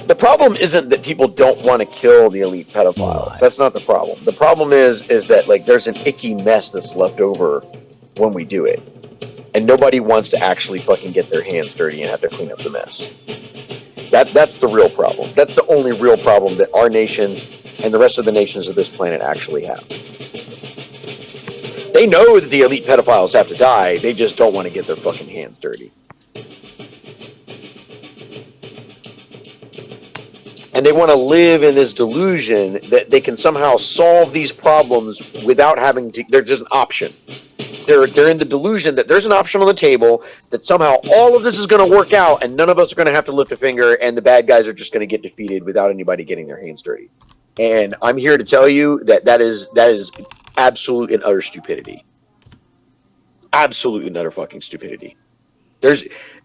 The problem isn't that people don't want to kill the elite pedophiles. That's not the problem. The problem is that like there's an icky mess that's left over when we do it, and nobody wants to actually fucking get their hands dirty and have to clean up the mess. That's the real problem. That's the only real problem that our nation and the rest of the nations of this planet actually have. They know that the elite pedophiles have to die. They just don't want to get their fucking hands dirty. And they want to live in this delusion that they can somehow solve these problems without having to. There's just an option. They're in the delusion that there's an option on the table that somehow all of this is going to work out and none of us are going to have to lift a finger and the bad guys are just going to get defeated without anybody getting their hands dirty. And I'm here to tell you that is absolute and utter stupidity. Absolute and utter fucking stupidity.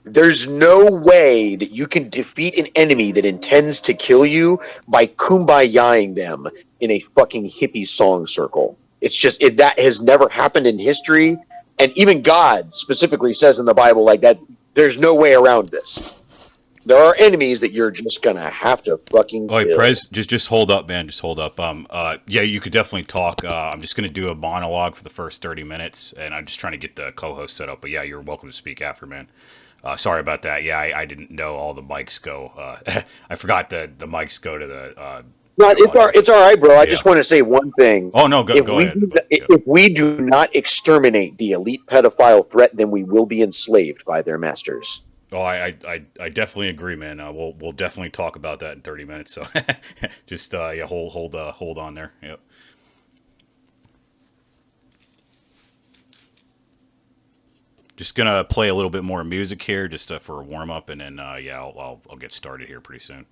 There's no way that you can defeat an enemy that intends to kill you by kumbayaing them in a fucking hippie song circle. It's just that has never happened in history, and even God specifically says in the Bible like that. There's no way around this. There are enemies that you're just gonna have to fucking Oh, wait, kill. Prez, just hold up, man. Just hold up. Yeah, you could definitely talk. I'm just gonna do a monologue for the first 30 minutes, and I'm just trying to get the co-host set up. But yeah, you're welcome to speak after, man. Sorry about that. Yeah, I didn't know all the mics go. I forgot that the mics go to the No, your audio. it's all right, bro. I Yeah. just want to say one thing. Oh no, go ahead. But yeah. If we do not exterminate the elite pedophile threat, then we will be enslaved by their masters. Oh, I definitely agree, man. We'll definitely talk about that in 30 minutes. So just yeah, hold on there. Yep. Just gonna play a little bit more music here, just for a warm up, and then yeah, I'll get started here pretty soon.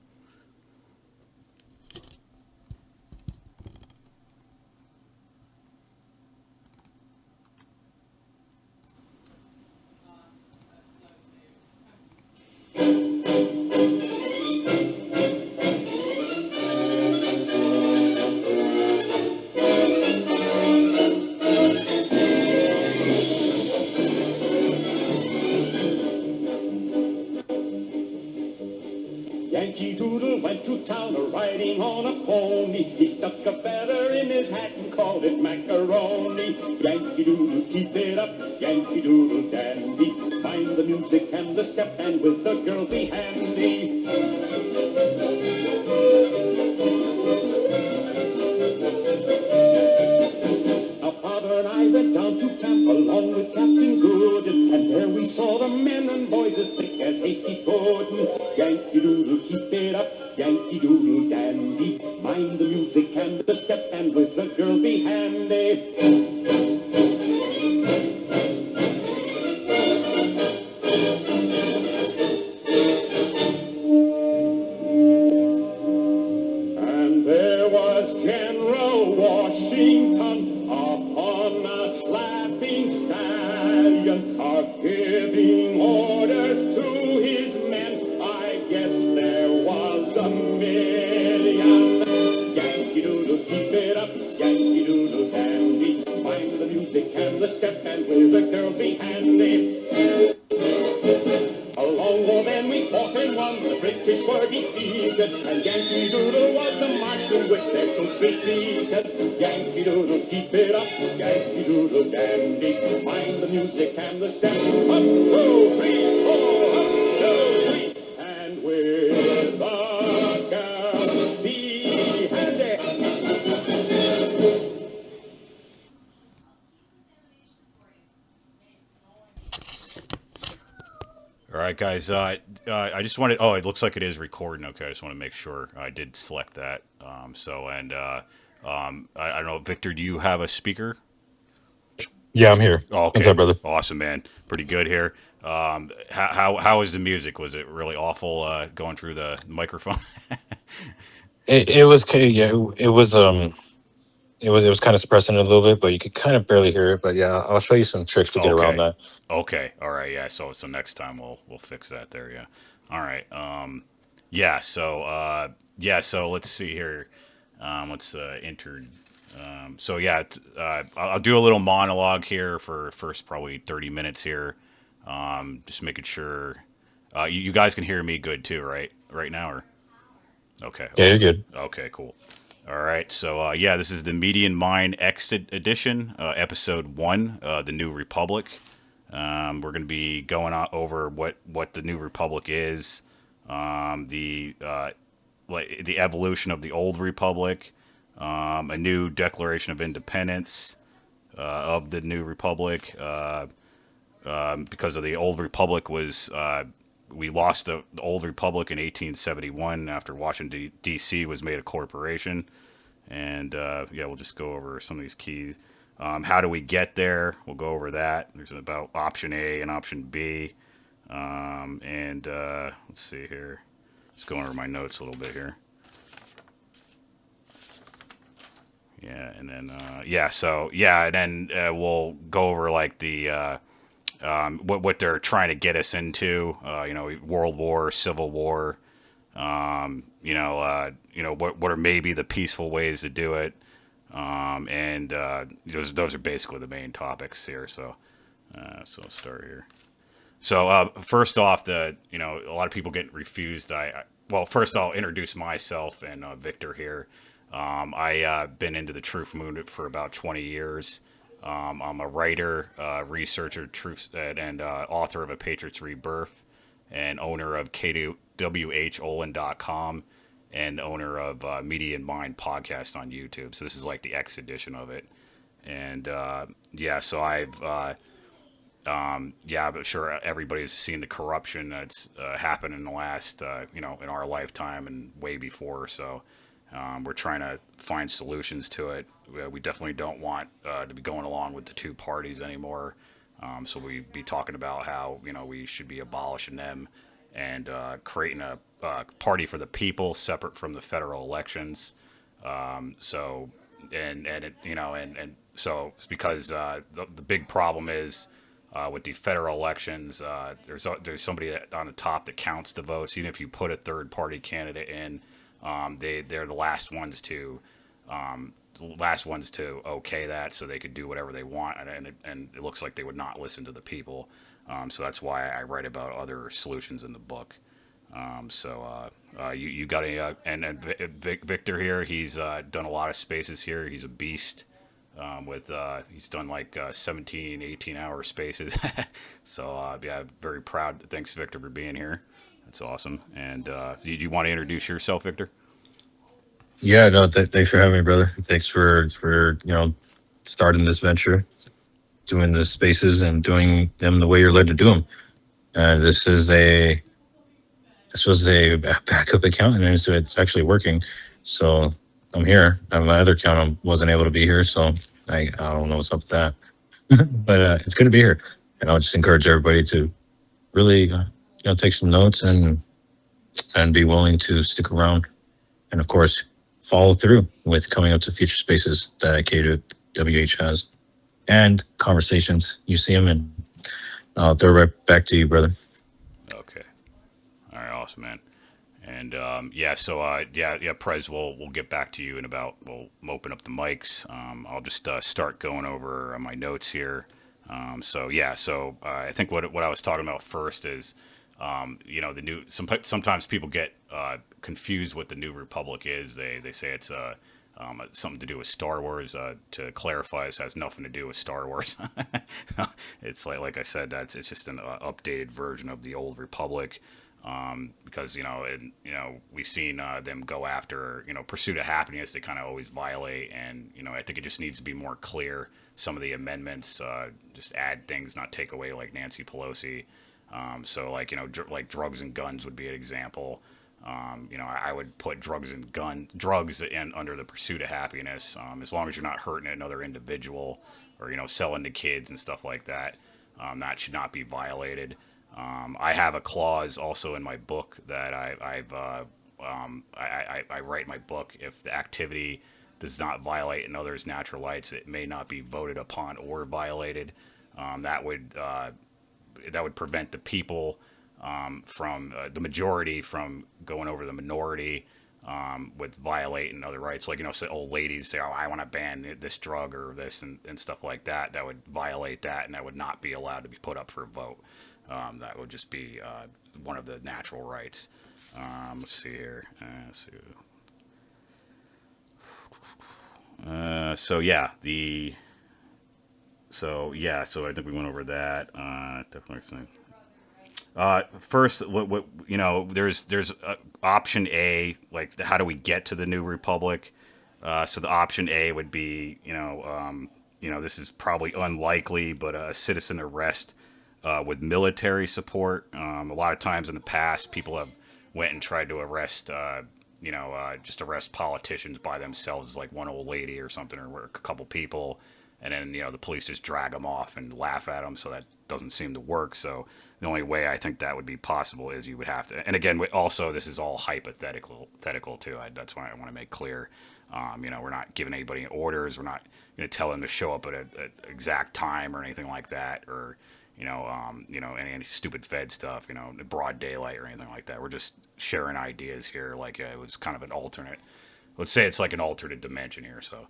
Yankee Doodle went to town a-riding on a pony. He stuck a feather in his hat and called it macaroni. Yankee Doodle, keep it up, Yankee Doodle dandy. Mind the music and the step, and with the girls be handy. Now Father and I went down to camp along with Captain Gooden, and there we saw the men and boys as thick as hasty pudding. Yankee Doodle, keep it up, Yankee Doodle dandy. Mind the music and the step, and with the girls be handy. And there was General Washington upon a slapping stallion, giving orders to his men. I guess there was a million. Yankee Doodle, keep it up, Yankee Doodle dandy. Mind the music and the step, and with the girls be handy. A long war then we fought and won, the British were defeated, and Yankee Doodle was the march to which their troops retreated. Yankee Doodle, keep it up, Yankee Doodle dandy. Mind the music and the step. 1, 2, 3, 4, 1, 2, 3. And with the girls be handy. All right, guys. I just wanted. Oh, it looks like it is recording. Okay, I just want to make sure I did select that. I don't know, Victor. Do you have a speaker? Yeah, I'm here. Oh, What's okay, up, brother? awesome, man. Pretty good here. How was the music? Was it really awful going through the microphone? It was yeah, it was kind of suppressing it a little bit, but you could kind of barely hear it. But yeah, I'll show you some tricks to get around Okay. that. Okay. All right. Yeah. So next time we'll fix that there. Yeah. All right. Yeah. So let's see here. Let's enter. So yeah, I'll do a little monologue here for first probably 30 minutes here. Just making sure you guys can hear me good too, right? Right now, or okay, Yeah, you're awesome. good. Okay, cool. All right, so yeah, this is the Median Mind X edition, episode 1, the New Republic. We're going to be going over what the New Republic is, the evolution of the Old Republic, a new Declaration of Independence of the New Republic, because of the Old Republic was we lost the Old Republic in 1871 after Washington D.C. was made a corporation, and yeah, we'll just go over some of these keys. How do we get there? We'll go over that. There's about option A and option B, and let's see here. Just going over my notes a little bit here. Yeah, and then and then we'll go over like the what they're trying to get us into. World War, Civil War. What are maybe the peaceful ways to do it. And those are basically the main topics here. So let's start here. So first off, a lot of people get refused. Well, first I'll introduce myself and Victor here. I been into the truth movement for about 20 years. I'm a writer, researcher, truth, and author of A Patriot's Rebirth, and owner of kwholland.com, and owner of Media and Mind podcast on YouTube. So this is like the X edition of it. And so I've but sure everybody's seen the corruption that's happened in the last, in our lifetime and way before. So we're trying to find solutions to it. We definitely don't want to be going along with the two parties anymore. So we be talking about how we should be abolishing them and creating a party for the people, separate from the federal elections. So so it's because the big problem is with the federal elections, there's somebody on the top that counts the votes. Even if you put a third party candidate in, they're the last ones to okay that, so they could do whatever they want, and it looks like they would not listen to the people. So that's why I write about other solutions in the book. You got Victor here. He's done a lot of spaces here. He's a beast. He's done like 17, 18-hour spaces. So very proud. Thanks, Victor, for being here. That's awesome. And do you want to introduce yourself, Victor? Yeah, no, thanks for having me, brother. Thanks for starting this venture, doing the spaces and doing them the way you're led to do them. And this was a backup account, and it's actually working. So I'm here. On my other account, I wasn't able to be here, so I don't know what's up with that. But it's good to be here, and I'll just encourage everybody to really take some notes and be willing to stick around, and of course follow through with coming up to future spaces that KWH has and conversations. You see them, and I'll throw it right back to you, brother. Okay. All right. Awesome, man. And Prez, we'll get back to you in about. We'll open up the mics. I'll just start going over my notes here. I think what I was talking about first is, the new. Sometimes people get confused what the New Republic is. They say it's something to do with Star Wars. To clarify, this has nothing to do with Star Wars. It's like I said, it's just an updated version of the Old Republic. Because we've seen them go after pursuit of happiness. They kind of always violate, and I think it just needs to be more clear. Some of the amendments just add things, not take away, like Nancy Pelosi. Like drugs and guns would be an example. I would put drugs in under the pursuit of happiness, as long as you're not hurting another individual or selling to kids and stuff like that. That should not be violated. I have a clause also in my book that I write in my book: if the activity does not violate another's natural rights, it may not be voted upon or violated. That would prevent the people from the majority from going over the minority with violating other rights. Like say old ladies say, "Oh, I want to ban this drug or this," and stuff like that. That would violate that, and that would not be allowed to be put up for a vote. That would just be one of the natural rights. Let's see here. So I think we went over that. Definitely. First, there's option A, like how do we get to the New Republic? So the option A would be, this is probably unlikely, but a citizen arrest with military support. A lot of times in the past, people have went and tried to arrest, just arrest politicians by themselves, like one old lady or something, or a couple people, and then the police just drag them off and laugh at them. So that doesn't seem to work. So the only way I think that would be possible is you would have to. And again, also this is all hypothetical too. That's why I want to make clear. We're not giving anybody orders. We're not going to tell them to show up at an exact time or anything like that, or any stupid Fed stuff, broad daylight or anything like that. We're just sharing ideas here. Like it was kind of an alternate. Let's say it's like an alternate dimension here. So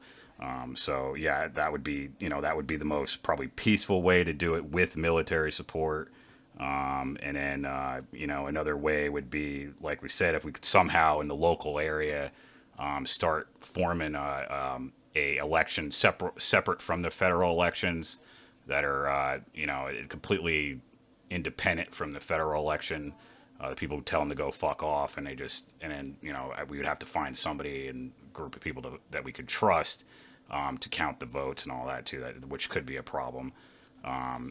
yeah, that would be the most probably peaceful way to do it with military support. And then another way would be, like we said, if we could somehow in the local area start forming a election separate from the federal elections that are completely independent from the federal election. The people tell them to go fuck off, and then we would have to find somebody and group of people that we could trust to count the votes and all that too, which could be a problem.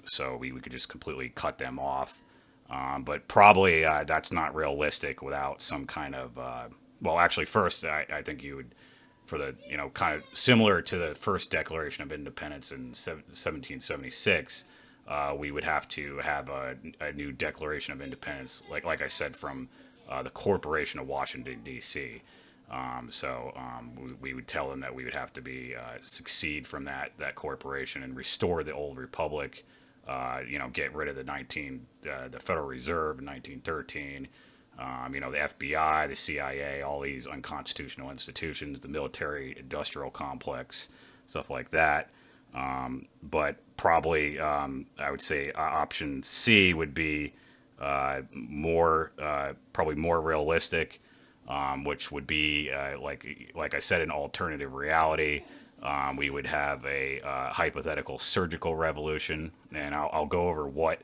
So we could just completely cut them off. But probably that's not realistic without some kind of well, actually, first I think you would, for the kind of similar to the first Declaration of Independence in 1776, we would have to have a new Declaration of Independence, like I said, from the Corporation of Washington D.C. We would tell them that we would have to be succeed from that corporation and restore the old republic. Get rid of the Federal Reserve in 1913. The FBI, the CIA, all these unconstitutional institutions, the military-industrial complex, stuff like that. But probably, I would say option C would be probably more realistic, which would be like I said, an alternative reality. We would have a hypothetical surgical revolution, and I'll go over what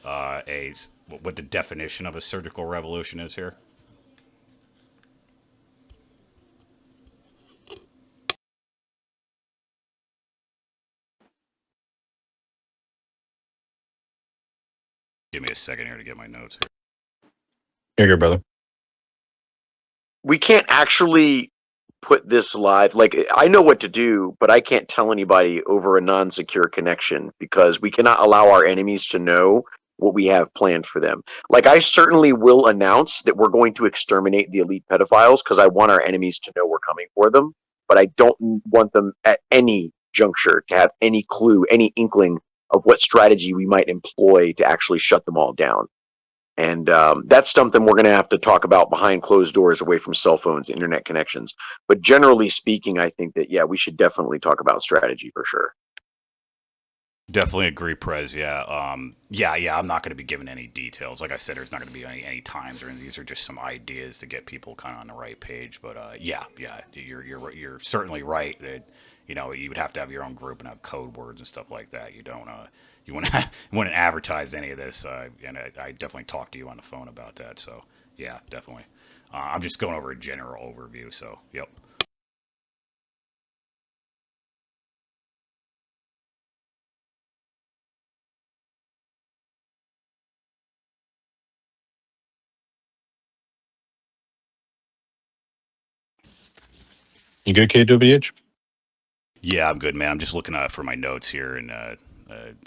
the definition of a surgical revolution is here. Give me a second here to get my notes here. You're good, brother. We can't actually put this live. Like, I know what to do, but I can't tell anybody over a non-secure connection because we cannot allow our enemies to know what we have planned for them. Like, I certainly will announce that we're going to exterminate the elite pedophiles because I want our enemies to know we're coming for them, but I don't want them at any juncture to have any clue, any inkling of what strategy we might employ to actually shut them all down. And that's something we're going to have to talk about behind closed doors, away from cell phones, internet connections. But generally speaking, I think that, yeah, we should definitely talk about strategy for sure. Definitely agree, Prez. Yeah. Yeah. I'm not going to be giving any details. Like I said, there's not going to be any times or anything. These are just some ideas to get people kind of on the right page. But yeah, you're certainly right that you would have to have your own group and have code words and stuff like that. You don't you wouldn't advertise any of this. And I definitely talked to you on the phone about that. So yeah, definitely. I'm just going over a general overview. So yep. You good, KWH? Yeah, I'm good, man. I'm just looking for my notes here, and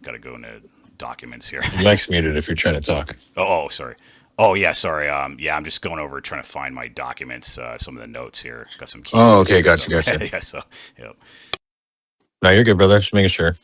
got to go into documents here. Mike's muted if you're trying to talk. Oh, sorry. Oh, yeah, sorry. Yeah, I'm just going over trying to find my documents, some of the notes here. Got some key. Oh, okay, gotcha. Yeah, so, yep. No, you're good, brother. Just making sure.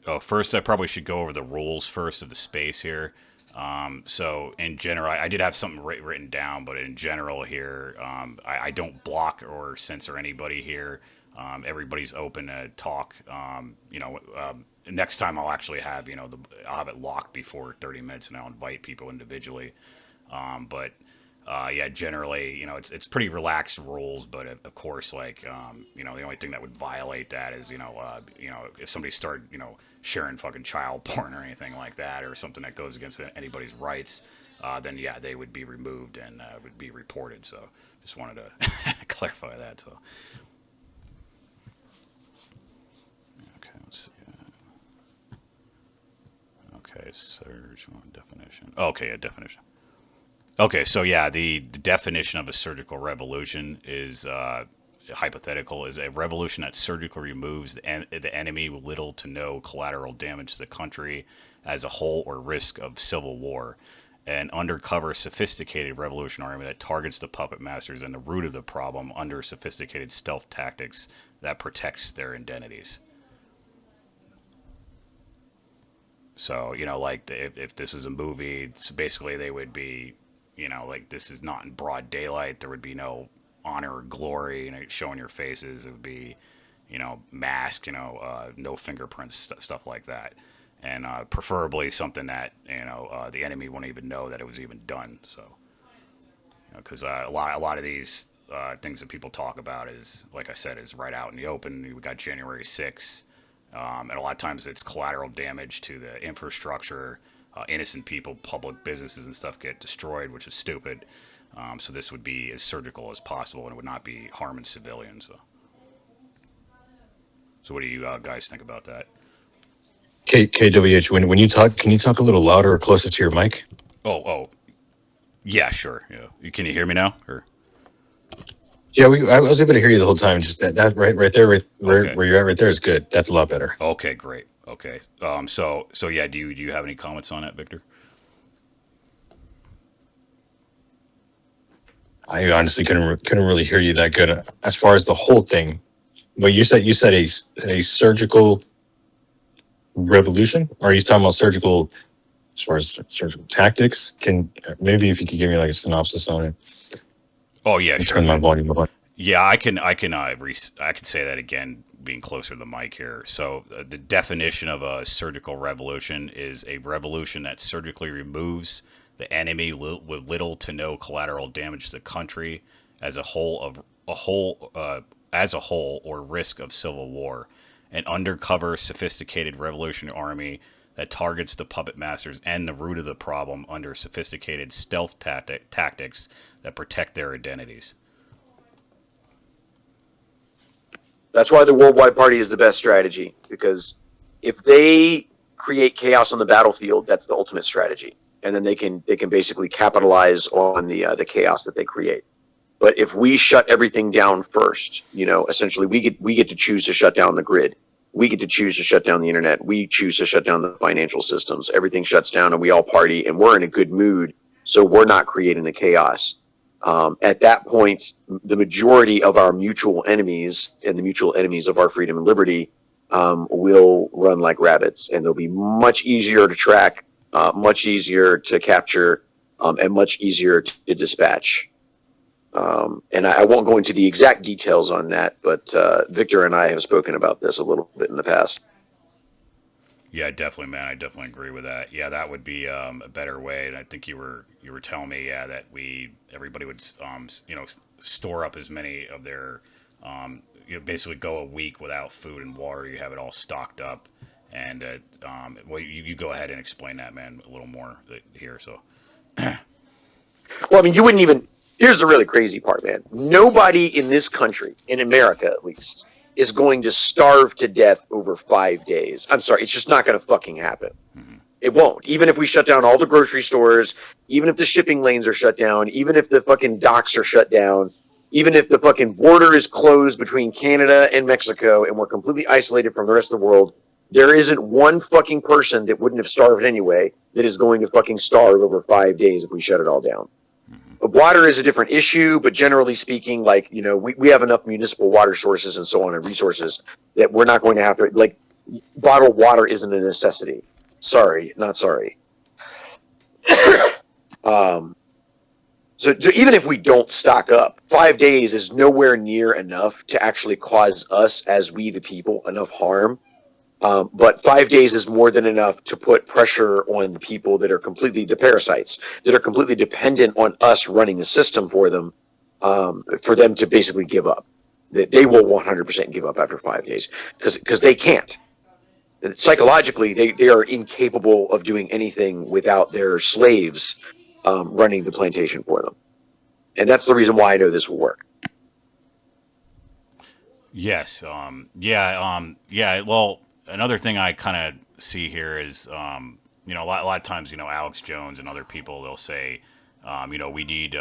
Oh, first, I probably should go over the rules first of the space here. So in general, I did have something written down, but in general here, I don't block or censor anybody here. Everybody's open to talk. Next time I'll actually have, I'll have it locked before 30 minutes and I'll invite people individually. But yeah, generally, it's pretty relaxed rules, but of course, like, the only thing that would violate that is, if somebody started, sharing fucking child porn or anything like that, or something that goes against anybody's rights, then yeah, they would be removed and would be reported. So just wanted to clarify that. So okay, let's see. Okay, search on definition. Okay, a definition. Okay, so yeah, the definition of a surgical revolution is hypothetical is a revolution that surgically removes the enemy with little to no collateral damage to the country as a whole or risk of civil war. An undercover, sophisticated revolution army that targets the puppet masters and the root of the problem under sophisticated stealth tactics that protects their identities. So, like if this was a movie, it's basically they would be, like this is not in broad daylight. There would be no honor or glory, showing your faces. It would be, mask, no fingerprints, stuff like that. And preferably something that, the enemy won't even know that it was even done. So, because a lot of these things that people talk about is, like I said, is right out in the open. We got January 6th. And a lot of times it's collateral damage to the infrastructure. Innocent people, public businesses and stuff get destroyed, which is stupid. So this would be as surgical as possible, and it would not be harming civilians. So what do you guys think about that? KWH, when you talk, can you talk a little louder or closer to your mic? Oh, yeah, sure. Yeah, can you hear me now? Or Yeah, I was able to hear you the whole time. Just that right there, where you're at right there is good. That's a lot better. Okay, great. Okay, so yeah, do you have any comments on that, Victor? I honestly couldn't really hear you that good as far as the whole thing. But you said a surgical revolution? Or are you talking about surgical as far as surgical tactics? Can maybe if you could give me like a synopsis on it? Oh yeah, sure. Turn my volume up. Yeah, I can say that again, being closer to the mic here. So the definition of a surgical revolution is a revolution that surgically removes the enemy with little to no collateral damage to the country as a whole or risk of civil war. An undercover, sophisticated revolutionary army that targets the puppet masters and the root of the problem under sophisticated stealth tactics that protect their identities. That's why the worldwide party is the best strategy, because if they create chaos on the battlefield, that's the ultimate strategy, and then they can basically capitalize on the chaos that they create. But if we shut everything down first, essentially we get to choose to shut down the grid. We get to choose to shut down the internet. We choose to shut down the financial systems. Everything shuts down and we all party and we're in a good mood. So we're not creating the chaos. At that point, the majority of our mutual enemies and the mutual enemies of our freedom and liberty will run like rabbits, and they'll be much easier to track, much easier to capture, and much easier to dispatch. And I won't go into the exact details on that, but Victor and I have spoken about this a little bit in the past. Yeah, definitely, man. I definitely agree with that. Yeah, that would be a better way. And I think you were telling me, yeah, that everybody would store up as many of their basically go a week without food and water. You have it all stocked up, and well, you go ahead and explain that, man, a little more here. So, well, I mean, you wouldn't even. Here's the really crazy part, man. Nobody in this country, in America at least, is going to starve to death over 5 days. I'm sorry, it's just not going to fucking happen. Mm-hmm. It won't. Even if we shut down all the grocery stores, even if the shipping lanes are shut down, even if the fucking docks are shut down, even if the fucking border is closed between Canada and Mexico and we're completely isolated from the rest of the world, there isn't one fucking person that wouldn't have starved anyway that is going to fucking starve over 5 days if we shut it all down. Water is a different issue, but generally speaking, like, we have enough municipal water sources and so on and resources that we're not going to have to, like, bottled water isn't a necessity. Sorry, not sorry. So even if we don't stock up, 5 days is nowhere near enough to actually cause us, as we the people, enough harm But 5 days is more than enough to put pressure on the people that are the parasites, that are completely dependent on us running the system for them to basically give up. They will 100% give up after 5 days because they can't. Psychologically, they are incapable of doing anything without their slaves running the plantation for them. And that's the reason why I know this will work. Yes. Yeah. Well, another thing I kind of see here is, a lot of times, Alex Jones and other people, they'll say, we need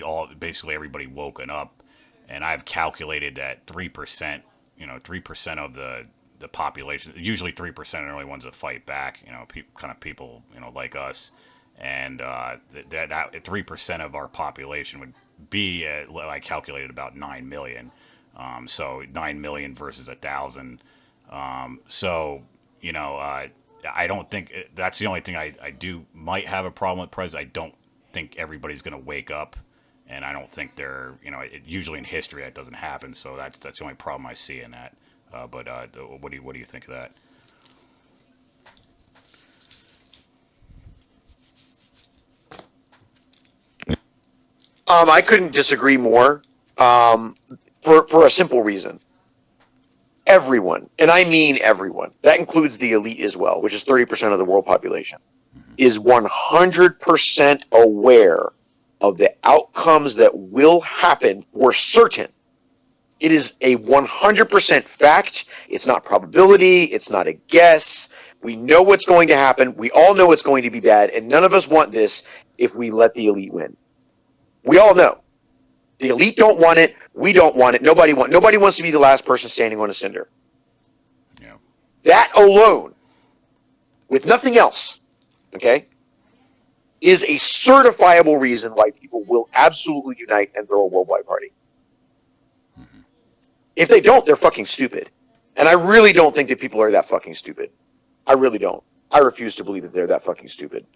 all basically everybody woken up, and I've calculated that 3%, 3% of the population, usually 3% are the only ones that fight back, kind of people, like us, and that 3% of our population would be, I calculated about 9 million. So 9 million versus 1,000. I don't think that's the only thing I might have a problem with, Prez. I don't think everybody's going to wake up, and I don't think they're, usually in history that doesn't happen. So that's the only problem I see in that. But what do you think of that? I couldn't disagree more. For a simple reason. Everyone, and I mean everyone, that includes the elite as well, which is 30% of the world population, is 100% aware of the outcomes that will happen for certain. It is a 100% fact. It's not probability. It's not a guess. We know what's going to happen. We all know it's going to be bad, and none of us want this if we let the elite win. We all know. The elite don't want it. We don't want it. Nobody wants to be the last person standing on a cinder. Yeah. That alone, with nothing else, okay, is a certifiable reason why people will absolutely unite and throw a worldwide party. Mm-hmm. If they don't, they're fucking stupid. And I really don't think that people are that fucking stupid. I really don't. I refuse to believe that they're that fucking stupid.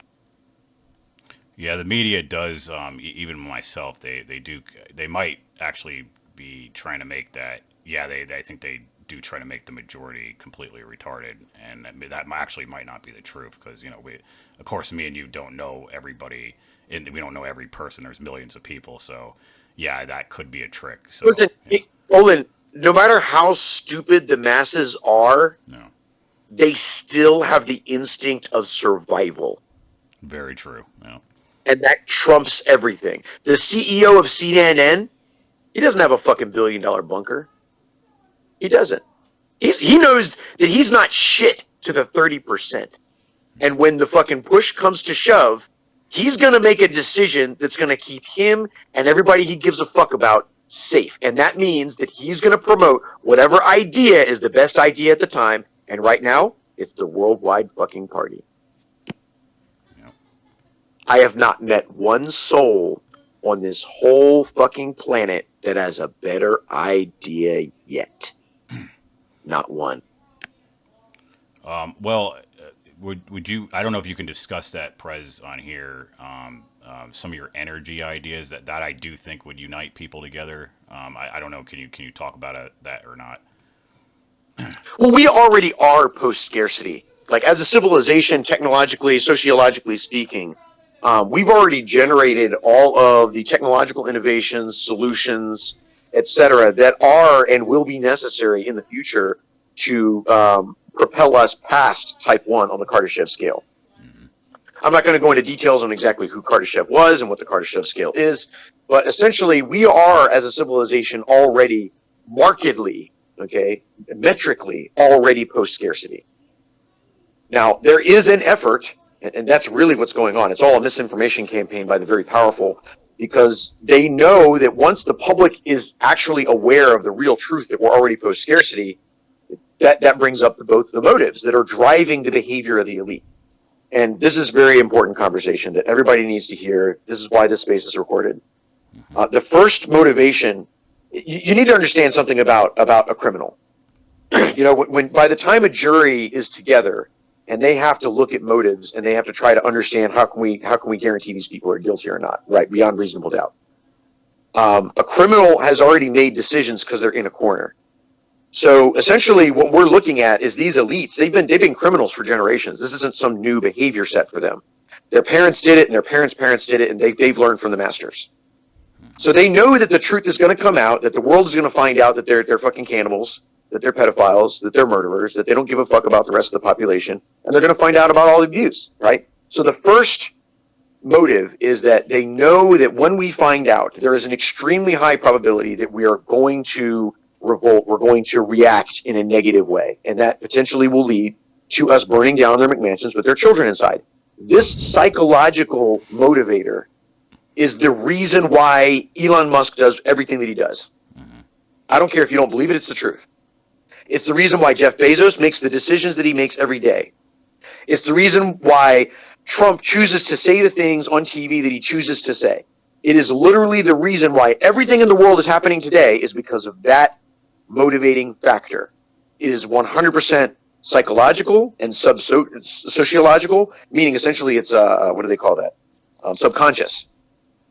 Yeah, the media does. Even myself, they might actually be trying to make that. Yeah, I think they do try to make the majority completely retarded, and that actually might not be the truth because of course, me and you don't know everybody, and we don't know every person. There's millions of people, so yeah, that could be a trick. So, listen, Olin, no matter how stupid the masses are, no. They still have the instinct of survival. Very true. Yeah. And that trumps everything. The CEO of CNN, he doesn't have a fucking $1 billion bunker. He doesn't. He knows that he's not shit to the 30%. And when the fucking push comes to shove, he's going to make a decision that's going to keep him and everybody he gives a fuck about safe. And that means that he's going to promote whatever idea is the best idea at the time. And right now, it's the worldwide fucking party. I have not met one soul on this whole fucking planet that has a better idea yet. Not one. Well, would you? I don't know if you can discuss that, Prez, on here. Some of your energy ideas that I do think would unite people together. I don't know. Can you talk about that or not? Well, we already are post-scarcity. Like as a civilization, technologically, sociologically speaking. We've already generated all of the technological innovations, solutions, etc., that are and will be necessary in the future to propel us past Type 1 on the Kardashev scale. Mm-hmm. I'm not going to go into details on exactly who Kardashev was and what the Kardashev scale is, but essentially we are, as a civilization, already markedly, metrically, already post-scarcity. Now, there is an effort. And that's really what's going on. It's all a misinformation campaign by the very powerful because they know that once the public is actually aware of the real truth that we're already post-scarcity, that brings up both the motives that are driving the behavior of the elite. And this is a very important conversation that everybody needs to hear. This is why this space is recorded. The first motivation, you need to understand something about a criminal. When by the time a jury is together, and they have to look at motives, and they have to try to understand how can we guarantee these people are guilty or not, right? Beyond reasonable doubt. A criminal has already made decisions because they're in a corner. So essentially what we're looking at is these elites, they've been criminals for generations. This isn't some new behavior set for them. Their parents did it and their parents did it, and they've learned from the masters. So they know that the truth is going to come out, that the world is going to find out that they're fucking cannibals, that they're pedophiles, that they're murderers, that they don't give a fuck about the rest of the population, and they're going to find out about all the abuse, right? So the first motive is that they know that when we find out, there is an extremely high probability that we are going to revolt, we're going to react in a negative way, and that potentially will lead to us burning down their McMansions with their children inside. This psychological motivator is the reason why Elon Musk does everything that he does. I don't care if you don't believe it, it's the truth. It's the reason why Jeff Bezos makes the decisions that he makes every day. It's the reason why Trump chooses to say the things on TV that he chooses to say. It is literally the reason why everything in the world is happening today is because of that motivating factor. It is 100% psychological and sociological, meaning essentially it's, what do they call that? Subconscious.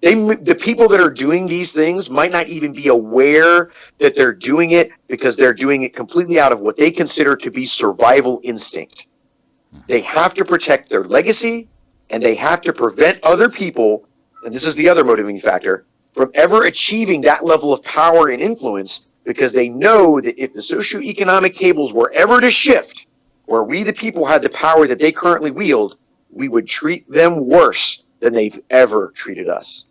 The people that are doing these things might not even be aware that they're doing it because they're doing it completely out of what they consider to be survival instinct. They have to protect their legacy, and they have to prevent other people, and this is the other motivating factor, from ever achieving that level of power and influence, because they know that if the socioeconomic tables were ever to shift, where we the people had the power that they currently wield, we would treat them worse than they've ever treated us.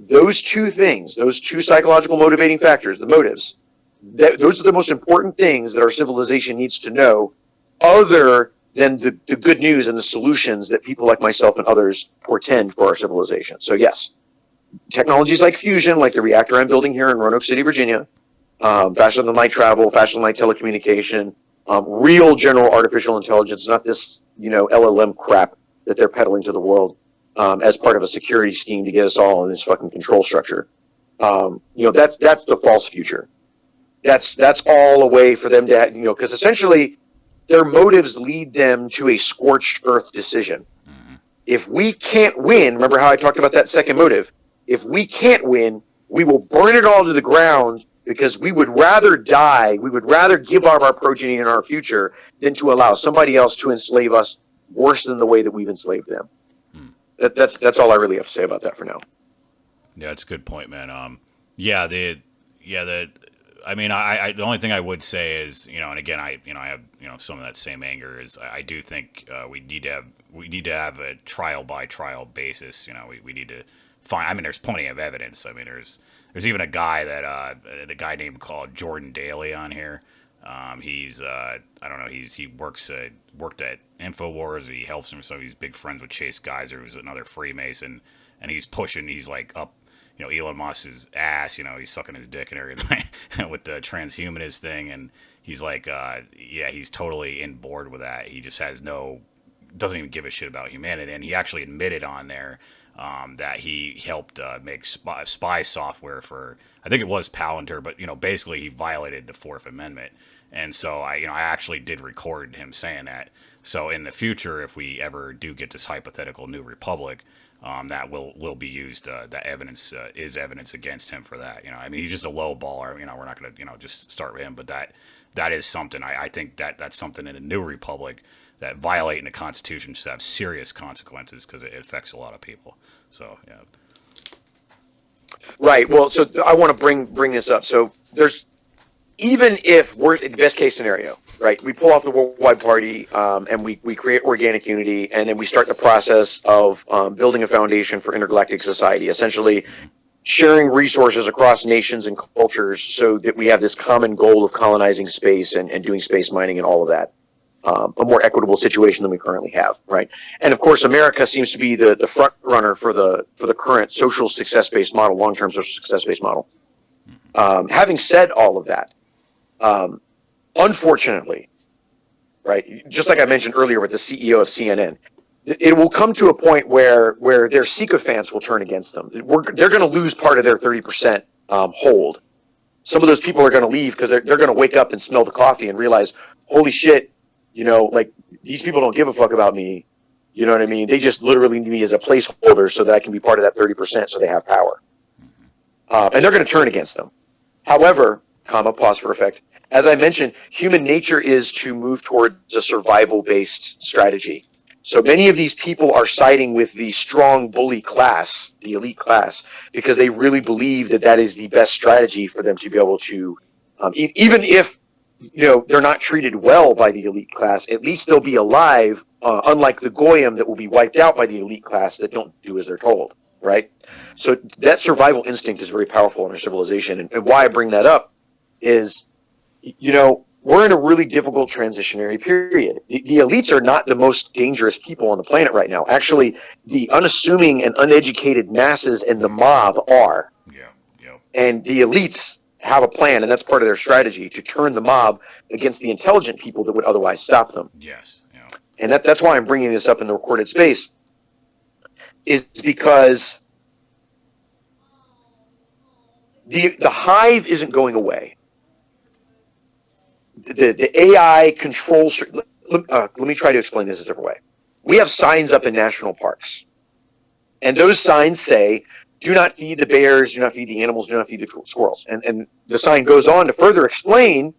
Those two things, those two psychological motivating factors, the motives, those are the most important things that our civilization needs to know, other than the good news and the solutions that people like myself and others portend for our civilization. So yes, technologies like fusion, like the reactor I'm building here in Roanoke City, Virginia, faster than light travel, faster than light telecommunication, real general artificial intelligence, not this, LLM crap that they're peddling to the world as part of a security scheme to get us all in this fucking control structure. That's the false future. That's all a way for them to, because essentially their motives lead them to a scorched earth decision. If we can't win, remember how I talked about that second motive? If we can't win, we will burn it all to the ground, because we would rather die, we would rather give up our progeny and our future than to allow somebody else to enslave us worse than the way that we've enslaved them. That's all I really have to say about that for now. Yeah, that's a good point, man. The only thing I would say is, and again, I have, some of that same anger is I do think we need to have a trial by trial basis. We need to find, there's plenty of evidence. There's even a guy named called Jordan Daly on here. He's he worked at InfoWars. He helps him, so he's big friends with Chase Geiser, who's another Freemason, and he's like up, Elon Musk's ass. He's sucking his dick and everything with the transhumanist thing, and he's like, he's totally in board with that. He just doesn't even give a shit about humanity, and he actually admitted on there that he helped make spy software for, I think it was Palantir, but basically he violated the Fourth Amendment, and so I actually did record him saying that. So in the future, if we ever do get this hypothetical new republic, that will be used. That evidence is evidence against him for that. He's just a low baller. We're not going to just start with him, but that is something. I think that's something in a new republic that violating the Constitution should have serious consequences, because it affects a lot of people. So yeah. Right. Well, so I want to bring this up. So there's, even if we're in the best case scenario, right? We pull off the worldwide party, and we create organic unity, and then we start the process of building a foundation for intergalactic society, essentially sharing resources across nations and cultures, so that we have this common goal of colonizing space and doing space mining and all of that. A more equitable situation than we currently have, right? And of course, America seems to be the front runner for the current social success-based model, long-term social success-based model. Having said all of that, unfortunately, right, just like I mentioned earlier with the CEO of CNN, it will come to a point where their sycophants will turn against them. They're going to lose part of their 30% hold. Some of those people are going to leave because they're going to wake up and smell the coffee and realize, holy shit, these people don't give a fuck about me. You know what I mean? They just literally need me as a placeholder so that I can be part of that 30%, so they have power. And they're going to turn against them. However, pause for effect, as I mentioned, human nature is to move towards a survival-based strategy. So many of these people are siding with the strong bully class, the elite class, because they really believe that that is the best strategy for them to be able to, even if they're not treated well by the elite class, at least they'll be alive. Unlike the goyim that will be wiped out by the elite class that don't do as they're told, right? So that survival instinct is very powerful in our civilization, and why I bring that up is, we're in a really difficult transitionary period. The elites are not the most dangerous people on the planet right now. Actually, the unassuming and uneducated masses and the mob are. Yeah. Yep. And the elites have a plan, and that's part of their strategy, to turn the mob against the intelligent people that would otherwise stop them. Yes. Yeah. And that's why I'm bringing this up in the recorded space, is because the hive isn't going away. The AI controls. Let me try to explain this a different way. We have signs up in national parks, and those signs say, "Do not feed the bears, do not feed the animals, do not feed the squirrels." And the sign goes on to further explain,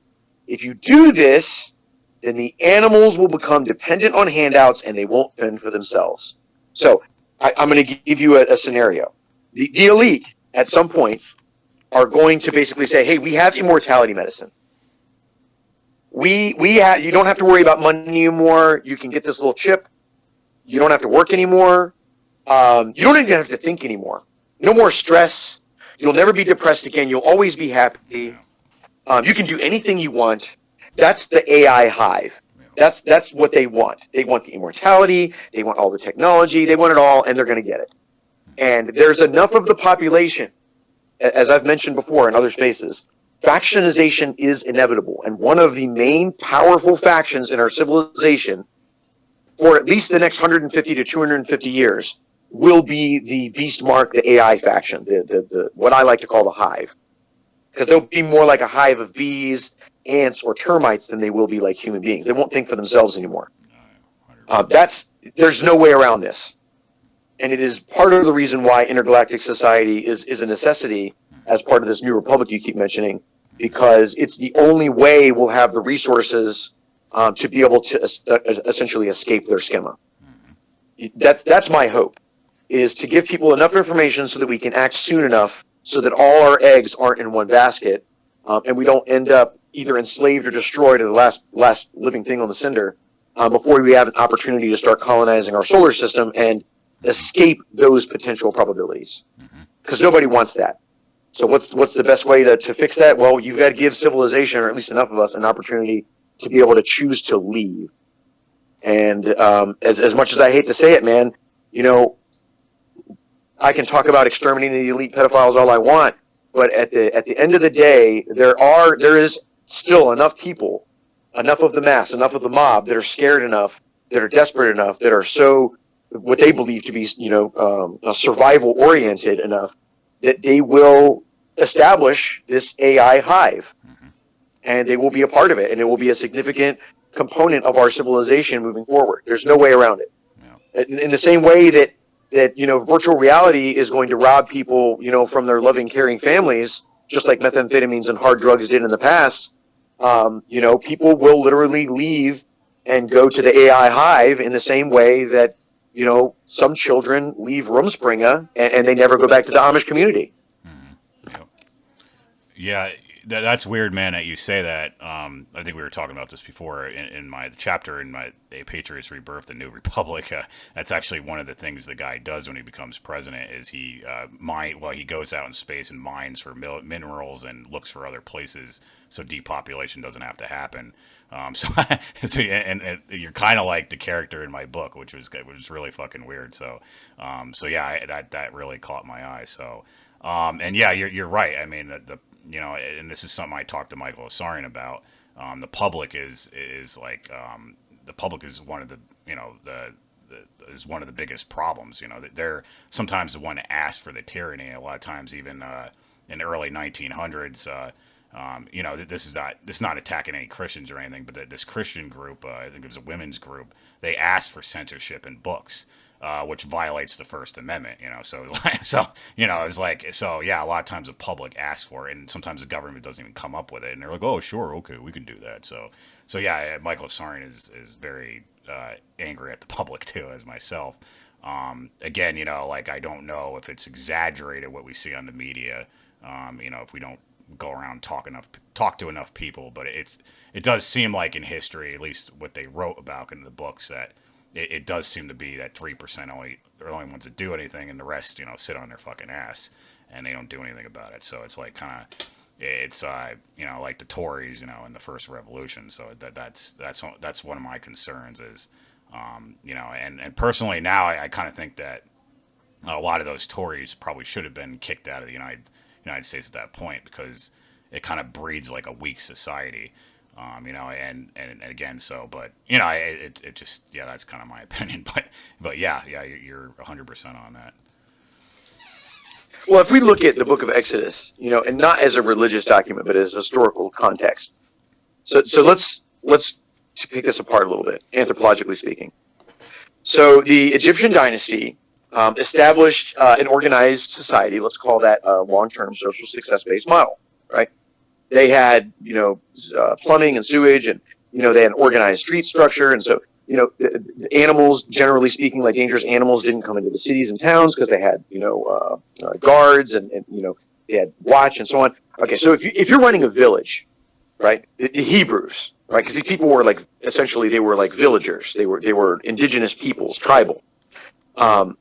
if you do this, then the animals will become dependent on handouts and they won't fend for themselves. So I'm going to give you a scenario. The elite, at some point, are going to basically say, "Hey, we have immortality medicine. You don't have to worry about money anymore. You can get this little chip. You don't have to work anymore. You don't even have to think anymore. No more stress. You'll never be depressed again. You'll always be happy. You can do anything you want." That's the AI hive. That's what they want. They want the immortality. They want all the technology. They want it all, and they're going to get it. And there's enough of the population, as I've mentioned before in other spaces, factionization is inevitable. And one of the main powerful factions in our civilization, for at least the next 150 to 250 years, will be the beast mark, the AI faction, the what I like to call the hive. Because they'll be more like a hive of bees, ants, or termites than they will be like human beings. They won't think for themselves anymore. There's no way around this. And it is part of the reason why intergalactic society is a necessity as part of this new republic you keep mentioning, because it's the only way we'll have the resources to be able to essentially escape their schema. That's my hope, is to give people enough information so that we can act soon enough so that all our eggs aren't in one basket, and we don't end up either enslaved or destroyed as the last living thing on the cinder before we have an opportunity to start colonizing our solar system and escape those potential probabilities. Because nobody wants that. So what's the best way to fix that? Well, you've got to give civilization, or at least enough of us, an opportunity to be able to choose to leave. And as much as I hate to say it, man, I can talk about exterminating the elite pedophiles all I want, but at the end of the day, there is still enough people, enough of the mass, enough of the mob that are scared enough, that are desperate enough, that are so what they believe to be survival oriented enough, that they will establish this AI hive, and they will be a part of it, and it will be a significant component of our civilization moving forward. There's no way around it. In the same way that virtual reality is going to rob people, from their loving, caring families, just like methamphetamines and hard drugs did in the past. People will literally leave and go to the AI hive in the same way that some children leave Rumspringa and they never go back to the Amish community. Yeah, that's weird, man, that you say that. I think we were talking about this before in my chapter in my A Patriot's Rebirth, the New Republic. That's actually one of the things the guy does when he becomes president is he he goes out in space and mines for minerals and looks for other places so depopulation doesn't have to happen. So you're kind of like the character in my book, which was really fucking weird. So that really caught my eye. So and yeah, you're right. I mean and this is something I talked to Michael Osarian about. The public is one of the is one of the biggest problems. They're sometimes the one to ask for the tyranny. A lot of times, even in the early 1900s. This is not attacking any Christians or anything, but this Christian group, I think it was a women's group, they asked for censorship in books. which violates the First Amendment. So yeah, a lot of times the public asks for it, and sometimes the government doesn't even come up with it, and they're like, oh sure, okay, we can do that. So yeah, Michael Soren is very angry at the public too, as myself. Again, like I don't know if it's exaggerated what we see on the media. If we don't go around talk to enough people, but it does seem like in history, at least what they wrote about in the books, that it does seem to be that 3% only are the only ones that do anything, and the rest, sit on their fucking ass and they don't do anything about it. So it's like it's like the Tories, in the first revolution. So that's one of my concerns is, and personally now I kind of think that a lot of those Tories probably should have been kicked out of the United States at that point, because it kind of breeds like a weak society. And again, but it just, yeah, that's kind of my opinion, but yeah, you're 100% on that. Well, if we look at the book of Exodus, and not as a religious document, but as historical context. So let's pick this apart a little bit, anthropologically speaking. So the Egyptian dynasty established an organized society. Let's call that a long-term social success-based model, right? They had, plumbing and sewage, and, they had an organized street structure. And so, the animals, generally speaking, like dangerous animals, didn't come into the cities and towns because they had, guards and, they had watch and so on. Okay, so if you're running a village, right, the Hebrews, right, because these people were like, essentially, they were like villagers. They were indigenous peoples, tribal. The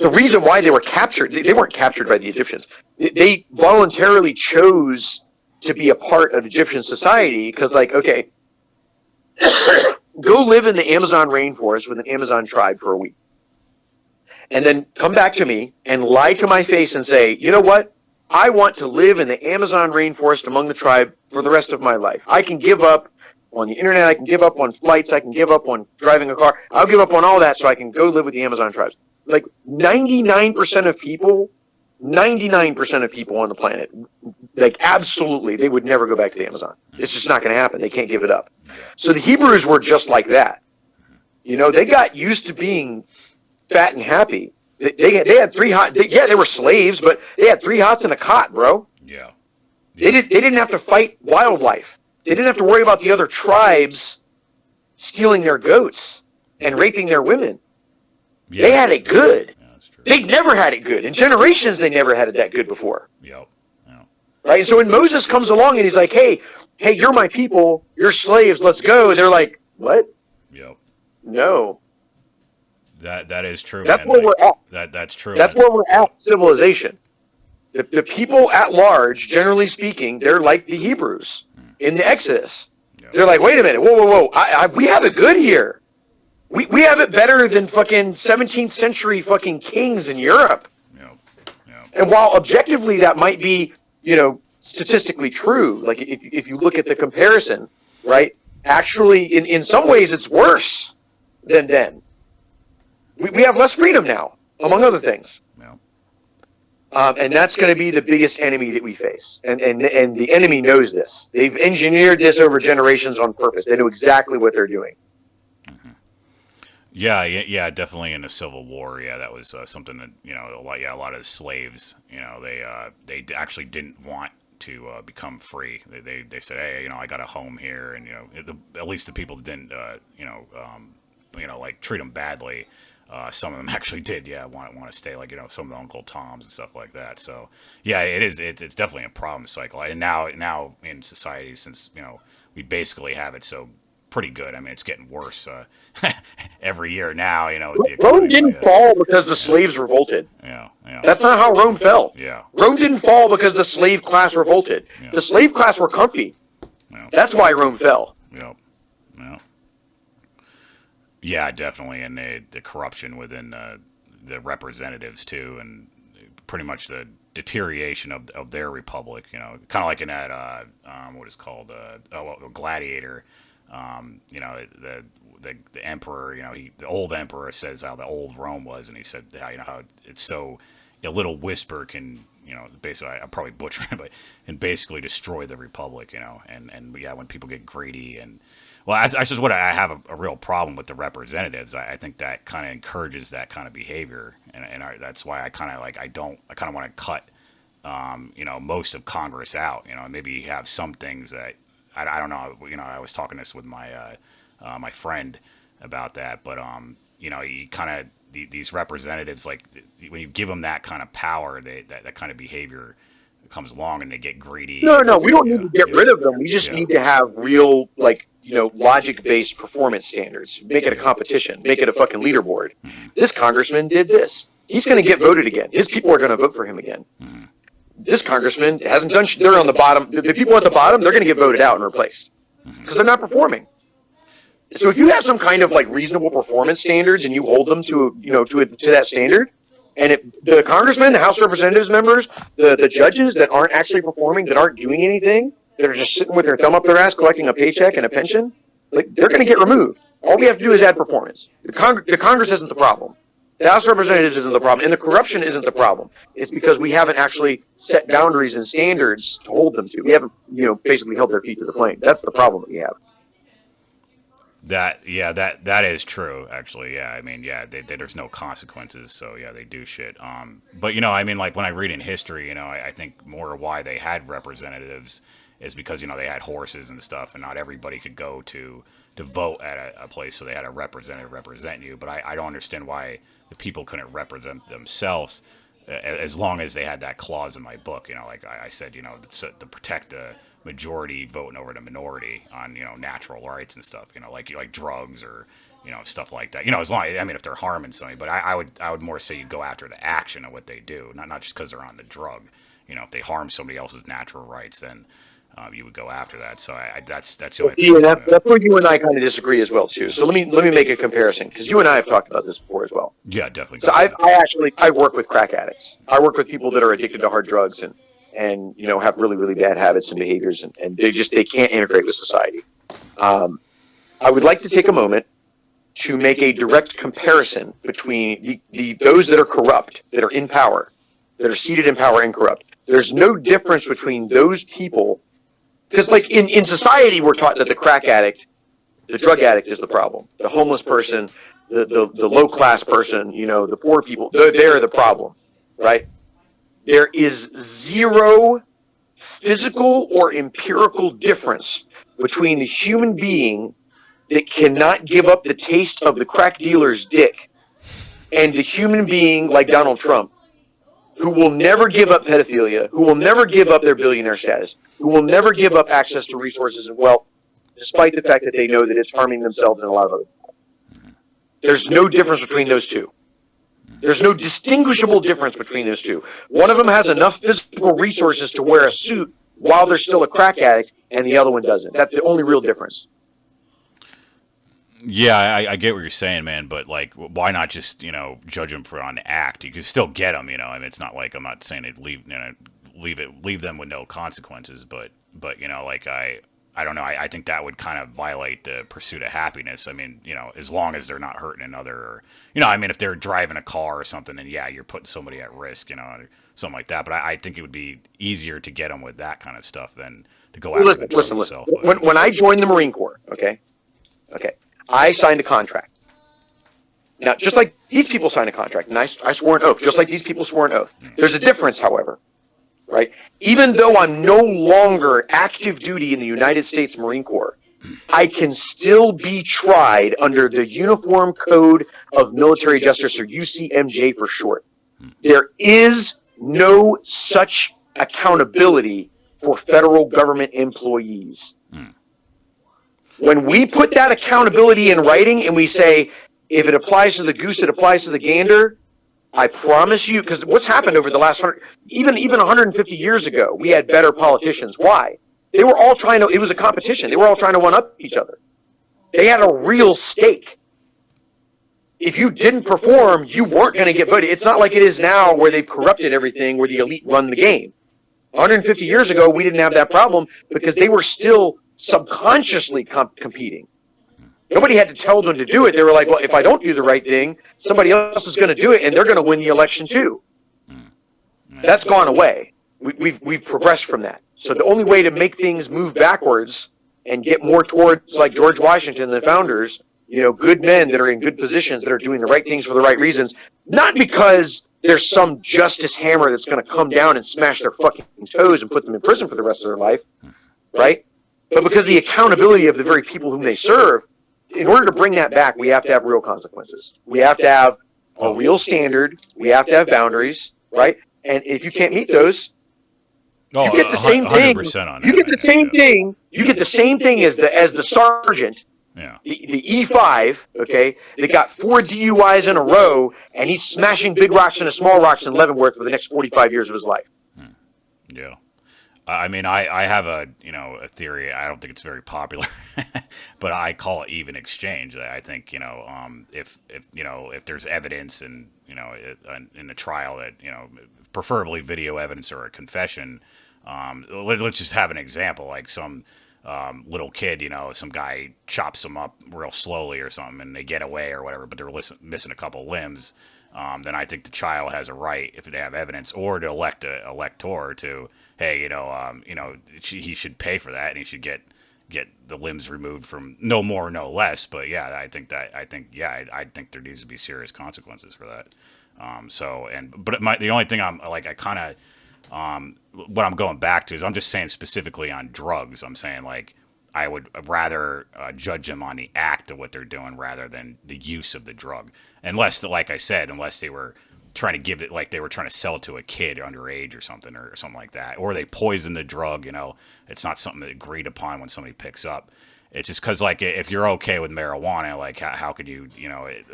reason why they were captured, they weren't captured by the Egyptians. They voluntarily chose to be a part of Egyptian society because, like, okay, go live in the Amazon rainforest with an Amazon tribe for a week. And then come back to me and lie to my face and say, you know what? I want to live in the Amazon rainforest among the tribe for the rest of my life. I can give up on the internet. I can give up on flights. I can give up on driving a car. I'll give up on all that so I can go live with the Amazon tribes. Like 99% of people on the planet, like absolutely, they would never go back to the Amazon. It's just not going to happen. They can't give it up. So the Hebrews were just like that. They got used to being fat and happy. They had they were slaves, but they had 3 hots and a cot, bro. Yeah. They didn't have to fight wildlife. They didn't have to worry about the other tribes stealing their goats and raping their women. Yeah. They had it good. Yeah, that's true. They never had it good. In generations, they never had it that good before. Yep. Right? So when Moses comes along and he's like, hey, you're my people, you're slaves, let's go. And they're like, what? Yep. No. That is true. That's where we're at. That's true. That's where we're at, civilization. The people at large, generally speaking, they're like the Hebrews in the Exodus. Yep. They're like, wait a minute, whoa. We have it good here. We have it better than fucking 17th century fucking kings in Europe. Yep. And while objectively that might be, statistically true, like if you look at the comparison, right? Actually, in some ways, it's worse than then. We have less freedom now, among other things. And that's going to be the biggest enemy that we face. And the enemy knows this. They've engineered this over generations on purpose. They know exactly what they're doing. Yeah, definitely in the Civil War. Yeah, that was something that a lot of slaves, they actually didn't want to become free. They said, hey, I got a home here, and at least the people that didn't, like treat them badly. Some of them actually did, want to stay, like some of the Uncle Toms and stuff like that. So yeah, it's definitely a problem cycle. And now in society, since we basically have it so pretty good. I mean, it's getting worse every year now. Rome didn't fall because the slaves revolted. Yeah. That's not how Rome fell. Yeah. Rome didn't fall because the slave class revolted. Yeah. The slave class were comfy. Yeah. That's why Rome fell. Yeah. Yeah, definitely, and the corruption within the representatives too, and pretty much the deterioration of their republic. Kind of like in that what is called Gladiator. The emperor, the old emperor says how the old Rome was, and he said how it's so a little whisper can basically, I'm probably butchering it, but and basically destroy the republic, and when people get greedy and Well, that's just what I have a real problem with the representatives. I think that kind of encourages that kind of behavior, and that's why I kind of like I kind of want to cut, most of Congress out. Maybe have some things that I don't know. I was talking this with my my friend about that, but you kind of these representatives, like when you give them that kind of power, that kind of behavior comes along and they get greedy. No, we don't need to get rid of them. We just need to have real, logic-based performance standards. Make it a competition. Make it a fucking leaderboard. Mm-hmm. This congressman did this. He's going to get voted again. His people are going to vote for him again. Mm-hmm. This congressman hasn't done. They're on the bottom. The people at the bottom, they're going to get voted out and replaced because they're not performing. So if you have some kind of reasonable performance standards and you hold them to that standard, and the congressmen, the House of Representatives members, the judges that aren't actually performing, that aren't doing anything, that are just sitting with their thumb up their ass collecting a paycheck and a pension, they're going to get removed. All we have to do is add performance. The Congress isn't the problem. The House of Representatives isn't the problem, and the corruption isn't the problem. It's because we haven't actually set boundaries and standards to hold them to. We haven't, basically held their feet to the flame. That's the problem that we have. That is true, actually. Yeah, I mean, there's no consequences, so yeah, they do shit. But when I read in history, I think more why they had representatives is because they had horses and stuff, and not everybody could go to vote at a place, so they had a representative represent you. But I don't understand why the people couldn't represent themselves, as long as they had that clause in my book. Like I said, to protect the majority voting over the minority on natural rights and stuff, like drugs or stuff like that. As long if they're harming somebody, but I would more say you go after the action of what they do, not just because they're on the drug. If they harm somebody else's natural rights, then you would go after that. So that's the only thing. That's where you and I kind of disagree as well too. So let me make a comparison, because you and I have talked about this before as well. Yeah, definitely. So I work with crack addicts. I work with people that are addicted to hard drugs and have really, really bad habits and behaviors, and they can't integrate with society. I would like to take a moment to make a direct comparison between those that are corrupt, that are in power, that are seated in power and corrupt. There's no difference between those people, because in society we're taught that the crack addict, the drug addict is the problem. The homeless person, the low class person, the poor people, they're the problem, right? There is zero physical or empirical difference between the human being that cannot give up the taste of the crack dealer's dick and the human being like Donald Trump, who will never give up pedophilia, who will never give up their billionaire status, who will never give up access to resources and wealth, despite the fact that they know that it's harming themselves and a lot of other people. There's no difference between those two. There's no distinguishable difference between those two. One of them has enough physical resources to wear a suit while they're still a crack addict, and the other one doesn't. That's the only real difference. Yeah, I get what you're saying, man, but why not just judge them for on the act? You can still get them, it's not like I'm not saying they'd leave them with no consequences, but I don't know. I think that would kind of violate the pursuit of happiness. As long as they're not hurting another, or, if they're driving a car or something, then yeah, you're putting somebody at risk, or something like that. But I think it would be easier to get them with that kind of stuff than to go after the drug itself. When I joined the Marine Corps, okay, I signed a contract. Now, just like these people signed a contract, and I swore an oath, just like these people swore an oath. There's a difference, however. Right? Even though I'm no longer active duty in the United States Marine Corps, I can still be tried under the Uniform Code of Military Justice, or UCMJ for short. There is no such accountability for federal government employees. When we put that accountability in writing and we say, if it applies to the goose, it applies to the gander, I promise you, because what's happened over the last even 150 years ago, we had better politicians. Why? They were all trying to, it was a competition. They were all trying to one-up each other. They had a real stake. If you didn't perform, you weren't going to get voted. It's not like it is now where they've corrupted everything, where the elite run the game. 150 years ago, we didn't have that problem because they were still subconsciously competing. Nobody had to tell them to do it. They were like, well, if I don't do the right thing, somebody else is going to do it, and they're going to win the election too. That's gone away. We've progressed from that. So the only way to make things move backwards and get more towards like George Washington and the founders, you know, good men that are in good positions that are doing the right things for the right reasons, not because there's some justice hammer that's going to come down and smash their fucking toes and put them in prison for the rest of their life, right? But because the accountability of the very people whom they serve, in order to bring that back, we have to have real consequences. We have to have a real standard. We have to have boundaries, right? And if you can't meet those, you get the same thing. You get the same thing. You get the same thing as the sergeant. Yeah. The E5, okay, that got 4 DUIs in a row, and he's smashing big rocks into small rocks in Leavenworth for the next 45 years of his life. Yeah. I mean, I have a theory. I don't think it's very popular, but I call it even exchange. I think if there's evidence and in the trial that preferably video evidence or a confession. Let's just have an example, like some little kid, some guy chops them up real slowly or something, and they get away or whatever, but they're missing a couple limbs. Then I think the child has a right, if they have evidence, or to elect a elector to, hey, he should pay for that, and he should get the limbs removed from no more, no less. But yeah, I think there needs to be serious consequences for that. The only thing what I'm going back to is I'm just saying specifically on drugs. I'm saying like I would rather judge them on the act of what they're doing rather than the use of the drug, unless, like I said, unless they were trying to give it, like they were trying to sell it to a kid underage or something like that, or they poison the drug. It's not something that's agreed upon when somebody picks up. It's just because, like, if you're okay with marijuana, like how could you,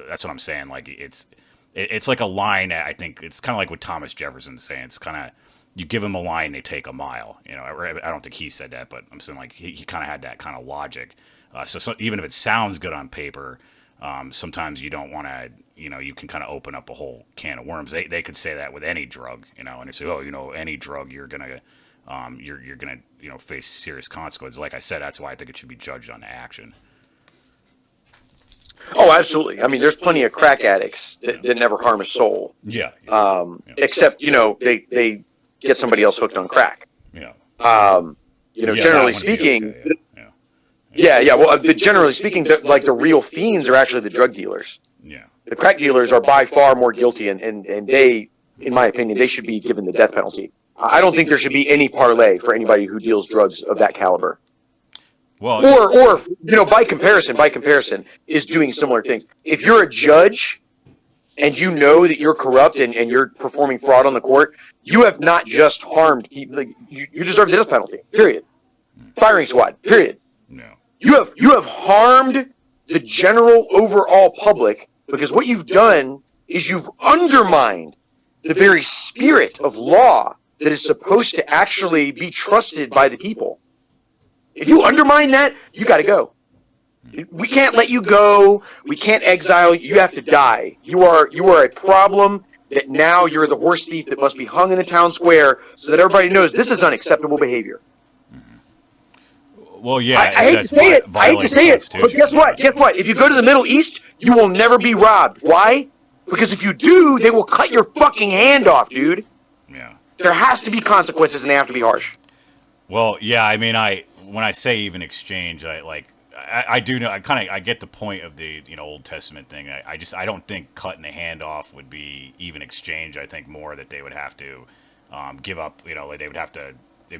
that's what I'm saying. Like it's like a line. I think it's kind of like what Thomas Jefferson's saying. It's kind of, you give them a line, they take a mile. I don't think he said that, but I'm saying like he kind of had that kind of logic. So even if it sounds good on paper, sometimes you don't want to, you can kind of open up a whole can of worms. They could say that with any drug, and they say, any drug you're gonna face serious consequences. Like I said, that's why I think it should be judged on the action. Oh, absolutely. I mean, there's plenty of crack addicts that never harm a soul. Yeah. Except they get somebody else hooked on crack. Yeah. Generally speaking. Well, generally speaking, the real fiends are actually the drug dealers. Yeah. The crack dealers are by far more guilty, and they, in my opinion, they should be given the death penalty. I don't think there should be any parlay for anybody who deals drugs of that caliber. Well, or by comparison, is doing similar things. If you're a judge and you know that you're corrupt and you're performing fraud on the court, you have not just harmed people. Like, you deserve the death penalty. Period. Firing squad. Period. No. You have harmed the general overall public, because what you've done is you've undermined the very spirit of law that is supposed to actually be trusted by the people. If you undermine that, you got to go. We can't let you go. We can't exile you. You have to die. You are a problem that now you're the horse thief that must be hung in the town square so that everybody knows this is unacceptable behavior. Well, yeah. I hate to say it. But guess what? If you go to the Middle East, you will never be robbed. Why? Because if you do, they will cut your fucking hand off, dude. Yeah. There has to be consequences, and they have to be harsh. Well, yeah. I mean, when I say even exchange, I do know, I get the point of the Old Testament thing. I don't think cutting a hand off would be even exchange. I think more that they would have to give up. They would have to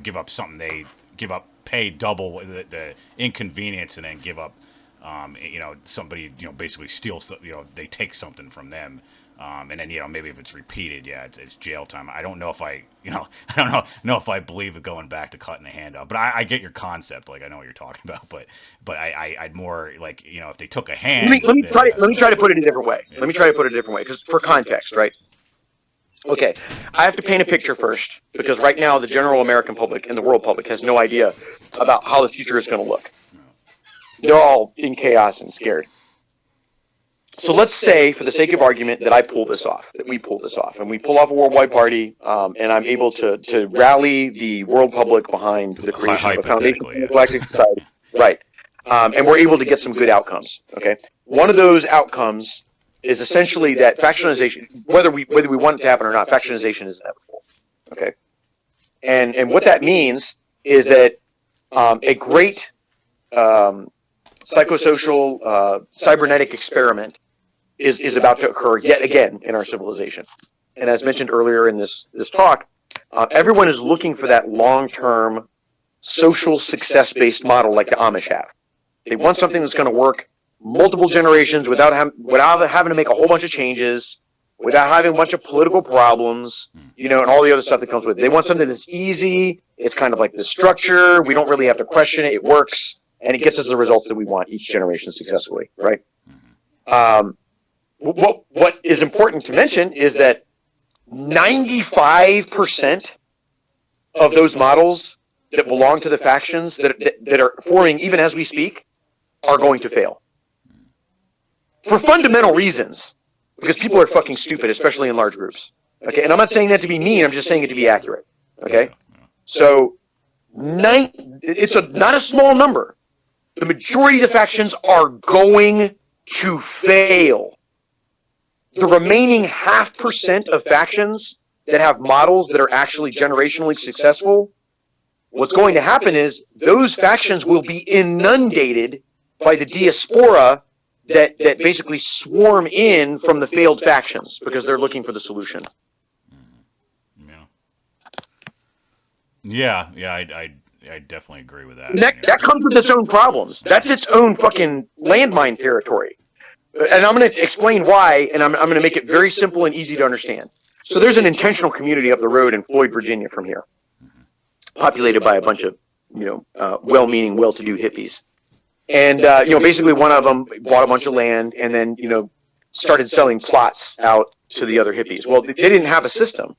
give up something. They give up, pay double the inconvenience, and then give up. Somebody basically steals. They take something from them. And then maybe if it's repeated, it's jail time. I don't know if I don't know if I believe in going back to cutting a hand off, but I get your concept. Like, I know what you're talking about, but I'd more like, if they took a hand. Let me try to put it a different way. Let me try to put it a different way, because for context, right? Okay, I have to paint a picture first, because right now the general American public and the world public has no idea about how the future is going to look. They're all in chaos and scared. So let's say, for the sake of argument, that we pull this off, and we pull off a worldwide party, and I'm able to rally the world public behind the creation of a foundation for the galactic society, right? And we're able to get some good outcomes. Okay, one of those outcomes is essentially that factionalization, whether we want it to happen or not, factionalization is inevitable. Okay, and what that means is that a great psychosocial cybernetic experiment is about to occur yet again in our civilization. And as mentioned earlier in this talk, everyone is looking for that long-term social success-based model like the Amish have. They want something that's going to work multiple generations without having to make a whole bunch of changes, without having a bunch of political problems, and all the other stuff that comes with it. They want something that's easy. It's kind of like the structure. We don't really have to question it. It works, and it gets us the results that we want each generation successfully, right? What is important to mention is that 95% of those models that belong to the factions that are forming even as we speak are going to fail. For fundamental reasons. Because people are fucking stupid, especially in large groups. Okay, and I'm not saying that to be mean, I'm just saying it to be accurate. Okay? So, it's not a small number. The majority of the factions are going to fail. The remaining 0.5% of factions that have models that are actually generationally successful, what's going to happen is those factions will be inundated by the diaspora that basically swarm in from the failed factions because they're looking for the solution. Yeah, I definitely agree with that. And that comes with its own problems. That's its own fucking landmine territory. And I'm going to explain why, and I'm going to make it very simple and easy to understand. So there's an intentional community up the road in Floyd, Virginia from here, populated by a bunch of, well-meaning, well-to-do hippies. And, basically one of them bought a bunch of land and then, started selling plots out to the other hippies. Well, they didn't have a system.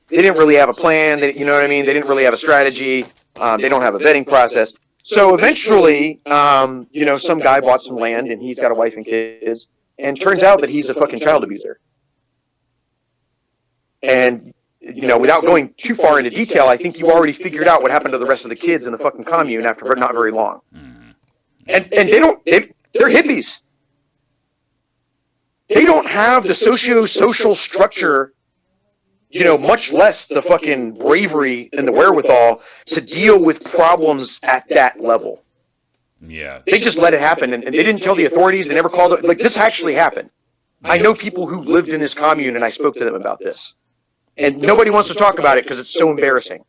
They didn't really have a plan. You know what I mean? They didn't really have a strategy. They don't have a vetting process. So eventually, some guy bought some land and he's got a wife and kids. And turns out that he's a fucking child abuser. And, without going too far into detail, I think you already figured out what happened to the rest of the kids in the fucking commune after not very long. And they're hippies. They don't have the socio-social structure, much less the fucking bravery and the wherewithal to deal with problems at that level. Yeah. They just let it happen, and they didn't tell the authorities. They never called it. Like, this actually happened. I know people who lived in this commune, and I spoke to them about this. And nobody wants to talk about it because it's so embarrassing.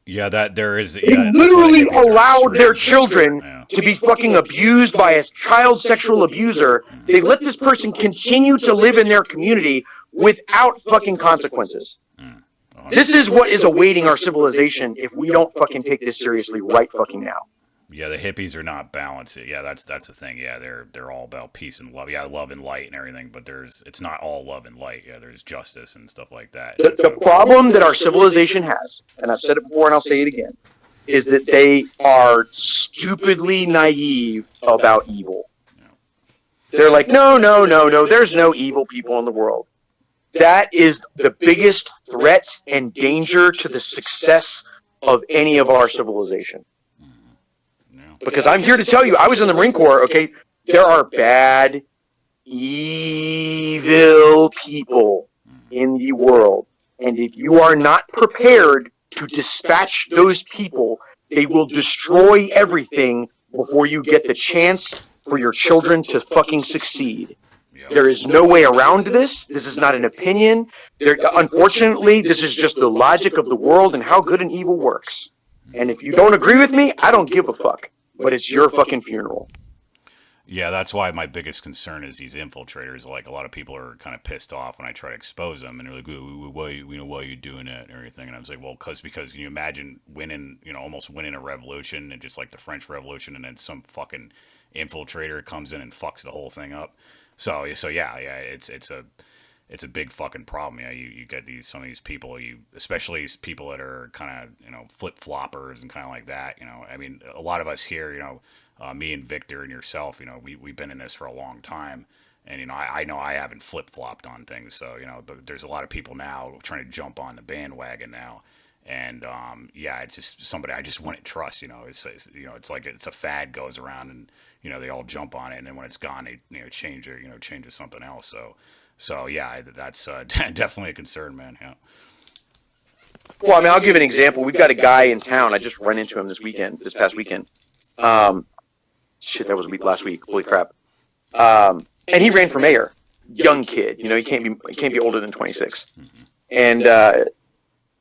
Yeah, that there is. They literally allowed their children to be fucking abused by a child sexual abuser. They let this person continue to live in their community without fucking consequences. This is what is awaiting our civilization if we don't fucking take this seriously right fucking now. Yeah, the hippies are not balanced. Yeah, that's the thing. Yeah, they're all about peace and love. Yeah, love and light and everything, but it's not all love and light. Yeah, there's justice and stuff like that. The problem that our civilization has, and I've said it before and I'll say it again, is that they are stupidly naive about evil. Yeah. They're like, no, there's no evil people in the world. That is the biggest threat and danger to the success of any of our civilization. Because I'm here to tell you, I was in the Marine Corps, okay? There are bad, evil people in the world. And if you are not prepared to dispatch those people, they will destroy everything before you get the chance for your children to fucking succeed. There is no way around this. This is not an opinion. Unfortunately, this is just the logic of the world and how good and evil works. And if you don't agree with me, I don't give a fuck. But it's your fucking funeral. Yeah, that's why my biggest concern is these infiltrators. Like, a lot of people are kind of pissed off when I try to expose them, and they're like, why are you doing that and everything? And I was like, well, because can you imagine winning, almost winning a revolution, and just like the French Revolution, and then some fucking infiltrator comes in and fucks the whole thing up. So yeah, it's a big fucking problem. Yeah, you get some of these people, especially these people that are kind of flip floppers and kind of like that. I mean, a lot of us here, me and Victor and yourself, we've been in this for a long time, and I know I haven't flip flopped on things. So but there's a lot of people now trying to jump on the bandwagon now. And yeah, it's just somebody I just wouldn't trust. It's like it's a fad goes around, and they all jump on it, and then when it's gone, they change it, change to something else. So yeah, that's definitely a concern, man. Yeah. Well, I mean, I'll give an example. We've got a guy in town. I just ran into him this past weekend. shit, that was last week. Holy crap. And he ran for mayor. Young kid, you know, he can't be older than 26. And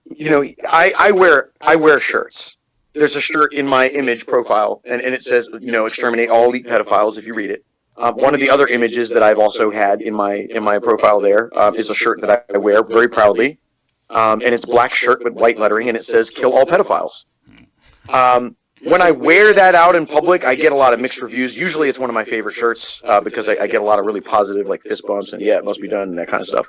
you know, I wear shirts. There's a shirt in my image profile, and it says, you know, exterminate all elite pedophiles. If you read it, one of the other images that I've also had in my profile there is a shirt that I wear very proudly, and it's a black shirt with white lettering, and it says "Kill all pedophiles." When I wear that out in public, I get a lot of mixed reviews. Usually, it's one of my favorite shirts because I get a lot of really positive, like fist bumps and yeah, it must be done and that kind of stuff.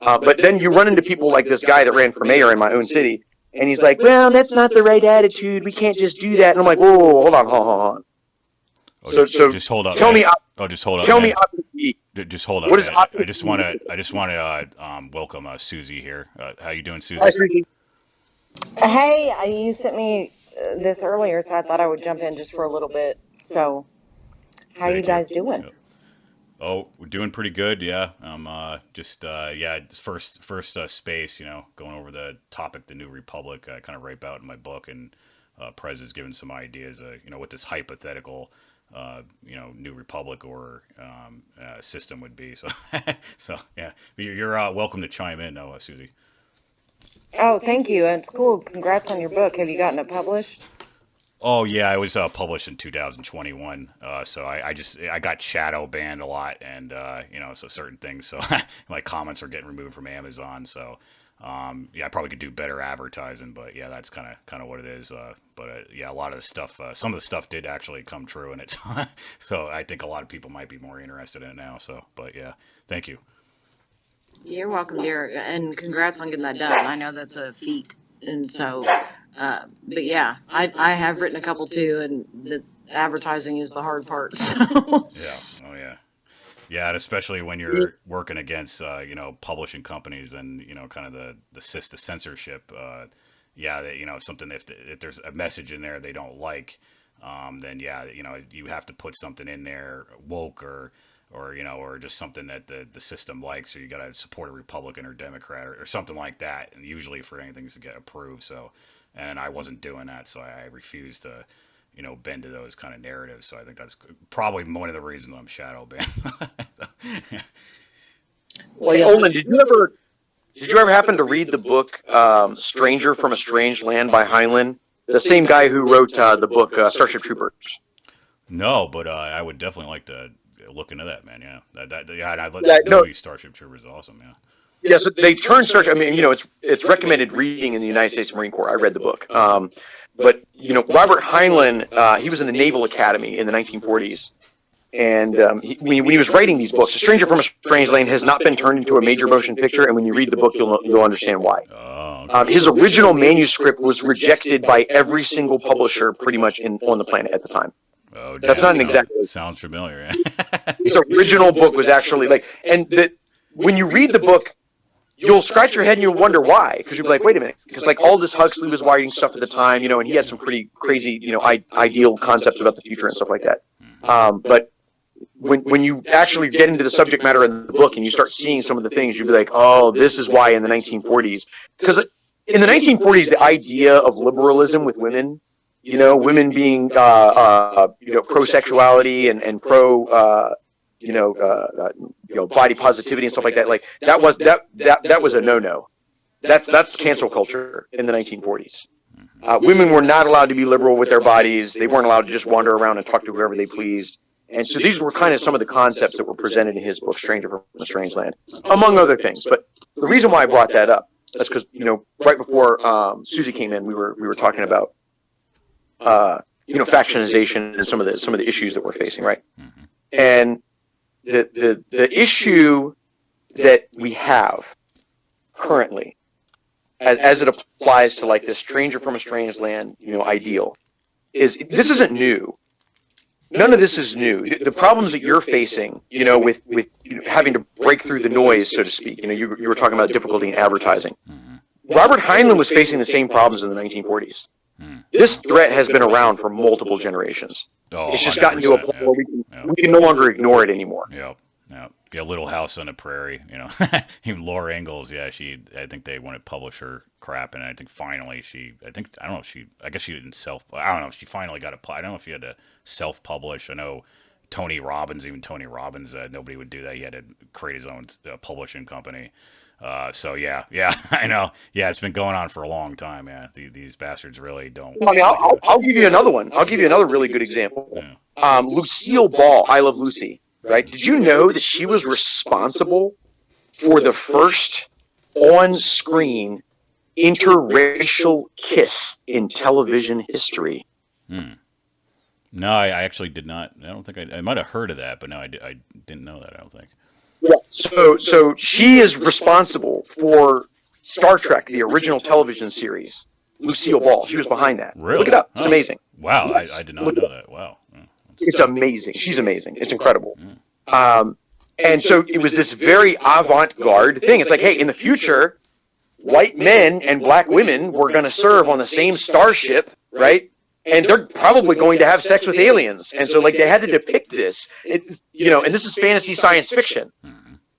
But then you run into people like this guy that ran for mayor in my own city, and he's like, "Well, that's not the right attitude. We can't just do that." And I'm like, "Whoa, hold on. Oh, just hold up. Tell man. me, just hold up. tell man. me, Just hold up. what is Man. I just want to welcome Susie here. How you doing, Susie? Hey, you sent me this earlier, so I thought I would jump in just for a little bit. So, how you Thank guys doing? Yep. Oh, we're doing pretty good. Yeah. First space. You know, going over the topic, the New Republic. I kind of write about in my book, and Prez has given some ideas. You know, what this hypothetical, you know, New Republic or system would be. So, so yeah, you're welcome to chime in, though, Susie. Oh, thank you. It's cool. Congrats on your book. Have you gotten it published? Oh yeah, I was published in 2021. So I got shadow banned a lot, and you know, so certain things. So my comments are getting removed from Amazon. So yeah, I probably could do better advertising, but yeah, that's kind of what it is. Yeah, a lot of the stuff, some of the stuff did actually come true, and it's so I think a lot of people might be more interested in it now. So, but yeah, thank you. You're welcome, dear, and congrats on getting that done. I know that's a feat, and so, but yeah, I have written a couple too, and the advertising is the hard part. So. Yeah. Oh yeah. Yeah, and especially when you're working against, you know, publishing companies and, you know, kind of the censorship. Yeah, that, you know, something if there's a message in there they don't like, then yeah, you know, you have to put something in there woke or you know, or just something that the system likes, or you got to support a Republican or Democrat or something like that. And usually for anything to get approved. So, and I wasn't doing that, so I refused to, you know, bend to those kind of narratives. So I think that's probably one of the reasons I'm shadow banned. So, yeah. Well, Olin, did you ever happen to read the book "Stranger from a Strange Land" by Heinlein? The same guy who wrote the book Starship Troopers. No, but I would definitely like to look into that, man. Yeah, I'd let No, movie Starship Troopers is awesome. Yeah. yeah, so they turned Starship. I mean, you know, it's recommended reading in the United States Marine Corps. I read the book. But you know, Robert Heinlein, he was in the Naval Academy in the 1940s, and when he was writing these books, A Stranger from a Strange Land has not been turned into a major motion picture, and when you read the book, you'll understand why. Oh, okay. His original manuscript was rejected by every single publisher, pretty much on the planet at the time. Oh, That's not an exact. Sounds familiar. His original book was actually like, and when you read the book, you'll scratch your head and you'll wonder why, because you'll be like, wait a minute, because like Aldous Huxley was writing stuff at the time, you know, and he had some pretty crazy, you know, ideal concepts about the future and stuff like that. But when you actually get into the subject matter in the book and you start seeing some of the things, you'll be like, oh, this is why in the 1940s, because in the 1940s, the idea of liberalism with women, you know, women being, you know, pro-sexuality and pro, you know, body positivity and stuff like that. Like that was a no-no. That's cancel culture in the 1940s. Women were not allowed to be liberal with their bodies. They weren't allowed to just wander around and talk to whoever they pleased. And so these were kind of some of the concepts that were presented in his book, Stranger from a Strange Land, among other things. But the reason why I brought that up is because, you know, right before Susie came in, we were talking about, you know, factionization and some of the issues that we're facing, right? Mm-hmm. And the issue that we have currently, as it applies to like this stranger from a strange land, you know, ideal, is this isn't new. None of this is new. The problems that you're facing, you know, with you know, having to break through the noise, so to speak. You know, you were talking about difficulty in advertising. Mm-hmm. Robert Heinlein was facing the same problems in the 1940s. This threat has been around for multiple generations. Oh, it's just gotten to a point where we can no longer ignore it anymore. Yep. Yeah, Little House on the Prairie, you know. Even Laura Ingalls, yeah, I think they want to publish her crap. And I think finally I don't know if I guess she didn't I don't know. She finally got I don't know if she had to self-publish. I know Tony Robbins, nobody would do that. He had to create his own publishing company. So yeah, I know. Yeah, it's been going on for a long time. Yeah, these bastards really don't. Well, I mean, I'll give you another one. I'll give you another really good example. Yeah. Lucille Ball, I Love Lucy. Right? Did you know that she was responsible for the first on-screen interracial kiss in television history? No, I actually did not. I don't think I might have heard of that, but no, I didn't know that. I don't think. Yeah. So she is responsible for Star Trek, the original television series. Lucille Ball. She was behind that. Really? Look it up. It's amazing. Wow, Yes. I did not know that. Wow. It's amazing. She's amazing. It's incredible. And so it was this very avant-garde thing. It's like, hey, in the future, white men and black women were going to serve on the same starship, right? And they're probably going to have sex with aliens. And so, like, they had to depict this. It's, and this is fantasy science fiction.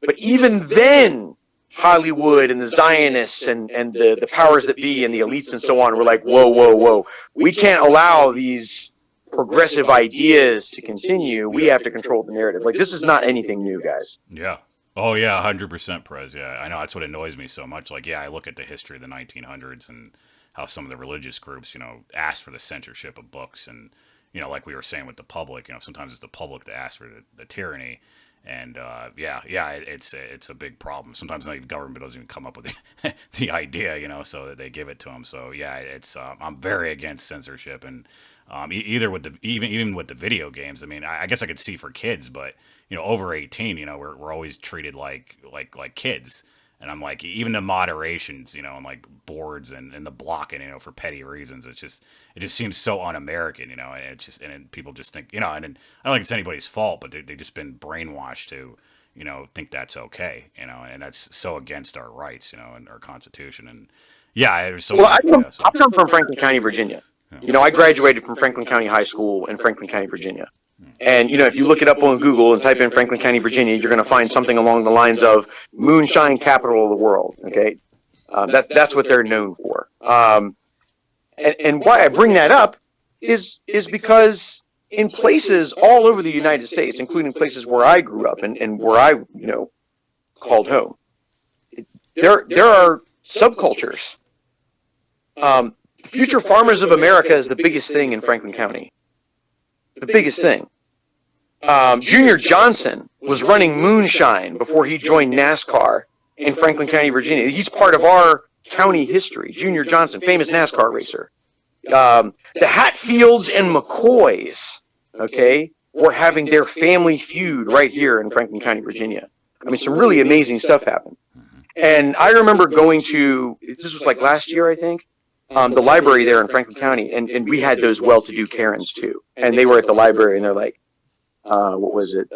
But even then, Hollywood and the Zionists and the powers that be and the elites and so on were like, whoa. We can't allow these progressive ideas to continue. We have to control the narrative. Like, this is not anything new, guys. Yeah. Oh yeah, 100% Prez. Yeah, I know that's what annoys me so much. Like, yeah, I look at the history of the 1900s and how some of the religious groups, asked for the censorship of books, and like we were saying with the public, sometimes it's the public that asks for the tyranny, and it's a big problem. Sometimes the government doesn't even come up with the idea, so that they give it to them. So yeah, it's I'm very against censorship, and either with even with the video games. I mean, I guess I could see for kids, but over 18, we're always treated like kids. And I'm like, even the moderations, and like boards and the blocking, for petty reasons, it just seems so un-American, and people just think, and I don't think it's anybody's fault, but they've just been brainwashed to, think that's okay, and that's so against our rights, and our Constitution, and yeah, there's so. Well, I come from Franklin County, Virginia. I graduated from Franklin County High School in Franklin County, Virginia. And, if you look it up on Google and type in Franklin County, Virginia, you're going to find something along the lines of moonshine capital of the world, okay? That's what they're known for. And why I bring that up is because in places all over the United States, including places where I grew up and where I, called home, there are subcultures. Future Farmers of America is the biggest thing in Franklin County. The biggest thing. Junior Johnson was running moonshine before he joined NASCAR in Franklin County, Virginia. He's part of our county history. Junior Johnson, famous NASCAR racer. The Hatfields and McCoys, okay, were having their family feud right here in Franklin County, Virginia. I mean, some really amazing stuff happened. And I remember going to, this was like last year, I think, the library there in Franklin County, and we had those well-to-do Karens too, and they were at the library, and they're like, what was it?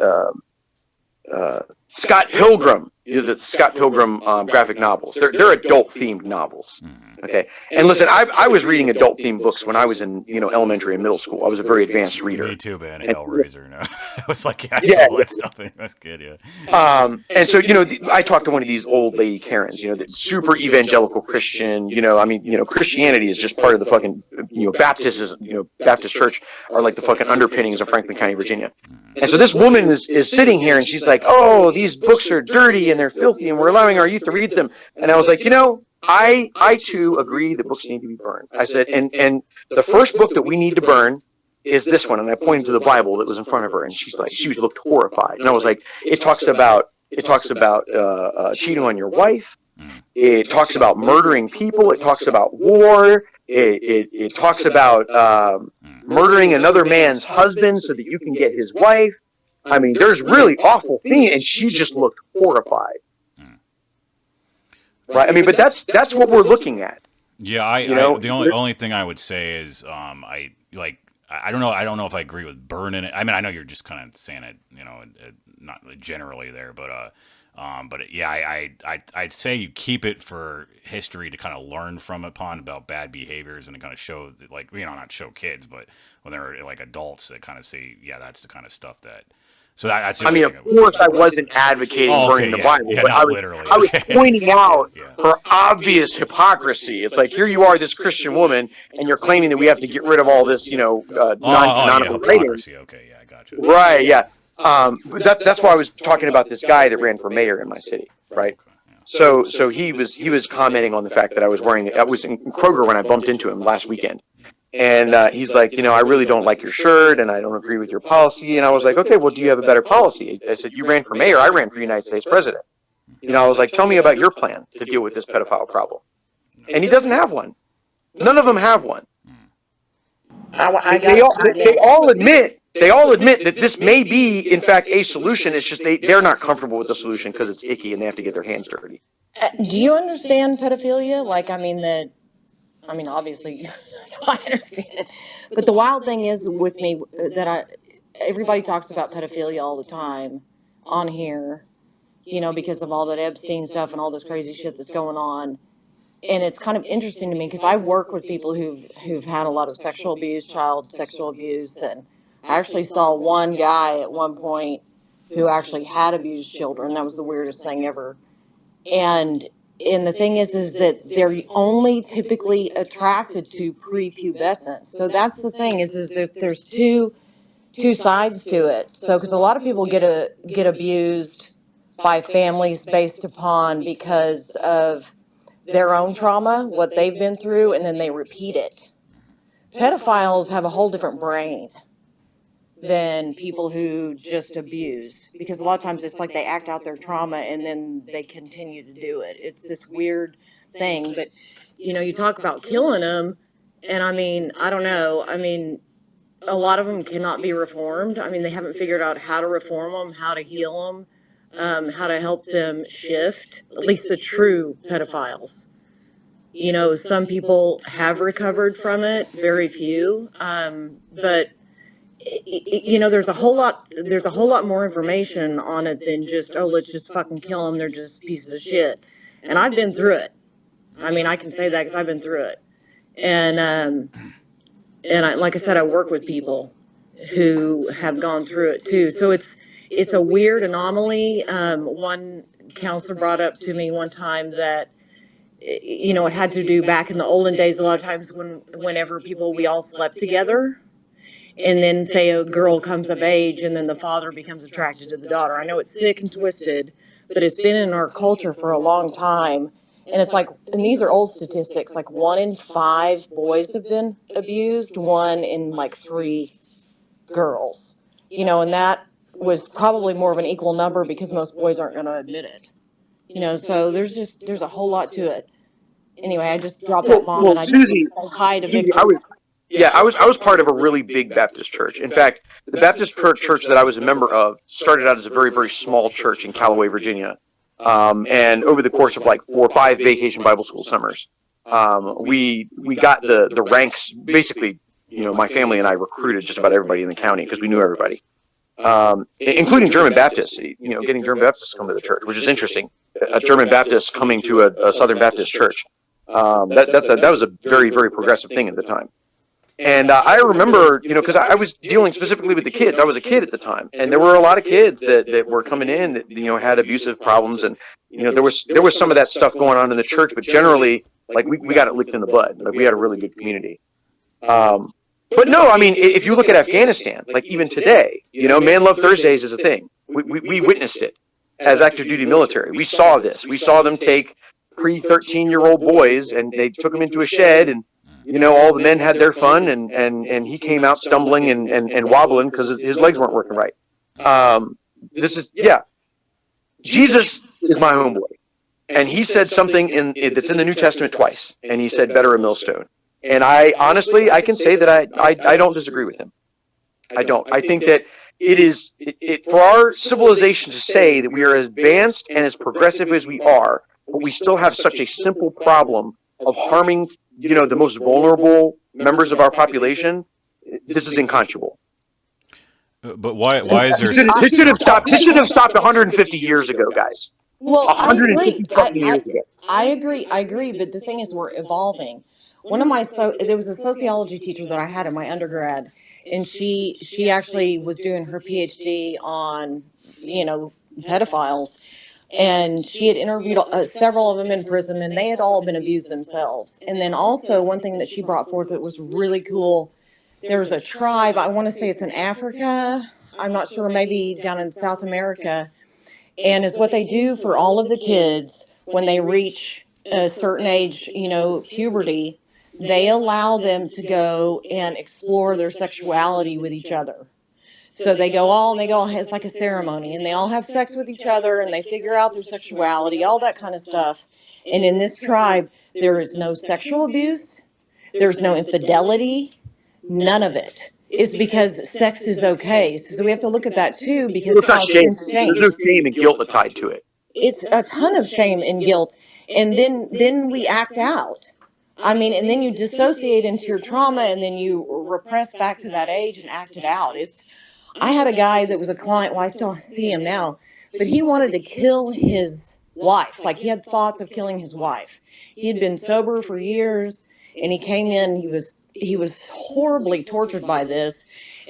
Scott Pilgrim, the Scott Pilgrim graphic novels. They're adult-themed novels. Okay, and listen, I was reading adult-themed books when I was in elementary and middle school. I was a very advanced reader. Me too, man. Hellraiser. No, I was like, yeah, all that stuff. That's good, yeah. And so I talked to one of these old lady Karens. The super evangelical Christian. Christianity is just part of the fucking Baptist church are like the fucking underpinnings of Franklin County, Virginia. And so this woman is sitting here and she's like, oh, these books are dirty and they're filthy and we're allowing our youth to read them. And I was like, I too agree that books need to be burned. I said, and the first book that we need to burn is this one. And I pointed to the Bible that was in front of her, and she looked horrified. And I was like, it talks about cheating on your wife. It talks about murdering people. It talks about war. It talks about murdering another man's husband so that you can get his wife. I mean, there's really awful things, and she just looked horrified. Right. I mean, but that's what we're looking at. Yeah, the only thing I would say is I don't know if I agree with burning it. I mean, I know you're just kind of saying it, not generally there, but yeah, I'd say you keep it for history to kind of learn from about bad behaviors and to kind of show not show kids, but when they're like adults that kind of say, yeah, that's the kind of stuff that So that's the I only mean, of thing course, I wasn't advocating Oh, burning okay, the yeah. Bible, Yeah, but not literally. I was Okay. pointing out Yeah. her obvious hypocrisy. It's like, here you are, this Christian woman, and you're claiming that we have to get rid of all this, Yeah, non-canonical writing. hypocrisy. Okay, yeah, I gotcha. Right, yeah. But that's why I was talking about this guy that ran for mayor in my city, right? Okay, yeah. So he was commenting on the fact that I was in Kroger when I bumped into him last weekend. And he's like, I really don't like your shirt, and I don't agree with your policy. And I was like, okay, well, do you have a better policy? I said, you ran for mayor, I ran for United States president. I was like, tell me about your plan to deal with this pedophile problem. And he doesn't have one. None of them have one. They all admit that this may be, in fact, a solution. It's just they're not comfortable with the solution because it's icky and they have to get their hands dirty. Do you understand pedophilia? Obviously, I understand it. But the wild thing is with me everybody talks about pedophilia all the time on here, because of all that Epstein stuff and all this crazy shit that's going on. And it's kind of interesting to me because I work with people who've had a lot of sexual abuse, child sexual abuse, and I actually saw one guy at one point who actually had abused children. That was the weirdest thing ever. And the thing is that they're only typically attracted to prepubescent. So that's the thing is that there's two sides to it. So because a lot of people get abused by families based upon because of their own trauma, what they've been through, and then they repeat it. Pedophiles have a whole different brain than people who just abuse, because a lot of times it's like they act out their trauma and then they continue to do it. It's this weird thing. But you talk about killing them, and I don't know. A lot of them cannot be reformed. They haven't figured out how to reform them, how to heal them, how to help them shift, at least the true pedophiles. Some people have recovered from it, very few. But there's a whole lot more information on it than just, oh, let's just fucking kill them, they're just pieces of shit. And I've been through it. I can say that because I've been through it. And like I said, I work with people who have gone through it too. So it's a weird anomaly. One counselor brought up to me one time that it had to do back in the olden days. A lot of times whenever we all slept together, and then say a girl comes of age, and then the father becomes attracted to the daughter. I know it's sick and twisted, but it's been in our culture for a long time. And it's like, and these are old statistics, like 1 in 5 boys have been abused, 1 in like 3 girls. And that was probably more of an equal number because most boys aren't going to admit it. So there's a whole lot to it. Anyway, I just dropped that bomb, Well, and I just Susie, say hi to Susie, Victor. I was part of a really big Baptist church. In fact, the Baptist church that I was a member of started out as a very, very small church in Callaway, Virginia. And over the course of like 4 or 5 vacation Bible school summers, we got the ranks. Basically, my family and I recruited just about everybody in the county because we knew everybody, including German Baptists. Getting German Baptists to come to the church, which is interesting. A German Baptist coming to a Southern Baptist church. That was a very, very progressive thing at the time. And I remember, because I was dealing specifically with the kids. I was a kid at the time, and there were a lot of kids that were coming in that had abusive problems, and there was some of that stuff going on in the church. But generally, like we got it licked in the bud. Like we had a really good community. But no, if you look at Afghanistan, like even today, Man Love Thursdays is a thing. We witnessed it as active duty military. We saw this. We saw them take pre-13-year-old boys and they took them into a shed, and all the men had their fun, and he came out stumbling and wobbling because his legs weren't working right. Jesus is my homeboy, and he said something that's in the New Testament twice, and he said, "Better a millstone." And I honestly, I can say that I don't disagree with him. I don't. I think that it is for our civilization to say that we are as advanced and as progressive as we are, but we still have such a simple problem of harming the most vulnerable members of our population. This is unconscionable. But why is there? This should have stopped 150 years ago, guys. Well, I agree. 150 fucking years ago. I agree. But the thing is, we're evolving. one of my there was a sociology teacher that I had in my undergrad, and she actually was doing her PhD on, you know, pedophiles, and she had interviewed several of them in prison, and they had all been abused themselves. And then also one thing that she brought forth that was really cool, there's a tribe, I want to say it's in Africa, I'm not sure, maybe down in South America, and is what they do for all of the kids when they reach a certain age, you know, puberty, they allow them to go and explore their sexuality with each other. So they go, it's like a ceremony, and they all have sex with each other, and they figure out their sexuality, all that kind of stuff. And in this tribe, there is no sexual abuse, there's no infidelity, none of it. It's because sex is okay. So we have to look at that too, because Well, it's not how shame. it's shame. There's no shame and guilt tied to it. It's a ton of shame and guilt, and then we act out. I mean, and then you dissociate into your trauma, and then you repress back to that age and act it out. It's I had a guy that was a client, well, I still see him now, but he wanted to kill his wife. Like, he had thoughts of killing his wife. He had been sober for years, and he came in, he was horribly tortured by this.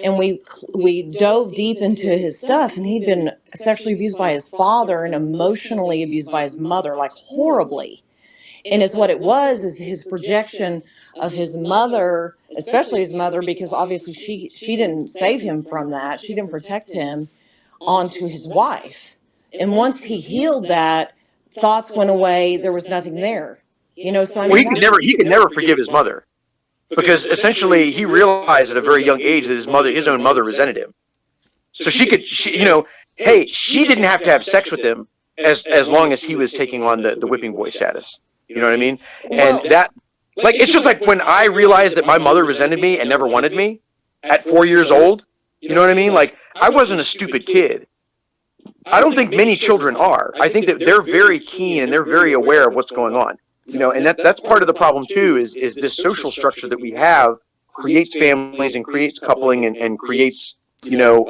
And we dove deep into his stuff, and he'd been sexually abused by his father and emotionally abused by his mother, like horribly. And it's what it was, is his projection of his mother, especially his mother, because obviously she didn't save him from that, she didn't protect him, onto his wife. And once he healed that, thoughts went away, there was nothing there, you know. So I Well, mean, he could never forgive his mother, because essentially he realized at a very young age that his own mother resented him. So you know, hey, she didn't have to have sex with him as long as he was taking on the whipping boy status. You know what I mean? And that, like, it's just like when I realized that my mother resented me and never wanted me at 4 years old. You know what I mean? Like, I wasn't a stupid kid. I don't think many children are. I think that they're very keen and they're very aware of what's going on. You know, and that's part of the problem too, is this social structure that we have creates families and creates coupling and creates, you know,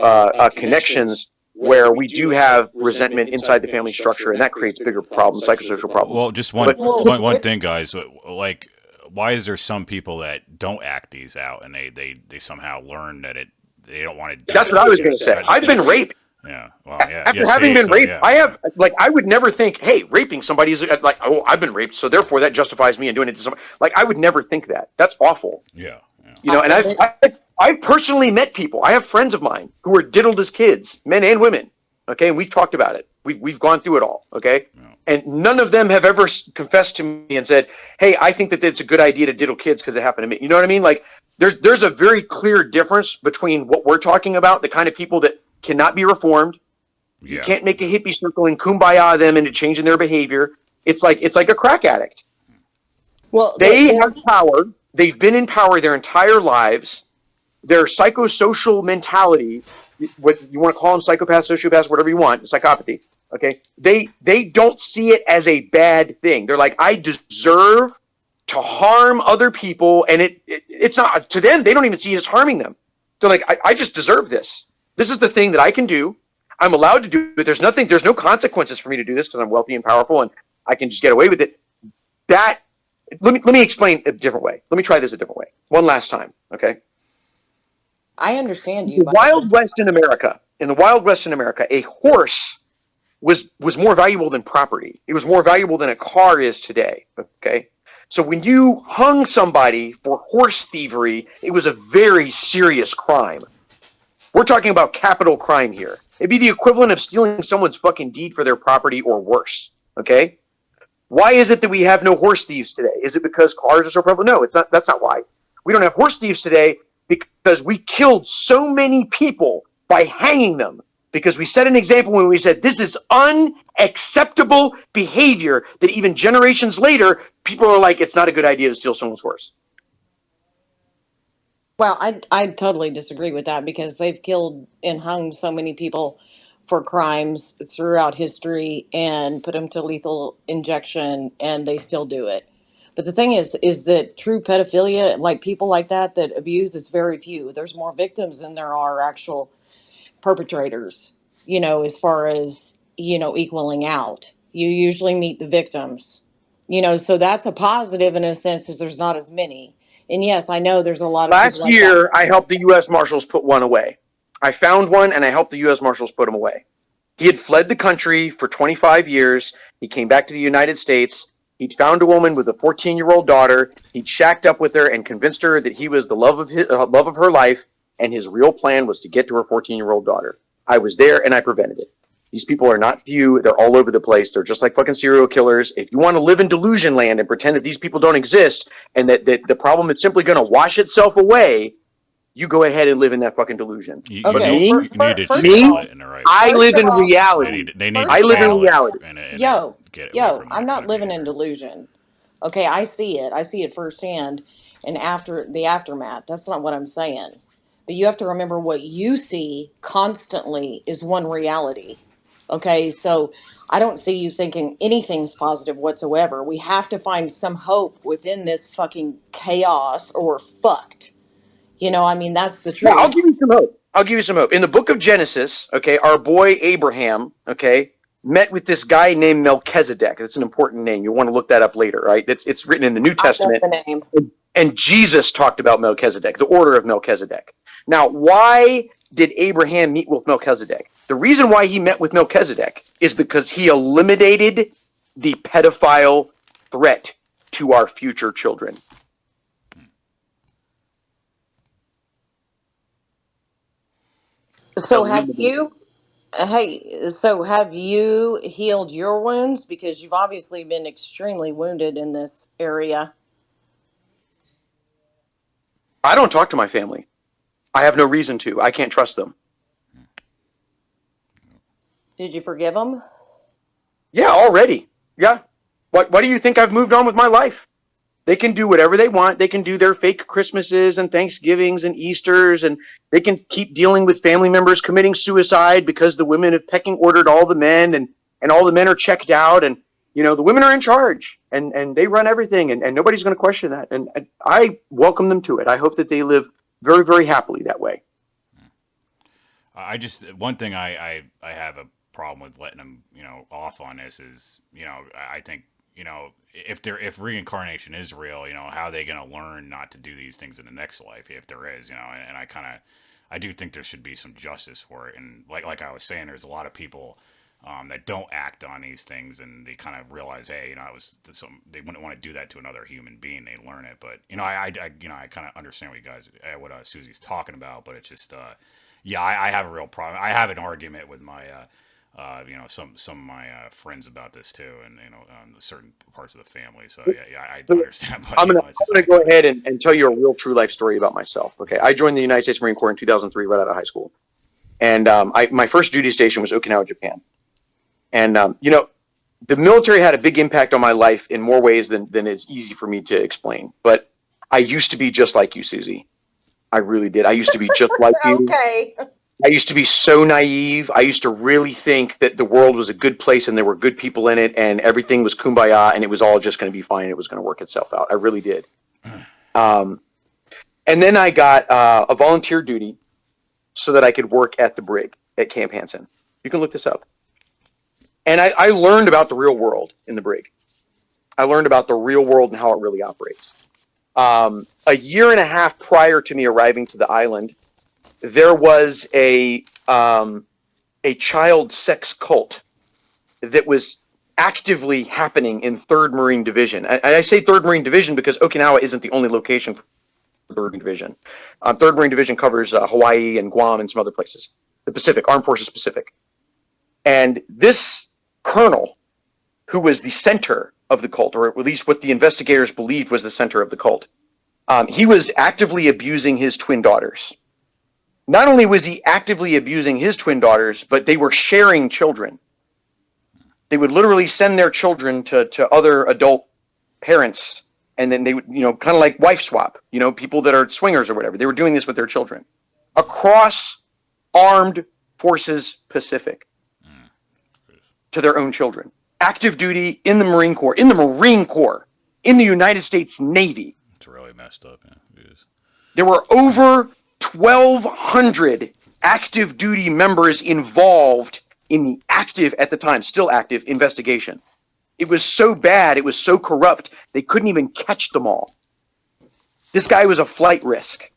connections where we do have resentment inside the family structure, and that creates bigger problems, psychosocial problems. Well, just one thing, guys. Like, why is there some people that don't act these out, and they somehow learn that they don't want to? That's what I was going to say. I've been raped. Yeah. Well, yeah. After having been raped, yeah. I have, like, I would never think, hey, raping somebody is like, oh, I've been raped, so therefore that justifies me in doing it to somebody. Like, I would never think that. That's awful. Yeah. You know, and I've personally met people. I have friends of mine who were diddled as kids, men and women. Okay, and we've talked about it. We've gone through it all. Okay, and none of them have ever confessed to me and said, "Hey, I think that it's a good idea to diddle kids because it happened to me." You know what I mean? Like, there's a very clear difference between what we're talking about, the kind of people that cannot be reformed. Yeah. You can't make a hippie circle and kumbaya them into changing their behavior. It's like a crack addict. Well, they have power. They've been in power their entire lives. Their psychosocial mentality, what you want to call them, psychopaths, sociopaths, whatever you want, psychopathy, okay? They don't see it as a bad thing. They're like, I deserve to harm other people, and it's not, to them, they don't even see it as harming them. They're like, I just deserve this. This is the thing that I can do. I'm allowed to do it. There's no consequences for me to do this because I'm wealthy and powerful and I can just get away with it. Let me explain a different way. Let me try this a different way. One last time, okay? I understand you. In the Wild West in America, a horse was more valuable than property. It was more valuable than a car is today, okay? So when you hung somebody for horse thievery, it was a very serious crime. We're talking about capital crime here. It'd be the equivalent of stealing someone's fucking deed for their property or worse, okay? Why is it that we have no horse thieves today? Is it because cars are so prevalent? No, it's not. That's not why. We don't have horse thieves today because we killed so many people by hanging them, because we set an example when we said this is unacceptable behavior, that even generations later, people are like, it's not a good idea to steal someone's horse. Well, I totally disagree with that, because they've killed and hung so many people for crimes throughout history and put them to lethal injection, and they still do it. But the thing is that true pedophilia, like people like that abuse, is very few. There's more victims than there are actual perpetrators, you know, as far as, you know, equaling out. You usually meet the victims. You know, so that's a positive in a sense, is there's not as many. And yes, I know there's a lot of people Last like that. year, I helped the U.S. Marshals put one away. I found one, and I helped the U.S. Marshals put him away. He had fled the country for 25 years. He came back to the United States. He'd found a woman with a 14-year-old daughter. He'd shacked up with her and convinced her that he was the love of her life, and his real plan was to get to her 14-year-old daughter. I was there, and I prevented it. These people are not few. They're all over the place. They're just like fucking serial killers. If you want to live in delusion land and pretend that these people don't exist and that the problem is simply going to wash itself away, you go ahead and live in that fucking delusion. But Okay, me, You need to first of channel all, it in the right. I first live of in all, reality. They need I to live in channel it reality. and get away yo, from I'm that kind not of living in behavior. delusion. Okay, I see it. I see it firsthand. And after the aftermath, that's not what I'm saying. But you have to remember, what you see constantly is one reality. Okay, so I don't see you thinking anything's positive whatsoever. We have to find some hope within this fucking chaos, or we're fucked. You know, I mean, that's the Yeah, I'll truth. give you some hope. I'll give you some hope. In the book of Genesis, okay, our boy Abraham, okay, met with this guy named Melchizedek. That's an important name. You want to look that up later, right? It's written in the New I know Testament. the name. And Jesus talked about Melchizedek, the order of Melchizedek. Now, why did Abraham meet with Melchizedek? The reason why he met with Melchizedek is because he eliminated the pedophile threat to our future children. So have you, hey, so have you healed your wounds? Because you've obviously been extremely wounded in this area. I don't talk to my family. I have no reason to. I can't trust them. Did you forgive them? Yeah, already. Yeah. Why do you think I've moved on with my life? They can do whatever they want. They can do their fake Christmases and Thanksgivings and Easters, and they can keep dealing with family members committing suicide because the women have pecking ordered all the men, and all the men are checked out, and the women are in charge, and they run everything, and nobody's going to question that. And I welcome them to it. I hope that they live very, very happily that way. I just one thing I have a problem with letting them off on this is I think if reincarnation is real, how are they going to learn not to do these things in the next life if there is, and I do think there should be some justice for it. And like I was saying, there's a lot of people that don't act on these things, and they kind of realize, hey, they wouldn't want to do that to another human being. They learn it, but I kind of understand what Susie's talking about, but it's just yeah, I have a real problem. I have an argument with my some of my friends about this too, and certain parts of the family. So yeah, I understand. But I'm gonna go ahead and tell you a real true life story about myself. Okay, I joined the United States Marine Corps in 2003, right out of high school, and my first duty station was Okinawa, Japan. And the military had a big impact on my life in more ways than it's easy for me to explain. But I used to be just like you, Susie. I really did. I used to be just like you. Okay. I used to be so naive. I used to really think that the world was a good place and there were good people in it and everything was kumbaya and it was all just going to be fine. It was going to work itself out. I really did. And then I got a volunteer duty so that I could work at the brig at Camp Hansen. You can look this up. And I learned about the real world in the brig. I learned about the real world and how it really operates. A year and a half prior to me arriving to the island, there was a child sex cult that was actively happening in 3rd Marine Division. I say 3rd Marine Division because Okinawa isn't the only location for 3rd Marine Division. 3rd Marine Division covers Hawaii and Guam and some other places. The Pacific, Armed Forces Pacific. And this colonel, who was the center of the cult, or at least what the investigators believed was the center of the cult, he was actively abusing his twin daughters. Not only was he actively abusing his twin daughters, but they were sharing children. They would literally send their children to other adult parents, and then they would, kind of like wife swap, people that are swingers or whatever. They were doing this with their children across Armed Forces Pacific to their own children. Active duty in the Marine Corps, in the United States Navy. It's really messed up. Yeah, it is. There were over 1,200 active duty members involved in the active, at the time, still active, investigation. It was so bad, it was so corrupt, they couldn't even catch them all. This guy was a flight risk.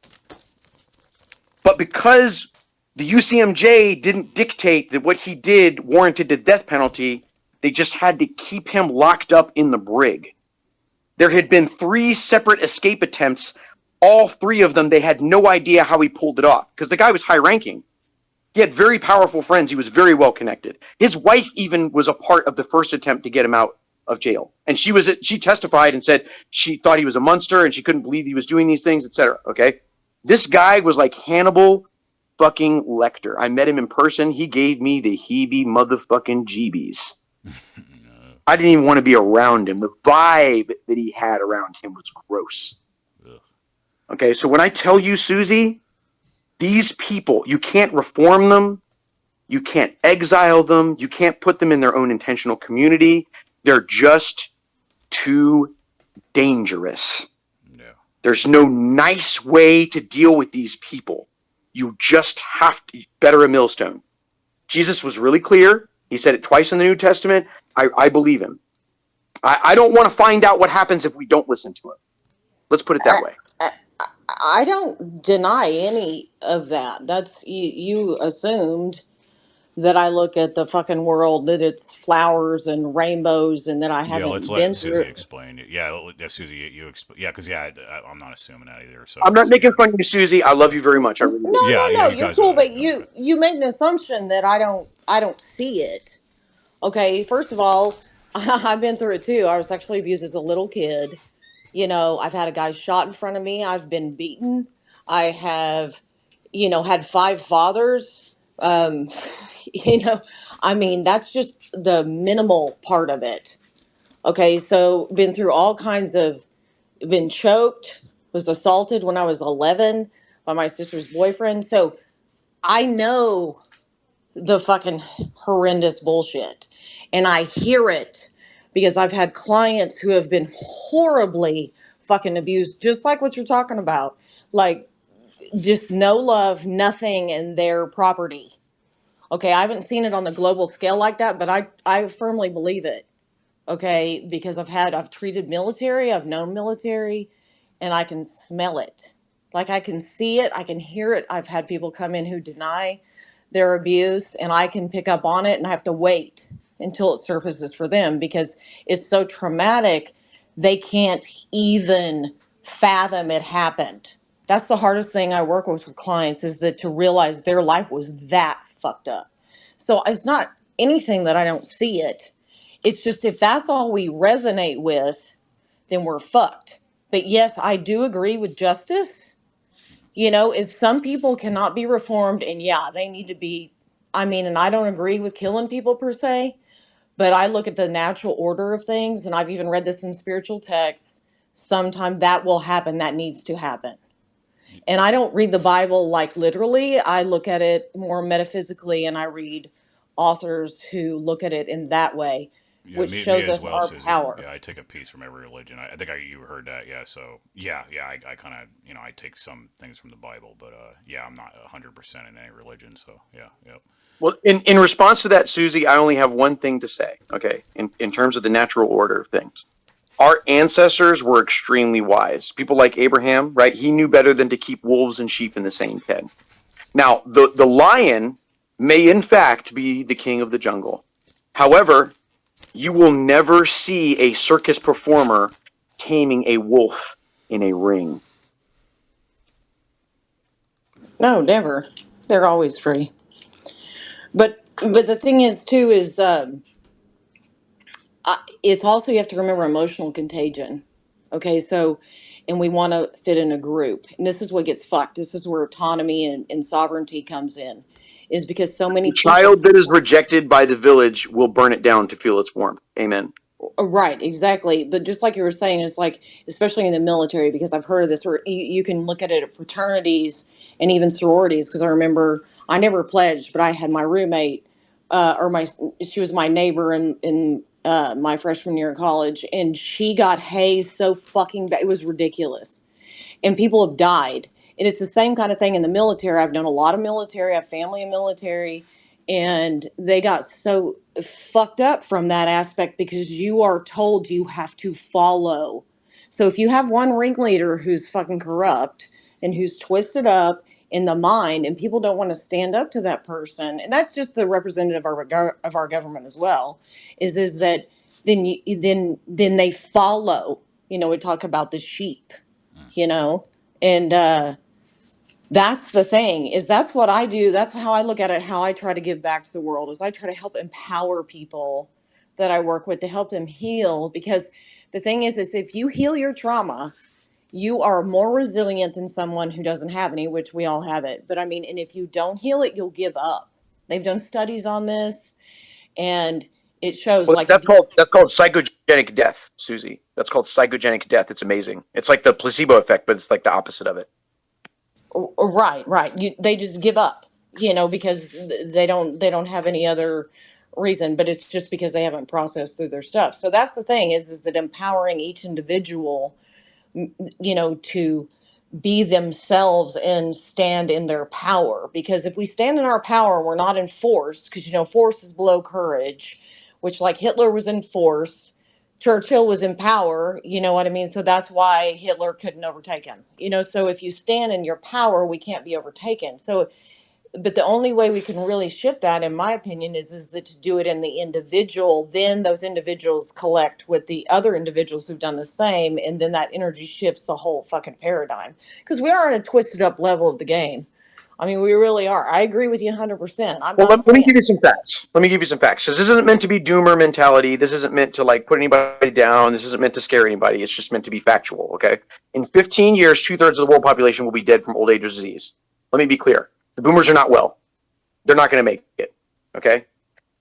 But because the UCMJ didn't dictate that what he did warranted the death penalty, they just had to keep him locked up in the brig. There had been 3 separate escape attempts. All 3 of them, they had no idea how he pulled it off, because the guy was high ranking. He had very powerful friends. He was very well connected. His wife even was a part of the first attempt to get him out of jail. And she testified and said she thought he was a monster and she couldn't believe he was doing these things, etc. Okay? This guy was like Hannibal fucking Lecter. I met him in person. He gave me the heebie motherfucking jeebies. I didn't even want to be around him. The vibe that he had around him was gross. Okay, so when I tell you, Susie, these people, you can't reform them, you can't exile them, you can't put them in their own intentional community. They're just too dangerous. Yeah. There's no nice way to deal with these people. You just have to better a millstone. Jesus was really clear. He said it twice in the New Testament. I believe him. I don't want to find out what happens if we don't listen to him. Let's put it that way. I don't deny any of that. That's you assumed that I look at the fucking world that it's flowers and rainbows and that I Yeah, let's haven't been let through Susie it. explain it. Yeah, Susie, you explain. Yeah, because I'm not assuming that either. So I'm not so, making yeah. fun of you, Susie. I love you very much. I really do. Yeah, No, you you're guys cool, are. but you make an assumption that I don't see it. Okay, first of all, I've been through it too. I was sexually abused as a little kid. You know, I've had a guy shot in front of me. I've been beaten. I have, had 5 fathers. You know, I mean, that's just the minimal part of it. Okay, so been through all kinds of, been choked, was assaulted when I was 11 by my sister's boyfriend. So I know the fucking horrendous bullshit. And I hear it because I've had clients who have been horribly fucking abused, just like what you're talking about. Like, just no love, nothing in their property. Okay, I haven't seen it on the global scale like that, but I firmly believe it. Okay, because I've treated military, I've known military, and I can smell it. Like, I can see it, I can hear it. I've had people come in who deny their abuse, and I can pick up on it, and I have to wait until it surfaces for them because it's so traumatic they can't even fathom it happened. That's the hardest thing I work with clients, is that to realize their life was that fucked up. So it's not anything that I don't see it. It's just, if that's all we resonate with, then we're fucked. But yes, I do agree with justice. Is some people cannot be reformed, and yeah, they need to be. I mean, and I don't agree with killing people per se, but I look at the natural order of things, and I've even read this in spiritual texts. Sometime that will happen, that needs to happen. And I don't read the Bible like literally. I look at it more metaphysically, and I read authors who look at it in that way, Yeah, which me shows as us well, our Susie. power. Yeah, I take a piece from every religion. I think you heard that. Yeah, so yeah, I kind of I take some things from the Bible, but yeah, I'm not 100% in any religion. So yeah, yep. Well, in response to that, Susie, I only have one thing to say, okay, in terms of the natural order of things. Our ancestors were extremely wise. People like Abraham, right? He knew better than to keep wolves and sheep in the same pen. Now, the lion may in fact be the king of the jungle. However, you will never see a circus performer taming a wolf in a ring. No, never. They're always free. But the thing is too is it's also, you have to remember emotional contagion. Okay, so, and we want to fit in a group, and this is what gets fucked. This is where autonomy and sovereignty comes in, is because so many The people. child that is rejected by the village will burn it down to feel its warmth. Amen. Right, exactly. But just like you were saying, it's like, especially in the military, because I've heard of this, or you can look at it at fraternities and even sororities. Because I remember I never pledged, but I had my roommate, she was my neighbor in my freshman year of college, and she got hazed so fucking bad. It was ridiculous. And people have died. And it's the same kind of thing in the military. I've done a lot of military, I have family in military, And they got so fucked up from that aspect because you are told you have to follow. So if you have one ringleader who's fucking corrupt and who's twisted up in the mind, and people don't want to stand up to that person, and that's just the representative of our government as well, is that then they follow. You know, we talk about the sheep, you know, and that's the thing, is that's what I do. That's how I look at it. How I try to give back to the world is I try to help empower people that I work with to help them heal. Because the thing is if you heal your trauma, you are more resilient than someone who doesn't have any, which we all have it. But I mean, and if you don't heal it, you'll give up. They've done studies on this, and it shows Well, like that's called psychogenic death, Susie. That's called psychogenic death. It's amazing. It's like the placebo effect, but it's like the opposite of it. Right. They just give up, you know, because they don't have any other reason, but it's just because they haven't processed through their stuff. So that's the thing, is that empowering each individual, you know, to be themselves and stand in their power. Because if we stand in our power, we're not in force, because, you know, force is below courage, which, like, Hitler was in force, Churchill was in power, you know what I mean? So that's why Hitler couldn't overtake him, you know? So if you stand in your power, we can't be overtaken. So, but the only way we can really shift that, in my opinion, is that to do it in the individual. Then those individuals collect with the other individuals who've done the same, and then that energy shifts the whole fucking paradigm. Because we are in a twisted up level of the game. I mean, we really are. I agree with you 100%. I'm Well, not let me saying. give you some facts. Let me give you some facts. Because this isn't meant to be doomer mentality. This isn't meant to like put anybody down. This isn't meant to scare anybody. It's just meant to be factual. Okay. In 15 years, 2/3 of the world population will be dead from old age or disease. Let me be clear. The boomers are not well. They're not going to make it. Okay.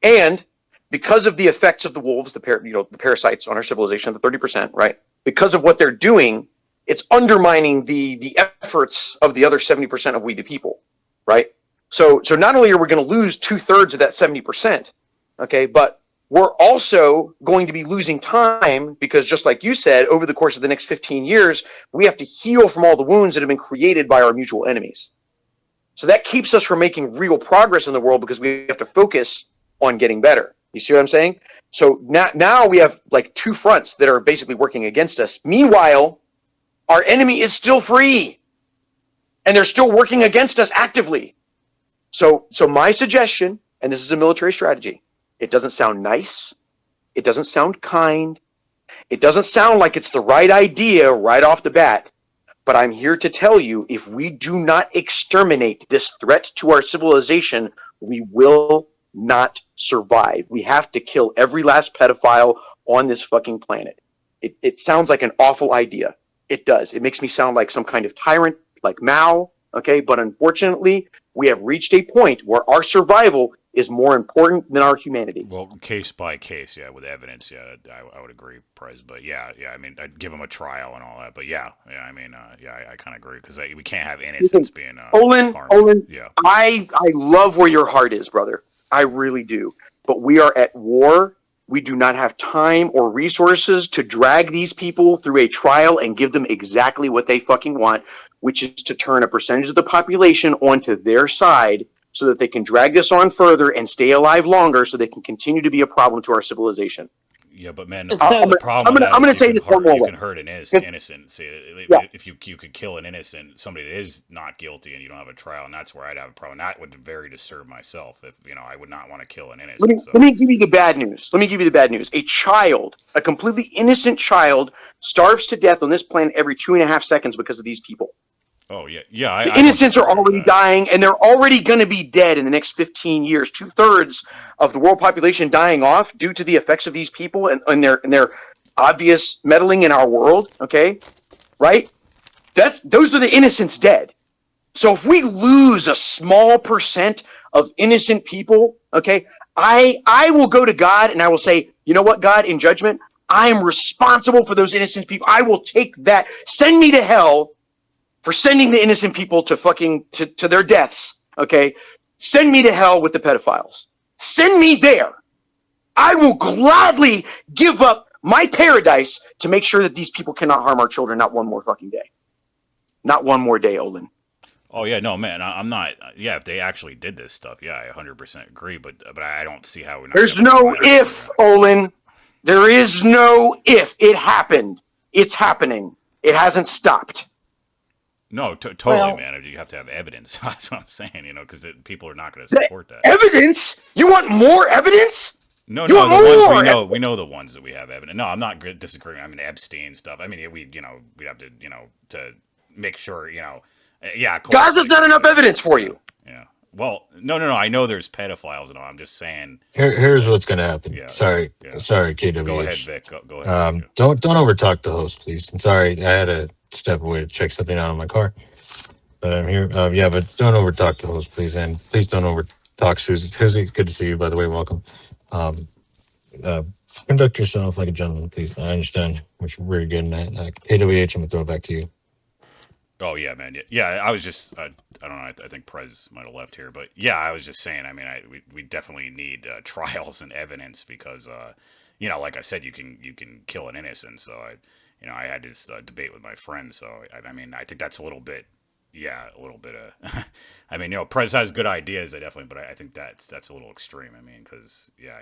And because of the effects of the wolves, the parasites on our civilization, the 30%, right? Because of what they're doing, it's undermining the efforts of the other 70% of we the people, right? So not only are we going to lose 2/3 of that 70%, okay, but we're also going to be losing time because, just like you said, over the course of the next 15 years, we have to heal from all the wounds that have been created by our mutual enemies. So that keeps us from making real progress in the world because we have to focus on getting better. You see what I'm saying? So now we have like two fronts that are basically working against us. Meanwhile, our enemy is still free and they're still working against us actively. So my suggestion, and this is a military strategy, it doesn't sound nice. It doesn't sound kind. It doesn't sound like it's the right idea right off the bat. But I'm here to tell you, if we do not exterminate this threat to our civilization, we will not survive. We have to kill every last pedophile on this fucking planet. It sounds like an awful idea. It does. It makes me sound like some kind of tyrant, like Mao, okay? But unfortunately, we have reached a point where our survival is more important than our humanity. Well, case by case, yeah, with evidence, yeah, I would agree, Prez. But yeah, I mean, I'd give them a trial and all that. But yeah, I mean, I kind of agree because we can't have innocents being Olin, harmed. Yeah. I love where your heart is, brother. I really do. But we are at war. We do not have time or resources to drag these people through a trial and give them exactly what they fucking want, which is to turn a percentage of the population onto their side so that they can drag this on further and stay alive longer so they can continue to be a problem to our civilization. Yeah, but man, So- the problem with that I'm is gonna say this one more you way. can hurt an innocent. See, Yeah. if you could kill an innocent, somebody that is not guilty, and you don't have a trial, and that's where I'd have a problem. That would very disturb myself. If I would not want to kill an innocent. Let me give you the bad news. A child, a completely innocent child, starves to death on this planet every 2.5 seconds because of these people. Oh yeah. The innocents are already dying, and they're already going to be dead in the next 15 years. 2/3 of the world population dying off due to the effects of these people and their obvious meddling in our world. Okay, right? Those are the innocents dead. So if we lose a small percent of innocent people, okay, I will go to God and I will say, you know what, God, in judgment, I am responsible for those innocent people. I will take that. Send me to hell for sending the innocent people to fucking to their deaths. Okay, send me to hell with the pedophiles. Send me there. I will gladly give up my paradise to make sure that these people cannot harm our children. Not one more fucking day. Not one more day, Olin. Oh yeah, no man, I'm not. Yeah, if they actually did this stuff, yeah, I 100% agree. But I don't see how we're not There's gonna have a no trial. if, Olin. There is no if. It happened. It's happening. It hasn't stopped. No, totally, Well, man. You have to have evidence. That's what I'm saying. Because people are not going to The support that. evidence? You want more evidence? No, You no, want the ones more we evidence? know the ones that we have evidence. No, I'm not disagreeing. I mean Epstein stuff. I mean we have to to make sure yeah, of course, Guys, that's like not enough evidence for yeah, you. yeah. Well, no. I know there's pedophiles and all. I'm just saying Here's like what's gonna happen. yeah, Sorry, yeah. sorry, Go ahead, KWH. Vic. Go ahead, Vic. Don't overtalk the host, please. I'm sorry, I had to step away to check something out on my car, but I'm here. Yeah, but don't overtalk the host, please, and please don't overtalk Susie. Susie, good to see you, by the way. Welcome. Um, uh, Conduct yourself like a gentleman, please. I understand what you're really good at. KWH, I'm gonna throw it back to you. Oh yeah, man. Yeah. I was just I don't know. I think Prez might have left here, but yeah, I was just saying. I mean, we definitely need trials and evidence because like I said, you can kill an innocent. So I had this debate with my friend. So I mean, I think that's a little bit. Yeah, a little bit of. I mean, Prez has good ideas, I definitely, but I think that's a little extreme. I mean, because yeah,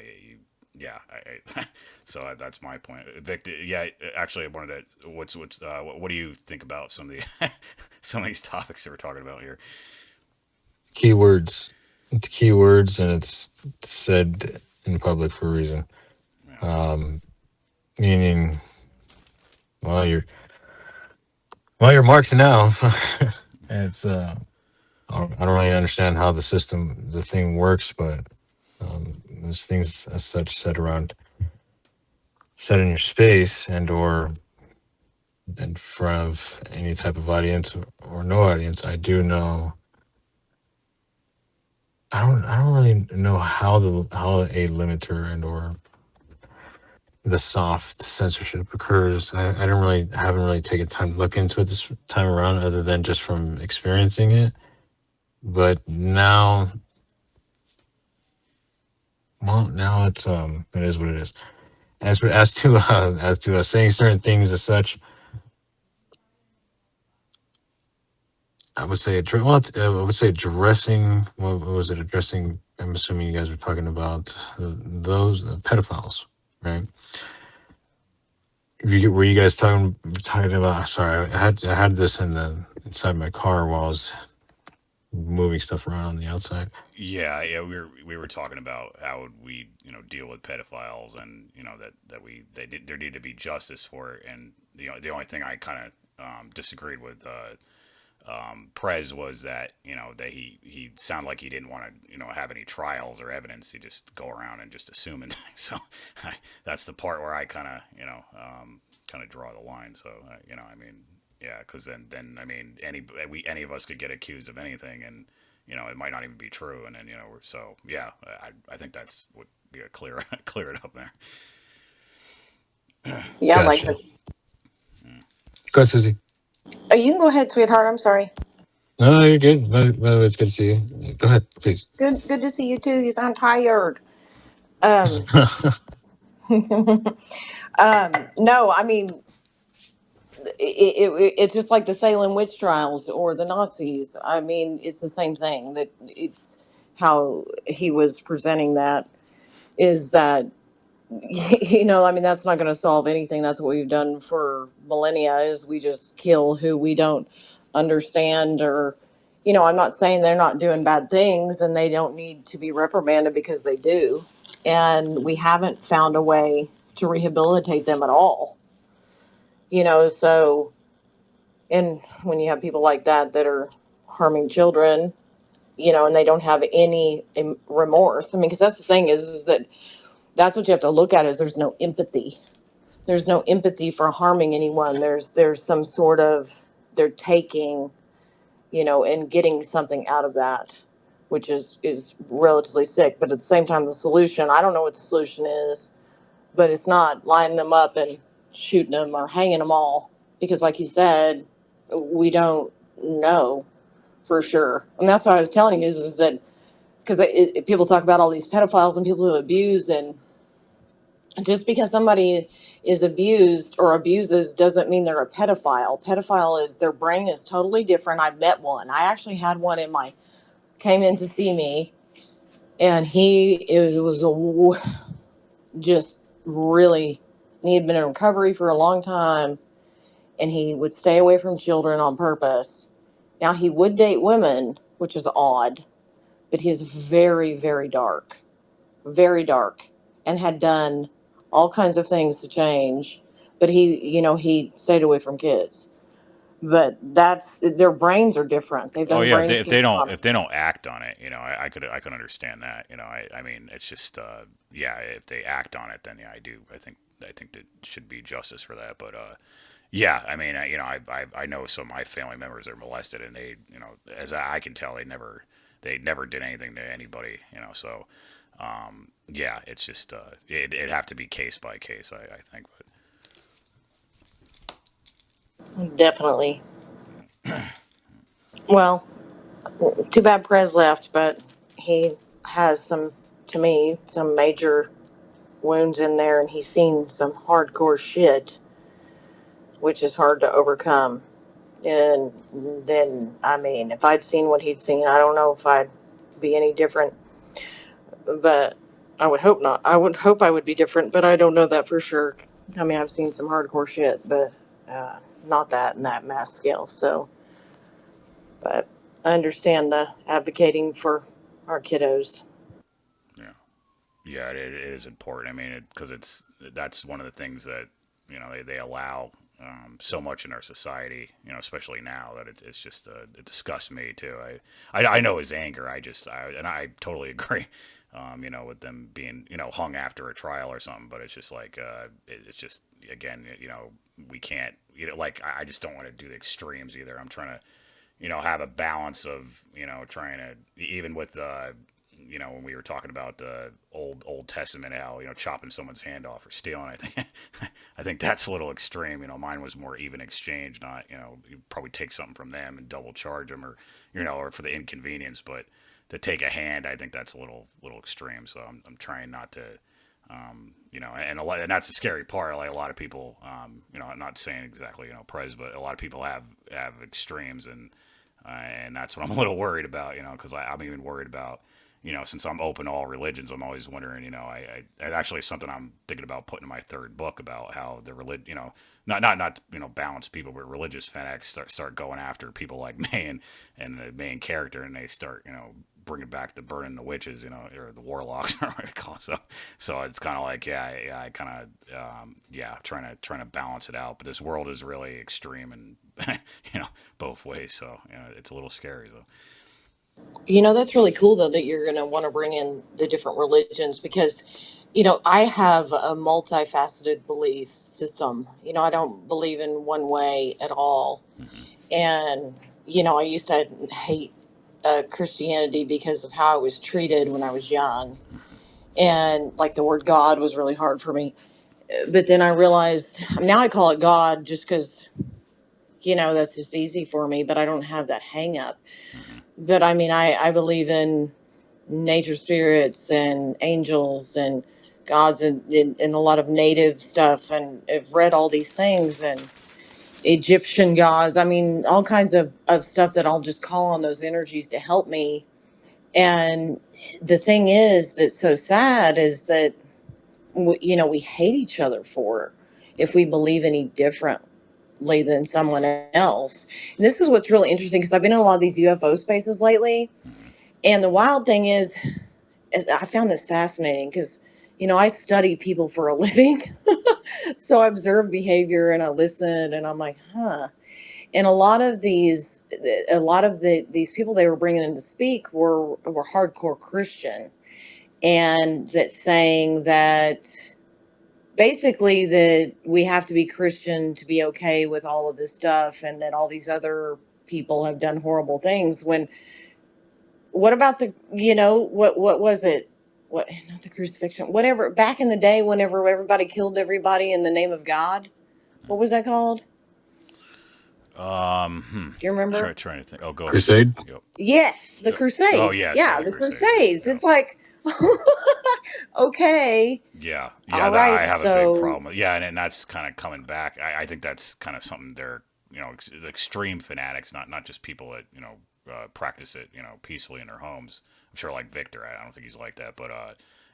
so that's my point. Vic, yeah, actually, I wanted to. What do you think about some of the some of these topics that we're talking about here? Keywords. It's keywords, and it's said in public for a reason. Yeah. Meaning, well, you're marked now. It's I don't really understand how the thing works, but there's things as such set in your space or in front of any type of audience or no audience. I do know. I don't really know how a limiter or the soft censorship occurs. I haven't really taken time to look into it this time around, other than just from experiencing it. But now, well, now it is what it is. As to saying certain things as such, I would say addressing. What was it? Addressing. I'm assuming you guys were talking about those pedophiles, right? Were you guys talking about? Sorry, I had this inside my car while I was moving stuff around on the outside. Yeah, we were talking about how would we deal with pedophiles and there need to be justice for it, and the only thing I kind of disagreed with Prez was that that he sounded like he didn't want to have any trials or evidence. He just go around and just assume and so that's the part where I kind of kind of draw the line. So I mean yeah, because then I mean any of us could get accused of anything and it might not even be true, and then so yeah, I think that's what clear it up there. yeah, like Gotcha. Go ahead, Susie. oh, you can go ahead, sweetheart. I'm sorry. No, you're good. By the way, it's good to see you. Go ahead, please. Good to see you too. You sound tired. Um, no, I mean, it's just like the Salem witch trials or the Nazis. I mean, it's the same thing. That it's how he was presenting that is that I mean, that's not going to solve anything. That's what we've done for millennia is we just kill who we don't understand or I'm not saying they're not doing bad things and they don't need to be reprimanded because they do. And we haven't found a way to rehabilitate them at all. So and when you have people like that are harming children, and they don't have any remorse. I mean, because that's the thing is that that's what you have to look at is there's no empathy. There's no empathy for harming anyone. There's some sort of they're taking, and getting something out of that, which is relatively sick. But at the same time, the solution, I don't know what the solution is, but it's not lining them up and shooting them or hanging them all because, like you said, we don't know for sure. And that's what I was telling you is that because people talk about all these pedophiles and people who abuse and Just because somebody is abused or abuses doesn't mean they're a pedophile. Pedophile is, their brain is totally different. I've met one. I actually had one in my, came in to see me, and it was just really, he had been in recovery for a long time, and he would stay away from children on purpose. Now, he would date women, which is odd, but he is very, very dark, and had done all kinds of things to change. But he stayed away from kids. But that's, their brains are different. They've Oh done yeah, brain scans on if they don't act on it, I could understand that. I mean, it's just yeah, if they act on it, then yeah, I think there should be justice for that. But yeah, I mean, I know some of my family members are molested, and they, as I can tell, they never did anything to anybody. So yeah, it's just it'd have to be case by case, I think. them. Definitely. Well, too bad Prez left, but he has some, to me, some major wounds in there, and he's seen some hardcore shit, which is hard to overcome. And then, I mean, if I'd seen what he'd seen, I don't know if I'd be any different. But I would hope not. I would hope I would be different, but I don't know that for sure. I mean, I've seen some hardcore shit, but not that in that mass scale. So, but I understand advocating for our kiddos. Yeah. Yeah, it is important. I mean, because that's one of the things that they allow so much in our society. Especially now that it's just it disgusts me too. I know his anger. And I totally agree. With them being hung after a trial or something. But it's just like it's just again we can't like I just don't want to do the extremes either. I'm trying to have a balance of trying to even with when we were talking about the Old Testament, how chopping someone's hand off or stealing. I think I think that's a little extreme. Mine was more even exchange, not you probably take something from them and double charge them, or or for the inconvenience. But to take a hand, I think that's a little extreme. So I'm trying not to. And that's the scary part. Like a lot of people, I'm not saying exactly, Prez, but a lot of people have extremes, and that's what I'm a little worried about, because I'm even worried about, since I'm open to all religions, I'm always wondering, actually something I'm thinking about putting in my third book about how the religion, not balanced people, but religious fanatics start going after people like me and the main character, and they start, bringing back the burning the witches, or the warlocks, or what they call it. So it's kind of like, yeah, I kind of, trying to balance it out. But this world is really extreme and, both ways. So, it's a little scary. So. That's really cool though that you're going to want to bring in the different religions because, I have a multifaceted belief system. I don't believe in one way at all. Mm-hmm. And, I used to hate Christianity because of how I was treated when I was young. And like the word God was really hard for me. But then I realized now I call it God just because, that's just easy for me, but I don't have that hang up. Mm-hmm. But I mean, I believe in nature spirits and angels and gods and a lot of native stuff. And I've read all these things and Egyptian gods. I mean, all kinds of stuff that I'll just call on those energies to help me. And the thing is that's so sad is that, we hate each other for if we believe any differently than someone else. And this is what's really interesting because I've been in a lot of these UFO spaces lately. Mm-hmm. And the wild thing is, I found this fascinating because, I study people for a living. So I observe behavior and I listen and I'm like, huh. And a lot of these people they were bringing in to speak were hardcore Christian, and that saying that basically that we have to be Christian to be okay with all of this stuff, and that all these other people have done horrible things. When what about what was it? What, not the crucifixion? Whatever. Back in the day, whenever everybody killed everybody in the name of God, what was that called? Do you remember? Trying to think. Oh, go ahead. Crusade. Yep. Yes, the Oh Crusades. yes, yeah, Yeah, the the Crusades. Crusades. Yeah. It's like Okay. Yeah, All I right. have a big So, problem with. Yeah, and that's kind of coming back. I think that's kind of something they're extreme fanatics, not just people that practice it peacefully in their homes. I'm sure like Victor, I don't think he's like that, but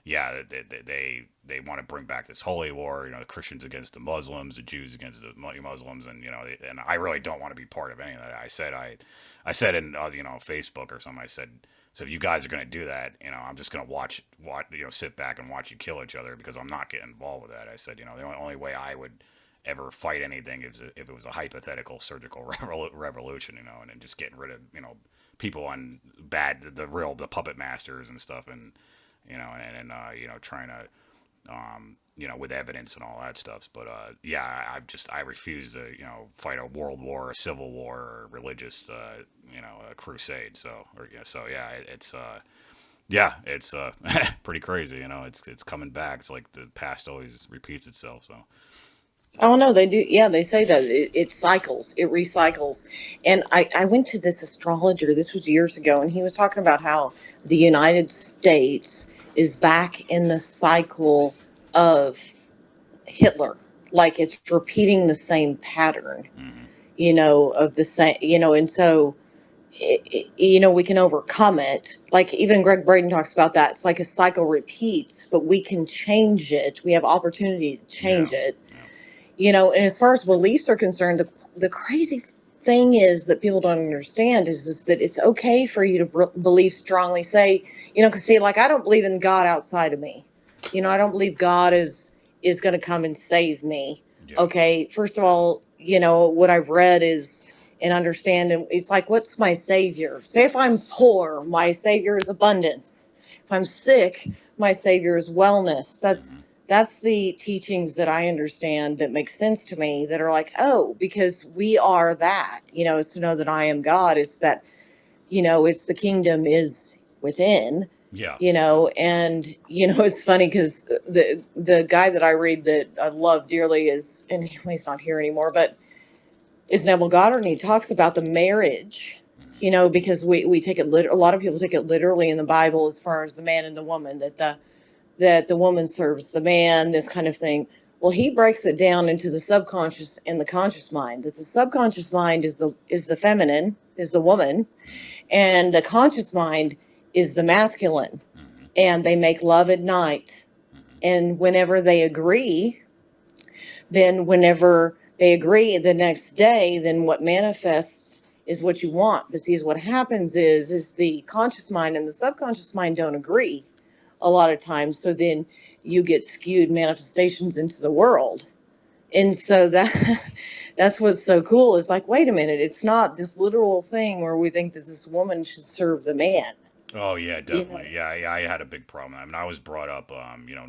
yeah, they want to bring back this holy war. The Christians against the Muslims, the Jews against the Muslims, and and I really don't want to be part of any of that. I said in Facebook or something. I said, so if you guys are going to do that, I'm just going to watch, sit back and watch you kill each other because I'm not getting involved with that. I said, the only way I would ever fight anything is if it was a hypothetical surgical revolution, and then just getting rid of, people on the puppet masters and stuff, and trying to with evidence and all that stuff. But yeah, I refuse to fight a world war, a civil war, or a religious a crusade. So yeah, it's pretty crazy. It's coming back. It's like the past always repeats itself. So oh no, they do. Yeah, they say that it cycles, it recycles. And I went to this astrologer, this was years ago, and he was talking about how the United States is back in the cycle of Hitler. Like it's repeating the same pattern, mm-hmm. of the same, and so, we can overcome it. Like even Greg Braden talks about that. It's like a cycle repeats, but we can change it. We have opportunity to Yeah, change it. yeah, And as far as beliefs are concerned, the crazy thing is that people don't understand is that it's okay for you to believe strongly. Say, because see, like I don't believe in God outside of me. I don't believe God is going to come and save me. yeah, Okay, first of all, what I've read is and understand, and it's like, what's my savior? Say if I'm poor, my savior is abundance. If I'm sick, my savior is wellness. mm-hmm. That's the teachings that I understand that make sense to me, that are like, oh, because we are that, is to know that I am God. It's that, it's the kingdom is within, Yeah. and, it's funny because the guy that I read that I love dearly and he's not here anymore, but is Neville Goddard, and he talks about the marriage, Mm-hmm. because we take it, a lot of people take it literally in the Bible as far as the man and the woman, that the woman serves the man, this kind of thing. Well, he breaks it down into the subconscious and the conscious mind. That the subconscious mind is the feminine, is the woman, Mm-hmm. and the conscious mind is the masculine. Mm-hmm. And they make love at night. Mm-hmm. And whenever they agree the next day, then what manifests is what you want. But see, what happens is the conscious mind and the subconscious mind don't agree a lot of times. So then you get skewed manifestations into the world. And so that's what's so cool. Is like, wait a minute, it's not this literal thing where we think that this woman should serve the man. Oh yeah, You know. definitely. Yeah, I had a big problem. I mean, I was brought up,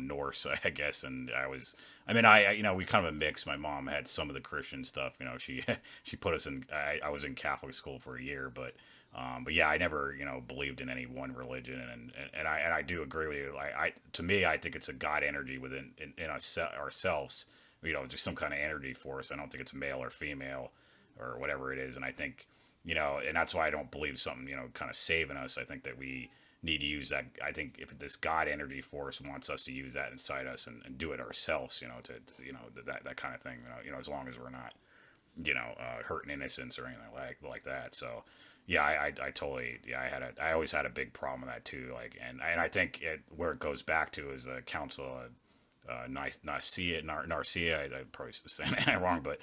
Norse, I guess, and I mean, we kind of a mix. My mom had some of the Christian stuff. She she put us in. I was in Catholic school for a year, but yeah, I never, believed in any one religion, and I do agree with you. To me, I think it's a God energy within in us ourselves. Just some kind of energy force. I don't think it's male or female or whatever it is, and I think and that's why I don't believe something, kind of saving us. I think that we need to use that. I think if this God energy force wants us to use that inside us and do it ourselves, that kind of thing, as long as we're not, hurting innocence or anything like that. So, yeah, I totally, yeah, I always had a big problem with that too. Like, and I think where it goes back to is the council of Narcia. I probably saying that wrong, but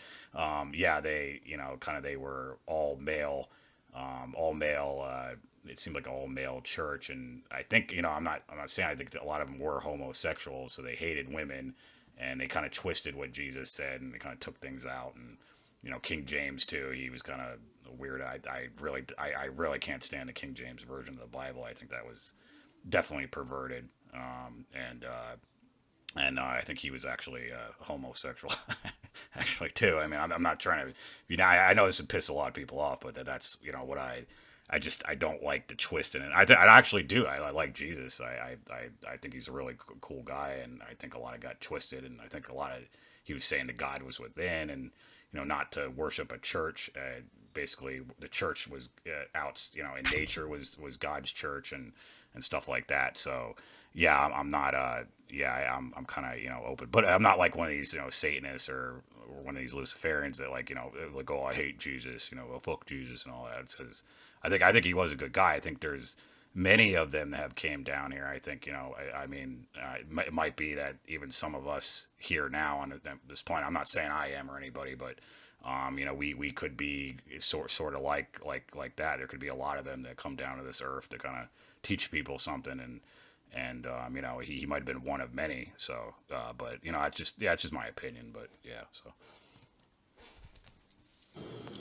yeah, they kind of they were all male, all male. It seemed like an all male church, and I think I'm not saying I think that a lot of them were homosexuals, so they hated women, and they kind of twisted what Jesus said, and they kind of took things out, and King James too. He was kind of weird. I really can't stand the King James version of the Bible. I think that was definitely perverted. And I think he was actually homosexual, actually too. I mean, I'm not trying to, I know this would piss a lot of people off, but that's what I don't like the twist in it. I actually do. I like Jesus. I think he's a really cool guy, and I think a lot of got twisted, and I think a lot of he was saying that God was within, and not to worship a church. Basically, the church was out. In nature was God's church, and stuff like that. So yeah, I'm not. I'm kind of open, but I'm not like one of these Satanists or one of these Luciferians that like like, oh, I hate Jesus, well, fuck Jesus and all that. Because I think he was a good guy. I think there's many of them that have came down here. I think I mean it might be that even some of us here now on this point. I'm not saying I am or anybody, but we could be sort of like that. There could be a lot of them that come down to this earth to kind of teach people something, and he might have been one of many. So, but it's just my opinion. But yeah, so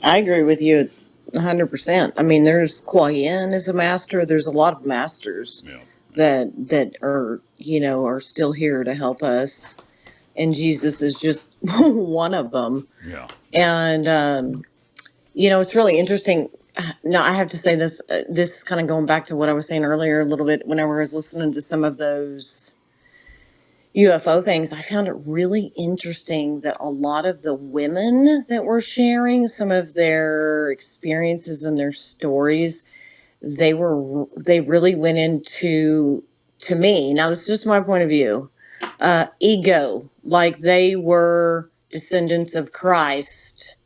I agree with you 100%. I mean, there's Kuai Yin is a master. There's a lot of masters yeah, that are are still here to help us, and Jesus is just one of them. yeah, And it's really interesting. Now, I have to say this. This is kind of going back to what I was saying earlier a little bit. Whenever I was listening to some of those UFO things, I found it really interesting that a lot of the women that were sharing some of their experiences and their stories, they really went into, to me, now this is just my point of view, ego, like they were descendants of Christ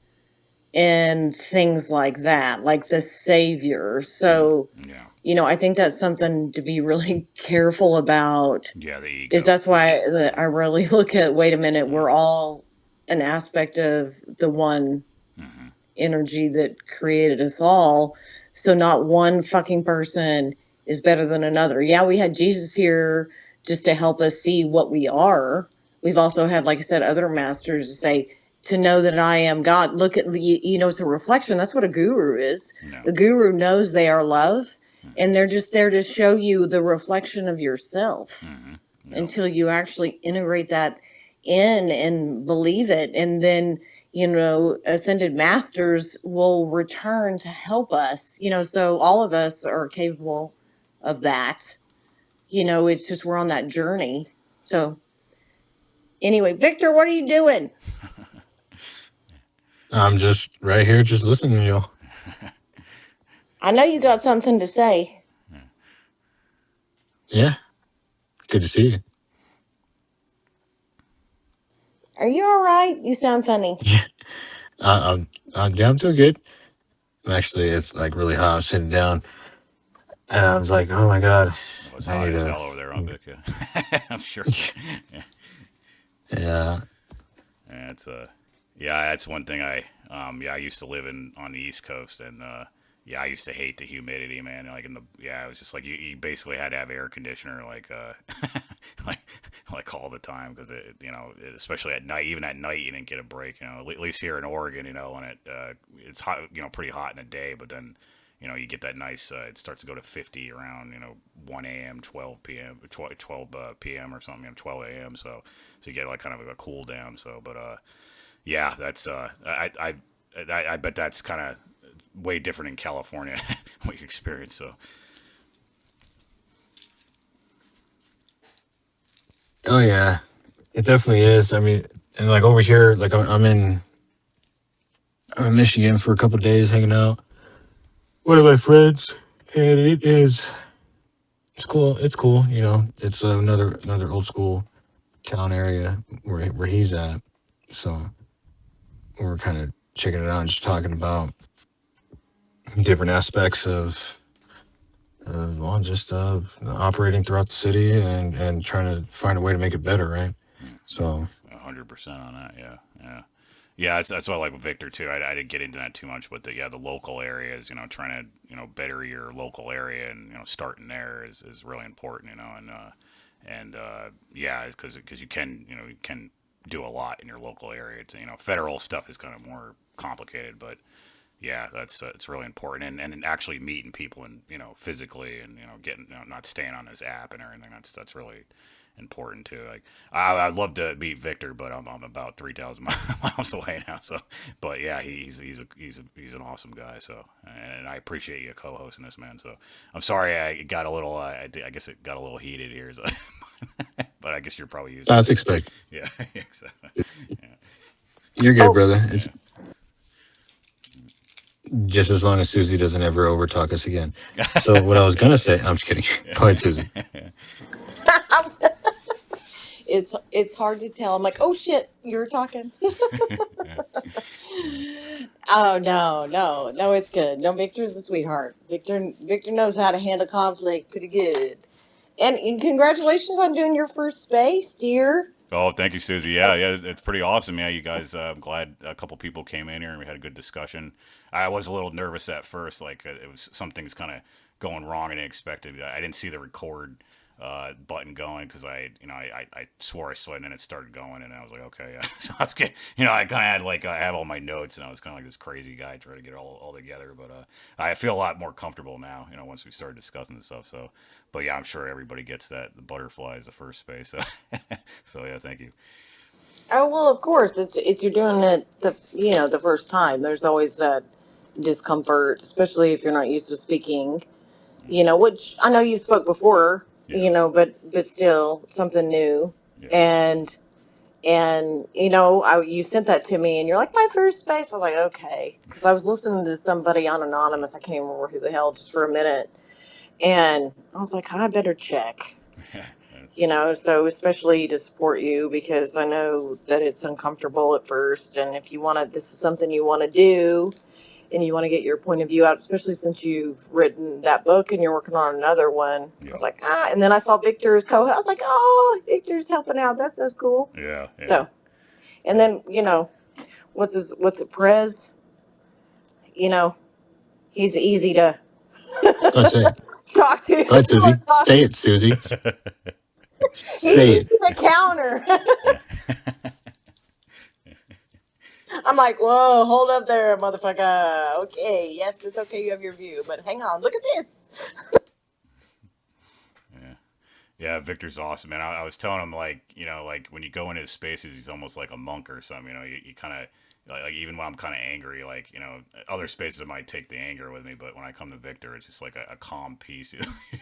and things like that, like the savior. So yeah, I think that's something to be really careful about, yeah. The is ego. that's why I really look at, wait a minute, we're all an aspect of the one Mm-hmm. energy that created us all. So not one fucking person is better than another. Yeah, we had Jesus here just to help us see what we are. We've also had, like I said, other masters to say, to know that I am God. Look at, it's a reflection. That's what a guru is. No. The guru knows they are love, Mm-hmm. and they're just there to show you the reflection of yourself Mm-hmm. No. until you actually integrate that in and believe it. And then, ascended masters will return to help us, so all of us are capable of that. It's just we're on that journey. So, anyway, Victor, what are you doing? I'm just right here, just listening to you. I know you got something to say. Yeah, good to see you. Are you all right? You sound funny. Yeah, I'm doing good. Actually, it's like really hot. I'm sitting down, and I was like, oh my god, Well, it's I hot need as to. hell over there, huh, Vic? Yeah. I'm sure. Yeah. Yeah, It's yeah, that's one thing I used to live on the East Coast, and yeah, I used to hate the humidity, man. Like it was just like you basically had to have air conditioner like like all the time because especially at night, even at night you didn't get a break. At least here in Oregon, when it's hot, pretty hot in the day, but then you get that nice. It starts to go to 50 around 1 a.m., 12 p.m., 12 p.m. or something, 12 a.m. So you get like kind of a cool down. So, but yeah, that's I bet that's kind of way different in California what you experience. So oh yeah, it definitely is. I mean, and like over here, like I'm in Michigan for a couple of days hanging out. One of my friends, and it's cool. It's cool. It's another old school town area where he's at. So we're kind of checking it out and just talking about different aspects of well, just operating throughout the city and trying to find a way to make it better, right? So 100% on that. Yeah, yeah. Yeah, that's what I like with Victor too. I didn't get into that too much, but the local areas, trying to better your local area and starting there is really important, and yeah, because you can do a lot in your local area. Federal stuff is kind of more complicated, but yeah, that's it's really important, and actually meeting people and physically and getting not staying on this app and everything. That's really important too. Like I'd love to meet Victor, but I'm about 3,000 miles away now. So, but yeah, he's an awesome guy. So, and I appreciate you co-hosting this, man. So I'm sorry I got a little I guess it got a little heated here. So, but I guess you're probably used to that's it. expected. Yeah, exactly. Yeah. You're good, Oh, brother. Yeah. It's just as long as Susie doesn't ever overtalk us again. So what I was gonna say, I'm just kidding. Go ahead, Susie. It's hard to tell. I'm like, oh shit, you were talking. Oh no, it's good. No, Victor's a sweetheart. Victor knows how to handle conflict pretty good. And congratulations on doing your first space, dear. Oh, thank you, Susie. Yeah, yeah, it's pretty awesome. Yeah, you guys. I'm glad a couple people came in here and we had a good discussion. I was a little nervous at first, like it was something's kind of going wrong and unexpected. I didn't see the record button going because I swore I saw it and then it started going and I was like, okay, yeah. So I was getting, I kind of had like I have all my notes and I was kind of like this crazy guy trying to get it all together. But I feel a lot more comfortable now, once we started discussing this stuff. So, but yeah, I'm sure everybody gets that the butterfly is the first space. So, so yeah, thank you. Oh well, of course. It's you're doing it the first time. There's always that discomfort, especially if you're not used to speaking. Which I know you spoke before. Yeah. But still something new. Yeah. And you sent that to me, and you're like, my first space. I was like, okay, because I was listening to somebody on Anonymous. I can't even remember who the hell, just for a minute, and I was like, I better check. So especially to support you because I know that it's uncomfortable at first, and if you want to, this is something you want to do, and you want to get your point of view out, especially since you've written that book and you're working on another one. Yeah. I was like, and then I saw Victor's co-host. I was like, oh, Victor's helping out. That's so cool. Yeah. So, and then what's it, Prez? He's easy to Don't say it. talk to. Go ahead, Susie. Say it, Susie. Say it. The counter. I'm like, whoa, hold up there, motherfucker. Okay, yes, it's okay. You have your view, but hang on, look at this. Yeah, Victor's awesome, man. I was telling him like when you go into his spaces, he's almost like a monk or something. You kind of like even when I'm kind of angry, like other spaces I might take the anger with me, but when I come to Victor, it's just like a calm peace.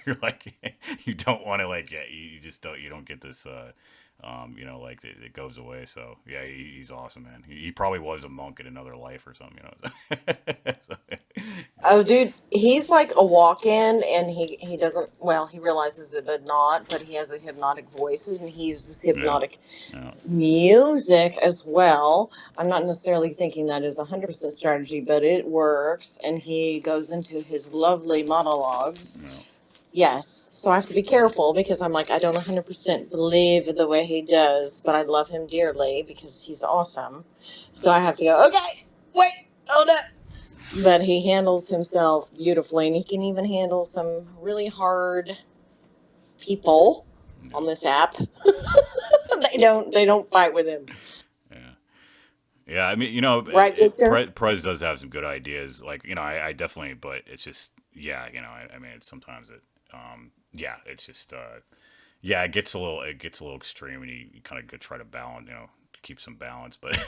You're like you don't want to you just don't get this. Like it goes away. So yeah, he's awesome, man. He probably was a monk in another life or something, So, Oh, dude, he's like a walk-in, and he doesn't. Well, he realizes it, but he has a hypnotic voice, and he uses hypnotic yeah. music as well. I'm not necessarily thinking that is 100% strategy, but it works, and he goes into his lovely monologues. Yeah. Yes. So I have to be careful because I'm like, I don't 100% believe the way he does, but I love him dearly because he's awesome. So I have to go, okay, wait, hold up. But he handles himself beautifully, and he can even handle some really hard people on this app. They don't fight with him. Yeah, I mean, Right, Victor? Prez does have some good ideas. Like, I definitely, but it's just, yeah, I mean, it's sometimes it's just, it gets a little extreme, and you kind of try to balance, keep some balance, but,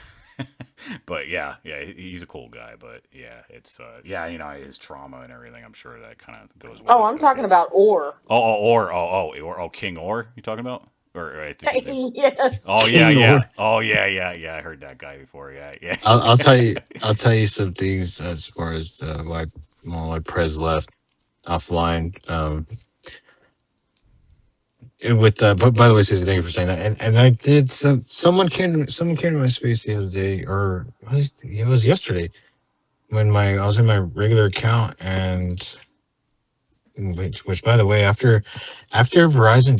but yeah, he's a cool guy, but yeah, it's, his trauma and everything. I'm sure that kind of goes. Oh, I'm talking about Or. King Or. You talking about? Or I think Yes. Oh yeah. Oh yeah. I heard that guy before. Yeah. I'll tell you. I'll tell you some things as far as why Prez left offline. But by the way, Susie, thank you for saying that. And I did someone came to my space the other day, or it was yesterday when I was in my regular account, and which by the way, after Verizon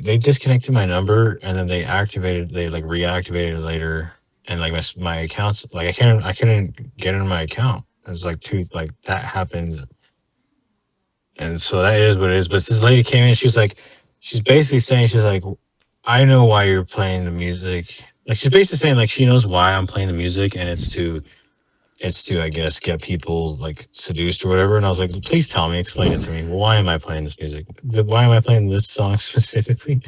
they disconnected my number and then they reactivated it later, and like my accounts, like I couldn't get in my account. It's like that happens, and so that is what it is. But this lady came in, she's basically saying, she's like, I know why you're playing the music. Like, she's basically saying like she knows why I'm playing the music, and it's to I guess get people like seduced or whatever. And I was like, please tell me, explain it to me. Why am I playing this music? Why am I playing this song specifically?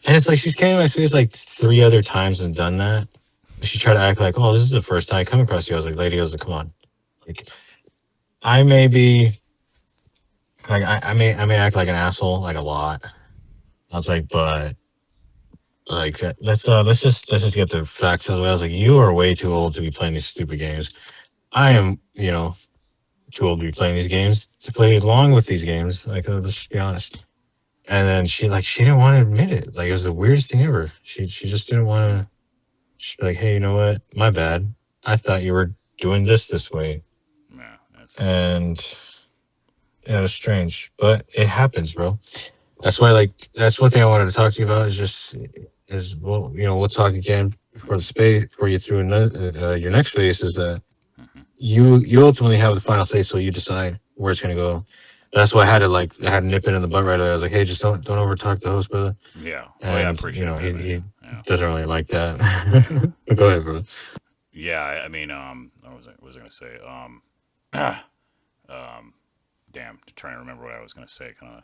And it's like she's came to my space like 3 other times and done that. She tried to act like, oh, this is the first time I come across you. I was like, lady, I was like, come on. Like, I may be like I may act like an asshole like a lot. I was like, but like let's just get the facts out of the way. I was like, you are way too old to be playing these stupid games. I am, too old to be playing these games, to play along with these games. Like, let's just be honest. And then she didn't want to admit it. Like, it was the weirdest thing ever. She just didn't want to. She'd be like, "Hey, you know what? My bad. I thought you were doing this way." Yeah, that's And yeah, it was strange, but it happens, bro. That's why, that's one thing I wanted to talk to you about. Well, we'll talk again for the space for you through your next space. Is that mhm. you ultimately have the final say, so you decide where it's gonna go. That's why I had to nip it in the butt right away. I was like, "Hey, just don't over talk the host, brother." Yeah. Oh yeah, I And appreciate that, man. he Yeah. doesn't really like that. Yeah. But go ahead, bro. Yeah. I mean, what was I gonna say? Um, damn, trying to remember what I was gonna say. Kind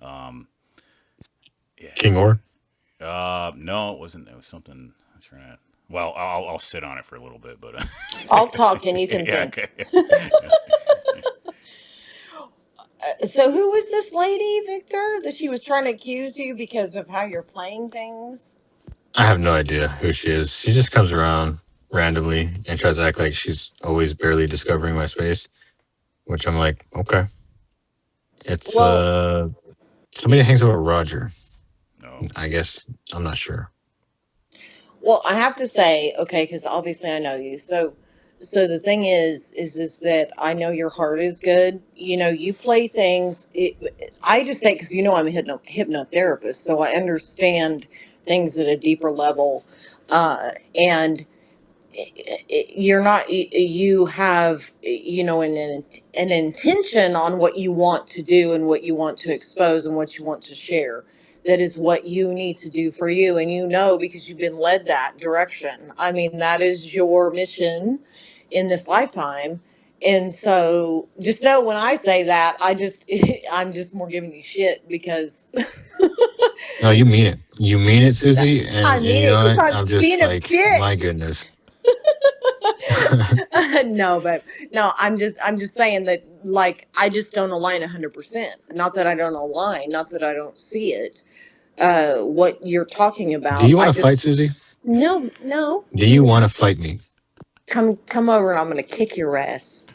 of. Yeah. King Or. No, it wasn't. It was something. I'm trying to. Well, I'll sit on it for a little bit, but I'll talk and you can yeah. think. Okay. So who was this lady, Victor, that she was trying to accuse you because of how you're playing things? I have no idea who she is. She just comes around randomly and tries to act like she's always barely discovering my space, which I'm like, okay. It's Well, somebody that hangs out with Roger. No. I guess I'm not sure. well, I have to say, okay, because obviously I know you. So the thing is that I know your heart is good. You play things. I just say because I'm a hypnotherapist, so I understand things at a deeper level, and you're not you have an intention on what you want to do and what you want to expose and what you want to share. That is what you need to do for you, and because you've been led that direction. I mean, that is your mission in this lifetime. And so just know when I say that, I'm just more giving you shit because No, you mean it. You mean it, Susie. I And mean you it know because what? I'm I'm being just a like, my bitch. goodness. No, but no, I'm just saying that, like, I just don't align 100%. Not that I don't align, not that I don't see it. What you're talking Do about, you I want to fight, just Susie? no, no. Do you want to fight me? Come over and I'm gonna kick your ass.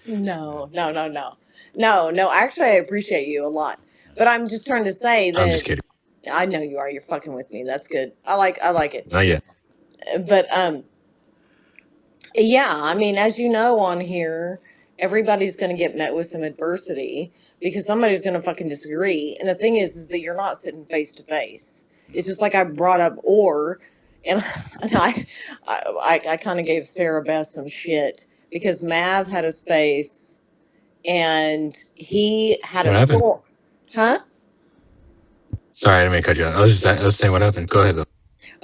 No, no, no, no, no, no. Actually, I appreciate you a lot, but I'm just trying to say I'm just that kidding. I know you are. You're fucking with me. That's good. I like it. Not yet. But yeah, I mean, as you know, on here, everybody's going to get met with some adversity because somebody's going to fucking disagree. And the thing is that you're not sitting face to face. It's just like I brought up Orr, and, and I kind of gave Sarah Beth some shit because Mav had a space and he had a What happened? store. Huh? Sorry, I didn't mean to cut you out. I was saying what happened. Go ahead, though.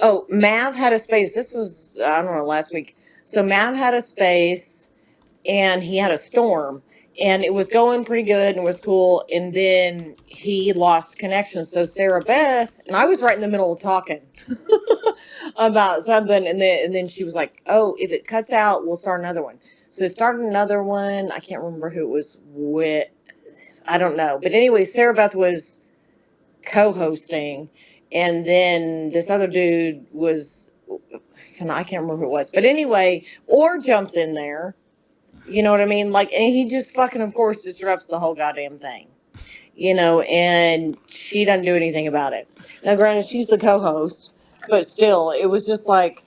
Oh, Mav had a space. This was, I don't know, last week. So Mav had a space and he had a storm and it was going pretty good and was cool, and then he lost connection. So Sarah Beth and I was right in the middle of talking about something, and then she was like, oh, if it cuts out we'll start another one. So they started another one. I can't remember who it was with. I don't know, but anyway, Sarah Beth was co-hosting, and then this other dude was, I can't remember who it was, but anyway, or jumps in there. You know what I mean? Like, and he just fucking, of course, disrupts the whole goddamn thing. And she doesn't do anything about it. Now, granted, she's the co-host, but still, it was just like,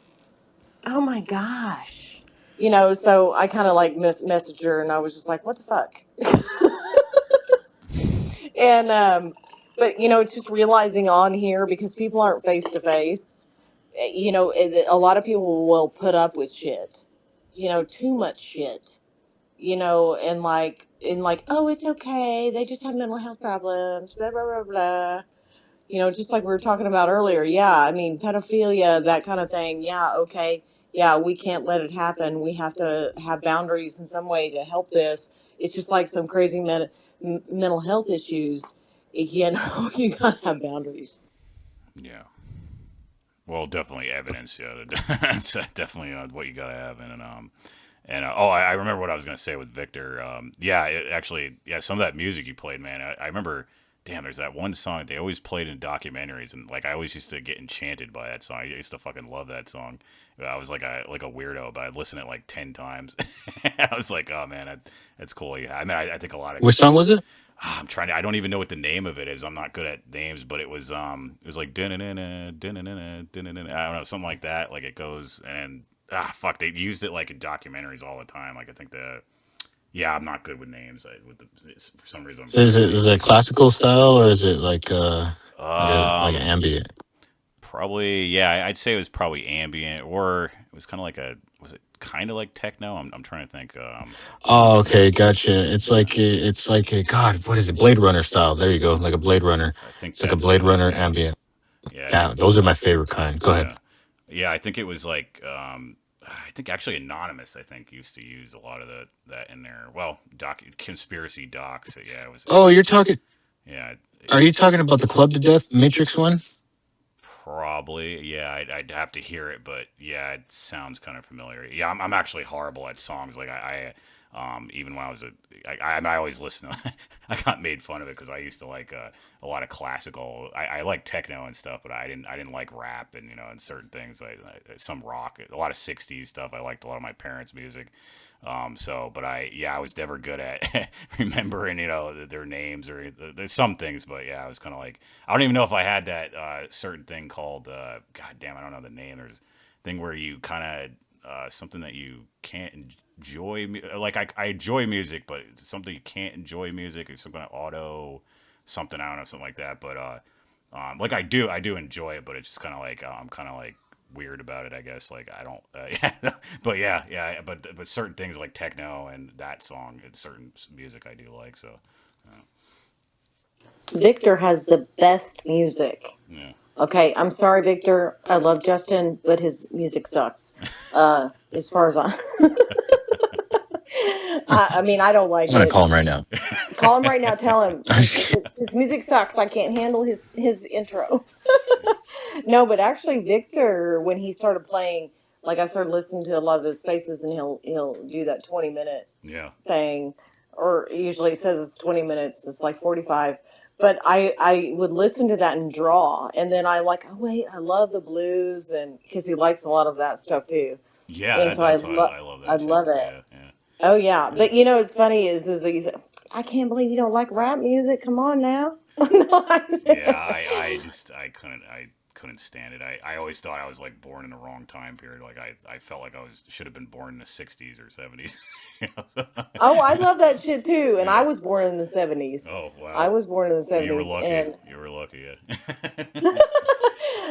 oh my gosh. So I kind of like messaged her, and I was just like, what the fuck? And but it's just realizing on here, because people aren't face to face. A lot of people will put up with shit. Too much shit. And like, oh, it's okay. They just have mental health problems. Blah blah blah blah. Just like we were talking about earlier. Yeah, I mean, pedophilia, that kind of thing. Yeah, okay. Yeah, we can't let it happen. We have to have boundaries in some way to help this. It's just like some crazy mental health issues. You gotta have boundaries. Yeah. Well, definitely evidence. Yeah, that's definitely what you gotta have. And oh, I remember what I was gonna say with Victor. Yeah, actually, yeah, some of that music you played, man. I remember. Damn, there's that one song that they always played in documentaries, and like I always used to get enchanted by that song. I used to fucking love that song. I was like a weirdo, but I'd listen to it like 10 times. I was like, oh man, that's cool. Yeah, I mean, I think a lot of Which song was it? I'm trying to. I don't even know what the name of it is. I'm not good at names, but it was like din-na-na-na, din-na-na-na, din-na-na-na, I don't know, something like that. Like it goes and fuck, they used it like in documentaries all the time. Like I think yeah, I'm not good with names. For some reason I'm So bad with is names. it classical style or is it like Um, ambient? Probably yeah. I'd say it was probably ambient, or it was kind of like a was it kind of like techno? I'm trying to think. Oh, okay, gotcha. It's like a God. What is it? Blade Runner style. There you go, like a Blade Runner. I think It's like a that's what Blade it was. Runner Yeah, ambient. yeah, Yeah, those are my favorite kind. Go ahead. yeah, yeah. I think it was like I think actually Anonymous. I think used to use a lot of that in there. Well, conspiracy docs. Yeah, it was. Oh, you're talking. Yeah, Are you talking about the Club to Death Matrix one? probably. Yeah, I'd have to hear it, but yeah, it sounds kind of familiar. Yeah, I'm actually horrible at songs. Like even when I was I always listen to. I got made fun of it because I used to like a lot of classical. I like techno and stuff, but I didn't like rap and and certain things. Some rock, a lot of '60s stuff. I liked a lot of my parents' music. But I was never good at remembering, their names or there's some things, but yeah, I was kind of like, I don't even know if I had that certain thing called, God damn, I don't know the name. There's a thing where you kind of, something that you can't enjoy. Like I enjoy music, but it's something you can't enjoy music or some kind of auto something, I don't know, something like that. But, like I do enjoy it, but it's just kind of like, I'm kind of like, weird about it, I guess. Like I don't, yeah, but yeah, but certain things like techno and that song and certain music I do like. So Victor has the best music. yeah, Okay, I'm sorry, Victor. I love Justin, but his music sucks. As far as I mean, I don't I'm like gonna it. call him right now. Call him right now. Tell him I'm just kidding. his music sucks. I can't handle his intro. No, but actually, Victor, when he started playing, like I started listening to a lot of his spaces, and he'll do that 20 minute yeah, thing, or usually it says it's 20 minutes. It's like 45. But I would listen to that and draw, and then I like, oh wait, I love the blues, and because he likes a lot of that stuff too, yeah. and so That's why I love I that shit. love it. Yeah, yeah, Oh yeah, but it's funny is that you say, I can't believe you don't like rap music. Come on now. yeah. I couldn't stand it. I always thought I was like born in the wrong time period. Like I felt like I was should have been born in the '60s or '70s. So, Oh, I love that shit too. And I yeah. was born in the 70s. Oh I wow. was born in the Well, you were 70s, lucky. and You were lucky. Yeah.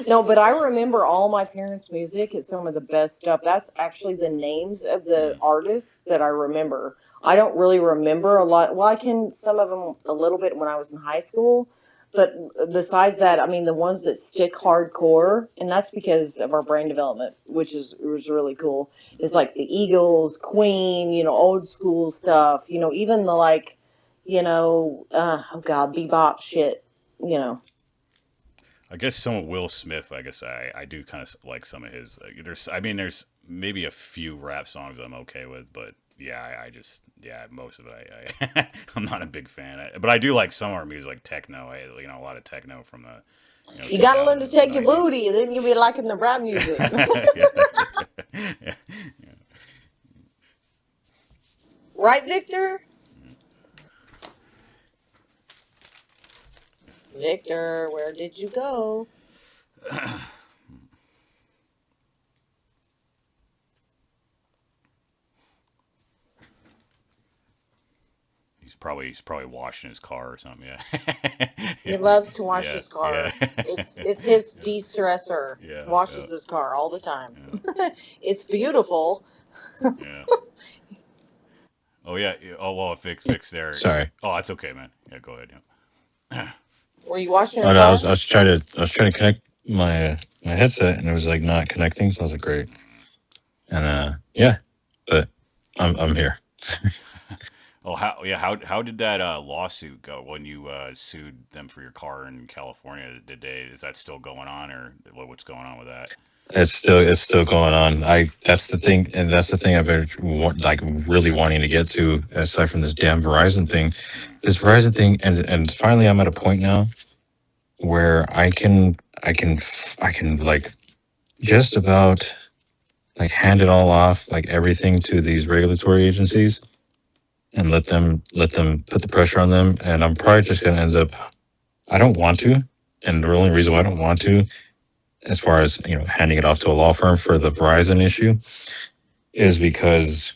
no, but I remember all my parents' music is some of the best stuff. That's actually the names of the Mm. artists that I remember. I don't really remember a lot. Well, I can some of them a little bit when I was in high school, but besides that, I mean the ones that stick hardcore, and that's because of our brain development, which was really cool. Is like the Eagles, Queen, old school stuff. Even the like, oh God, bebop shit. You know. I guess some of Will Smith. I guess I do kind of like some of his. There's maybe a few rap songs I'm okay with, but yeah, I just most of it I'm not a big fan. But I do like some of our music, like techno. A lot of techno from the You gotta learn to 2000s, take your 90s. booty, then you'll be liking the rap music. Yeah, that's right. Yeah. Right, Victor? Victor, where did you go? He's probably washing his car or something. Yeah. He loves to wash Yeah. his Yeah. car. It's his de-stressor. Yeah. Washes his car all the time. Yeah. It's beautiful. Yeah. Oh yeah. Oh well, fix there. sorry. Oh, that's okay, man. Yeah, go ahead. Yeah. Were you washing Oh your no, car? I was trying to connect my headset and it was like not connecting. So I was like, great. And yeah, but I'm here. Oh, how did that lawsuit go when you sued them for your car in California? Is that still going on, or what's going on with that? It's still going on. That's the thing, and that's the thing I've been like really wanting to get to. Aside from this damn Verizon thing, and finally I'm at a point now where I can like just about like hand it all off, like everything to these regulatory agencies, and let them put the pressure on them. And I'm probably just going to end up, I don't want to. And the only reason why I don't want to, as far as, handing it off to a law firm for the Verizon issue, is because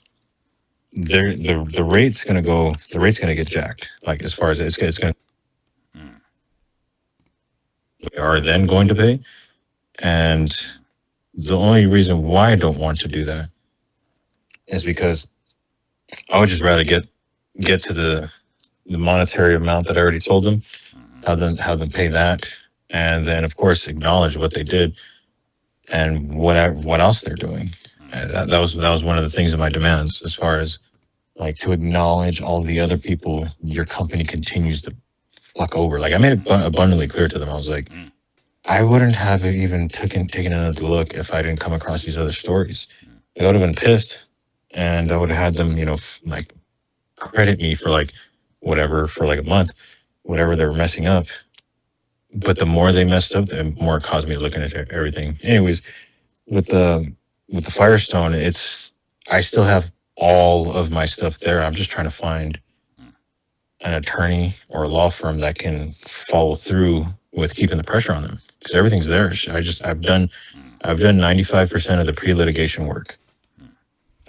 the rate's going to get jacked. Like, as far as it's going to, we are then going to pay. And the only reason why I don't want to do that is because I would just rather get to the monetary amount that I already told them, have them pay that, and then of course acknowledge what they did and what else they're doing. That was one of the things in my demands, as far as like to acknowledge all the other people your company continues to fuck over. Like, I made it abundantly clear to them. I was like, I wouldn't have even taken another look if I didn't come across these other stories. I would have been pissed, and I would have had them, like, credit me for like whatever for like a month, whatever they were messing up. But the more they messed up, the more it caused me to look into everything. Anyways, with the Firestone, I still have all of my stuff there. I'm just trying to find an attorney or a law firm that can follow through with keeping the pressure on them, because everything's there. I've done 95% of the pre-litigation work.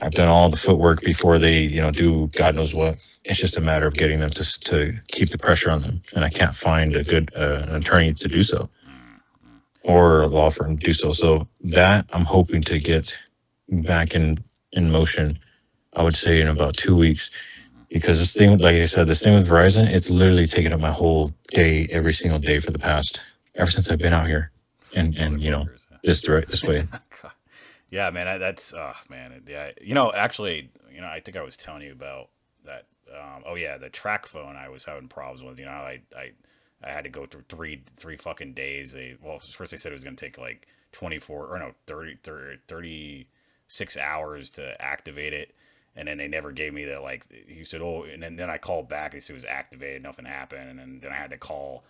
I've done all the footwork before they, do God knows what. It's just a matter of getting them to keep the pressure on them, and I can't find a good an attorney to do so, or a law firm to do so. So that I'm hoping to get back in motion, I would say in about 2 weeks, because this thing, like I said, this thing with Verizon, it's literally taken up my whole day, every single day for the past, ever since I've been out here, and this way. Yeah, man, that's man, yeah. Actually, I think I was telling you about that. The track phone I was having problems with. I had to go through three fucking days. First they said it was going to take like 24 or no 36 hours to activate it, and then they never gave me the, like, he said, oh, and then I called back and he said it was activated, nothing happened, and then I had to call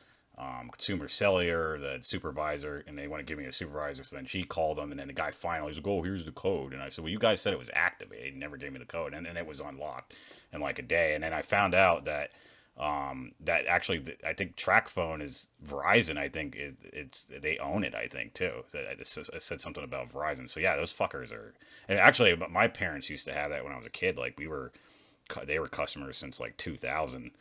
Consumer Cellular, the supervisor, and they want to give me a supervisor. So then she called them, and then the guy finally was like, "Oh, here's the code." And I said, "Well, you guys said it was activated. He never gave me the code, and it was unlocked in like a day." And then I found out that that actually, I think TrackPhone is Verizon. I think they own it. I think too. So it said something about Verizon. So yeah, those fuckers are. And actually, my parents used to have that when I was a kid. Like they were customers since like 2000.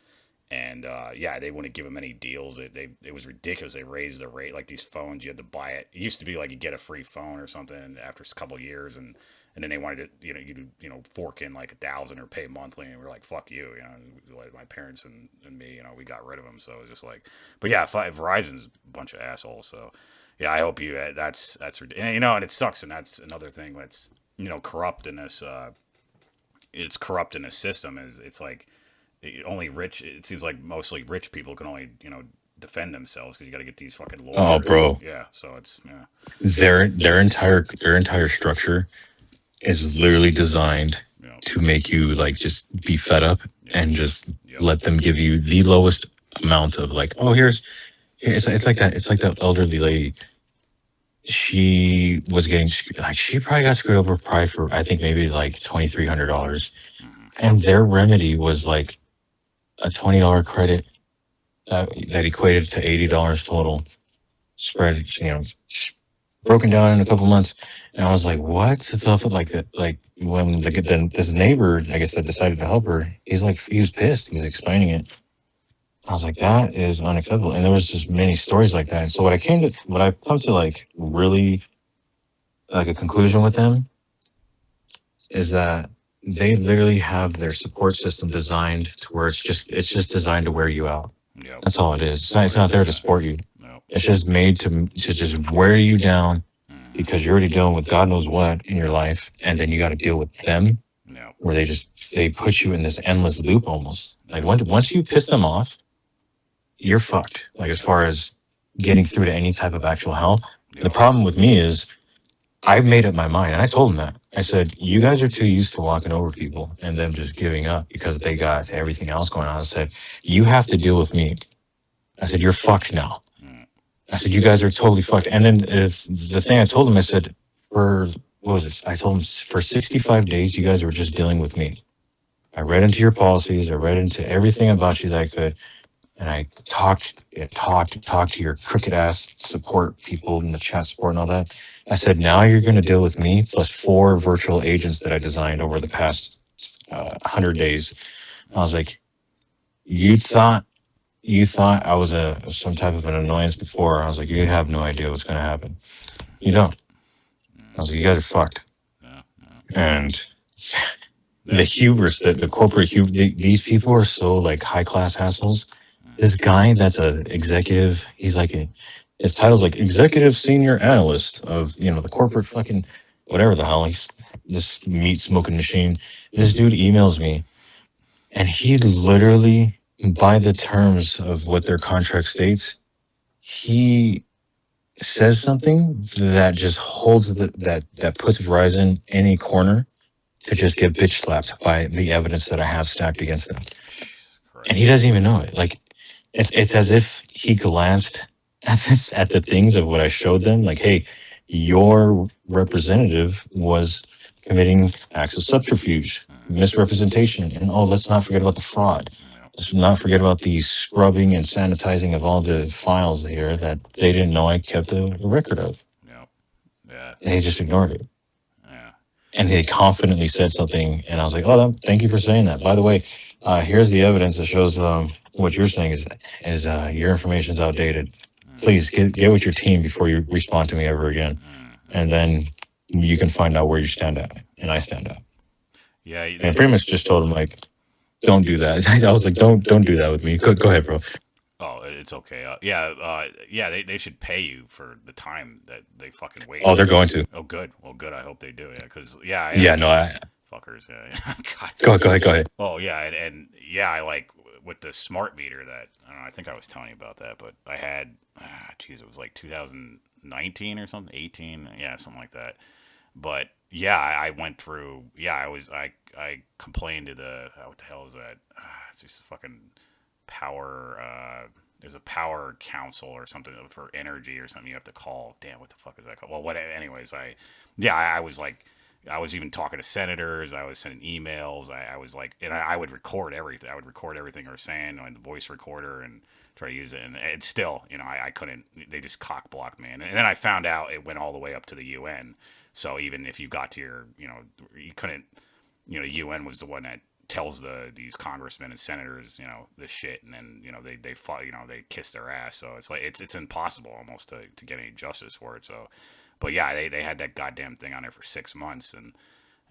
And they wouldn't give them any deals. It was ridiculous. They raised the rate. Like these phones, you had to buy it. It used to be like you get a free phone or something after a couple of years, and then they wanted to, you fork in like $1,000 or pay monthly, and we're like, fuck you, Like my parents and me, we got rid of them. So it was just like, but yeah, Verizon's a bunch of assholes. So yeah, I hope that's and, and it sucks, and that's another thing that's corrupt in this. It's corrupt in this system. It's like. It seems like mostly rich people can only, defend themselves, because you got to get these fucking lawyers. Oh, bro. Yeah. So it's, yeah. Their entire structure is literally designed to make you like just be fed up and just let them give you the lowest amount of like, oh, it's like that elderly lady. She was getting like, she probably got screwed over probably for, I think, maybe like $2,300, and their remedy was like a $20 credit that equated to $80 total, spread, broken down in a couple months. And I was like, what? Stuff like that. Like when this neighbor, I guess, that decided to help her, he was pissed. He was explaining it. I was like, that is unacceptable. And there was just many stories like that. And so what I come to like really like a conclusion with them is that they literally have their support system designed to where it's just designed to wear you out. Yep. That's all it is. It's not there to support you. Nope. It's just made to just wear you down, because you're already dealing with God knows what in your life, and then you got to deal with them, where they put you in this endless loop almost. Like once you piss them off, you're fucked. Like as far as getting through to any type of actual help. The problem with me is I made up my mind, and I told them that. I said, you guys are too used to walking over people and them just giving up because they got everything else going on. I said, you have to deal with me. I said, you're fucked now. I said, you guys are totally fucked. And then the thing I told them, I said, I told them for 65 days, you guys were just dealing with me. I read into your policies. I read into everything about you that I could. And I talked to your crooked ass support people in the chat support and all that. I said, now you're going to deal with me plus 4 virtual agents that I designed over the past 100 days. I was like, you thought I was some type of an annoyance before. I was like, you have no idea what's going to happen. You don't. I was like, you guys are fucked. Yeah. And the hubris, the corporate hubris, these people are so like high class assholes. This guy that's a executive, he's like his title's like executive senior analyst of the corporate fucking whatever the hell. He's this meat smoking machine. This dude emails me, and he literally, by the terms of what their contract states, he says something that just holds that puts Verizon in a corner to just get bitch slapped by the evidence that I have stacked against them. And he doesn't even know it. Like it's as if he glanced at the things of what I showed them. Like, hey, your representative was committing acts of subterfuge, misrepresentation, and let's not forget about the fraud. Let's not forget about the scrubbing and sanitizing of all the files here that they didn't know I kept a record of. Yeah. And he just ignored it. Yeah. And he confidently said something, and I was like, "Oh, thank you for saying that. By the way, here's the evidence that shows what you're saying is your information's outdated. Please get with your team before you respond to me ever again, and then you can find out where you stand at, and I stand at." Yeah. And I pretty much just told him like, "Don't do that." I was like, "Don't do that with me. Go ahead, bro." Oh, it's okay. Yeah. They should pay you for the time that they fucking waste. Oh, they're going to. Oh, good. Well, good. I hope they do. Yeah, because yeah. Fuckers. Yeah. God. Go ahead. Oh yeah, and yeah, I like with the smart meter that I don't know. I think I was telling you about that, but I had, geez, it was like 2019 or something, 18, yeah, something like that. But yeah, I went through. Yeah, I complained to the what the hell is that? It's just fucking power. There's a power council or something for energy or something you have to call. Damn, what the fuck is that called? Well, what? Anyways, I was like, I was even talking to senators. I was sending emails. I was like, and I would record everything. I would record everything they were saying on the voice recorder and try to use it. And it's still, I couldn't. They just cock blocked me. And then I found out it went all the way up to the UN. So even if you got to your, you couldn't. UN was the one that tells these congressmen and senators, this shit, and then they fought, they kiss their ass. So it's like it's impossible almost to get any justice for it. So, but yeah, they had that goddamn thing on there for 6 months, and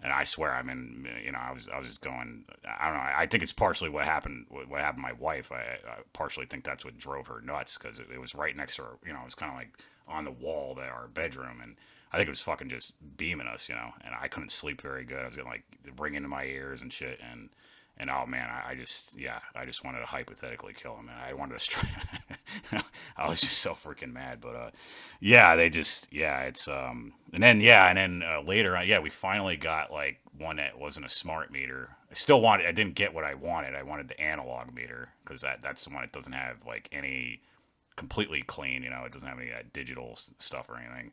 I swear, I mean, I was just going, I don't know. I think it's partially what happened to my wife. I partially think that's what drove her nuts because it was right next to her. It was kind of like on the wall there, our bedroom, and I think it was fucking just beaming us, and I couldn't sleep very good. I was getting like ringing in my ears and shit, and oh man, I just wanted to hypothetically kill him, man. I wanted to I was just so freaking mad, but yeah, it's and then later on, yeah, we finally got like one that wasn't a smart meter. I didn't get what I wanted. I wanted the analog meter because that's the one that doesn't have like any completely clean, it doesn't have any digital stuff or anything.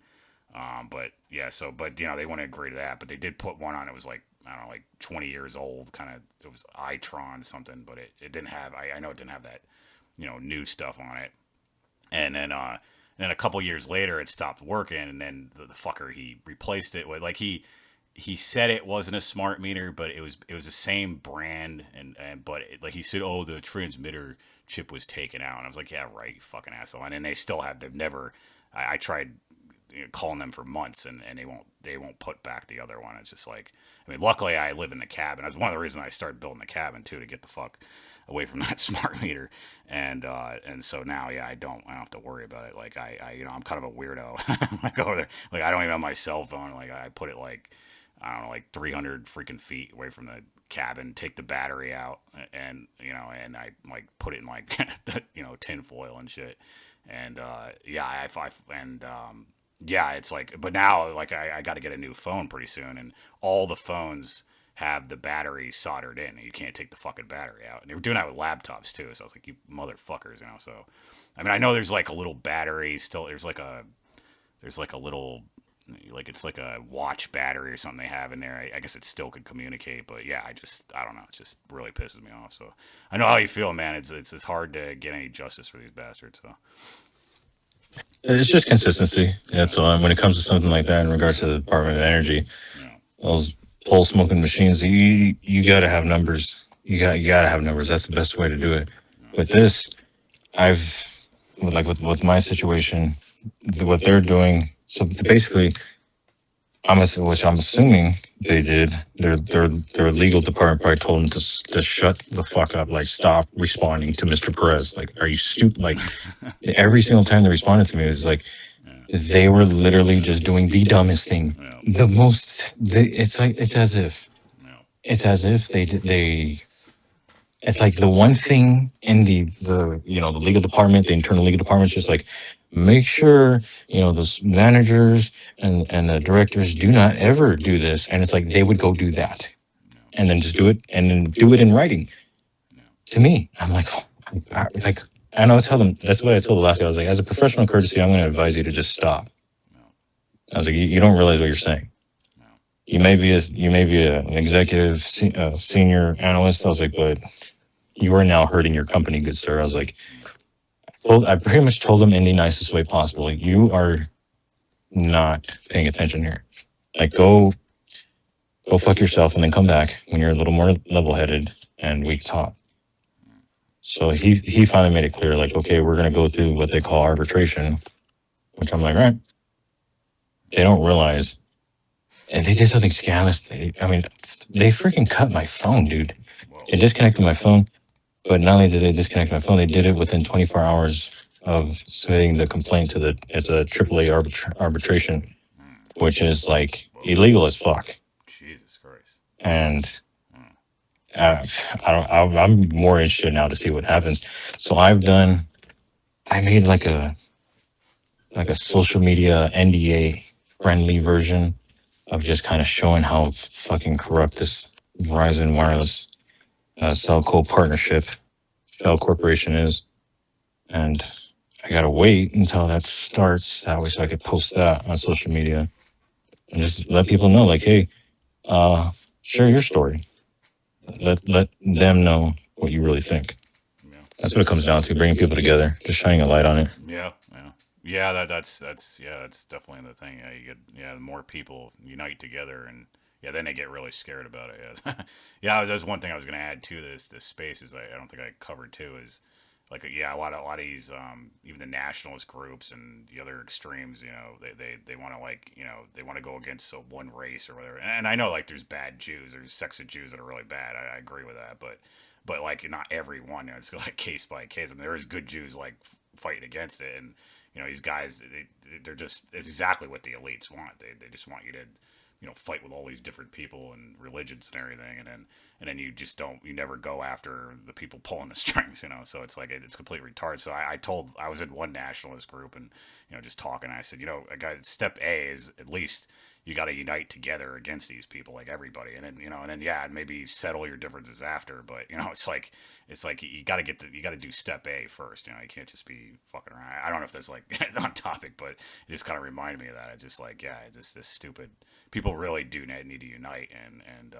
But they wouldn't agree to that. But they did put one on. It was like, I don't know, like 20 years old, kind of. It was Itron something, but it didn't have. I know it didn't have that, new stuff on it. And then a couple years later, it stopped working, and then the fucker he replaced it with like he said it wasn't a smart meter, but it was the same brand, but like he said, oh, the transmitter chip was taken out, and I was like, yeah, right, you fucking asshole. And then they've never. I tried calling them for months, and they won't put back the other one. It's just like, I mean, luckily I live in the cabin. That's one of the reasons I started building the cabin too, to get the fuck away from that smart meter. And so now, yeah, I don't have to worry about it. Like I'm kind of a weirdo. Like over there, like I don't even have my cell phone. Like I put it like, I don't know, like 300 freaking feet away from the cabin, take the battery out, and and I like put it in like tin foil and shit. And yeah, it's like, but now like I got to get a new phone pretty soon, and all the phones have the battery soldered in, and you can't take the fucking battery out. And they were doing that with laptops too, so I was like, you motherfuckers, So, I mean, I know there's like a little battery still. There's like a little like it's like a watch battery or something they have in there. I guess it still could communicate, but yeah, I don't know. It just really pisses me off. So I know how you feel, man. It's hard to get any justice for these bastards. So It's just consistency. That's all. And when it comes to something like that in regards to the Department of Energy, yeah, those pole smoking machines, you got to have numbers. You got to have numbers. That's the best way to do it. With this, I've like with my situation, what they're doing. So basically, which I'm assuming they did. Their legal department probably told them to shut the fuck up, like stop responding to Mr. Perez. Like, are you stupid? Like every single time they responded to me, it was like they were literally just doing the dumbest thing. yeah, The most. It's like yeah, it's as if they. It's like the one thing in the the legal department, the internal legal department, is just like make sure those managers and the directors do not ever do this. And it's like they would go do that and then just do it and then do it in writing to me. I'm like, oh, like, and I'll tell them. That's what I told the last guy. I was like, as a professional courtesy, I'm going to advise you to just stop. I was like, you don't realize what you're saying. You may be an executive senior analyst. I was like, but you are now hurting your company, good sir. I was like, I pretty much told them in the nicest way possible. You are not paying attention here. Like, go fuck yourself, and then come back when you're a little more level-headed and we can talk. So he finally made it clear, like, okay, we're gonna go through what they call arbitration, which I'm like, right. They don't realize, and they did something scandalous. They freaking cut my phone, dude. They disconnected my phone. But not only did they disconnect my phone, they did it within 24 hours of submitting the complaint to it's a AAA arbitration, which is like illegal as fuck. Jesus Christ. And I'm more interested now to see what happens. So I made like a social media NDA friendly version of just kind of showing how fucking corrupt this Verizon Wireless Cellco partnership, Shell Corporation is. And I gotta wait until that starts that way so I could post that on social media and just let people know, like, hey, share your story. Let them know what you really think. Yeah. That's what it comes down to, bringing people together, just shining a light on it. Yeah, yeah, yeah. That's definitely the thing. Yeah, you get the more people unite together, and yeah, then they get really scared about it. Yes. Yeah, that's one thing I was going to add to this space is I don't think I covered too is like a lot of these even the nationalist groups and the other extremes. They want to they want to go against one race or whatever. And I know like there's bad Jews, there's sexist Jews that are really bad. I agree with that, but like not everyone. It's like case by case. I mean, there is good Jews like fighting against it, and these guys they're just it's exactly what the elites want. They just want you to fight with all these different people and religions and everything, and then you just you never go after the people pulling the strings. So it's like it's complete retard. So I was in one nationalist group and just talking. I said step A is at least you got to unite together against these people, like everybody, and then yeah, maybe settle your differences after. But it's like you got to you got to do step A first. You can't just be fucking around. I don't know if that's like on topic, but it just kind of reminded me of that. It's just like just this stupid. People really do need to unite, and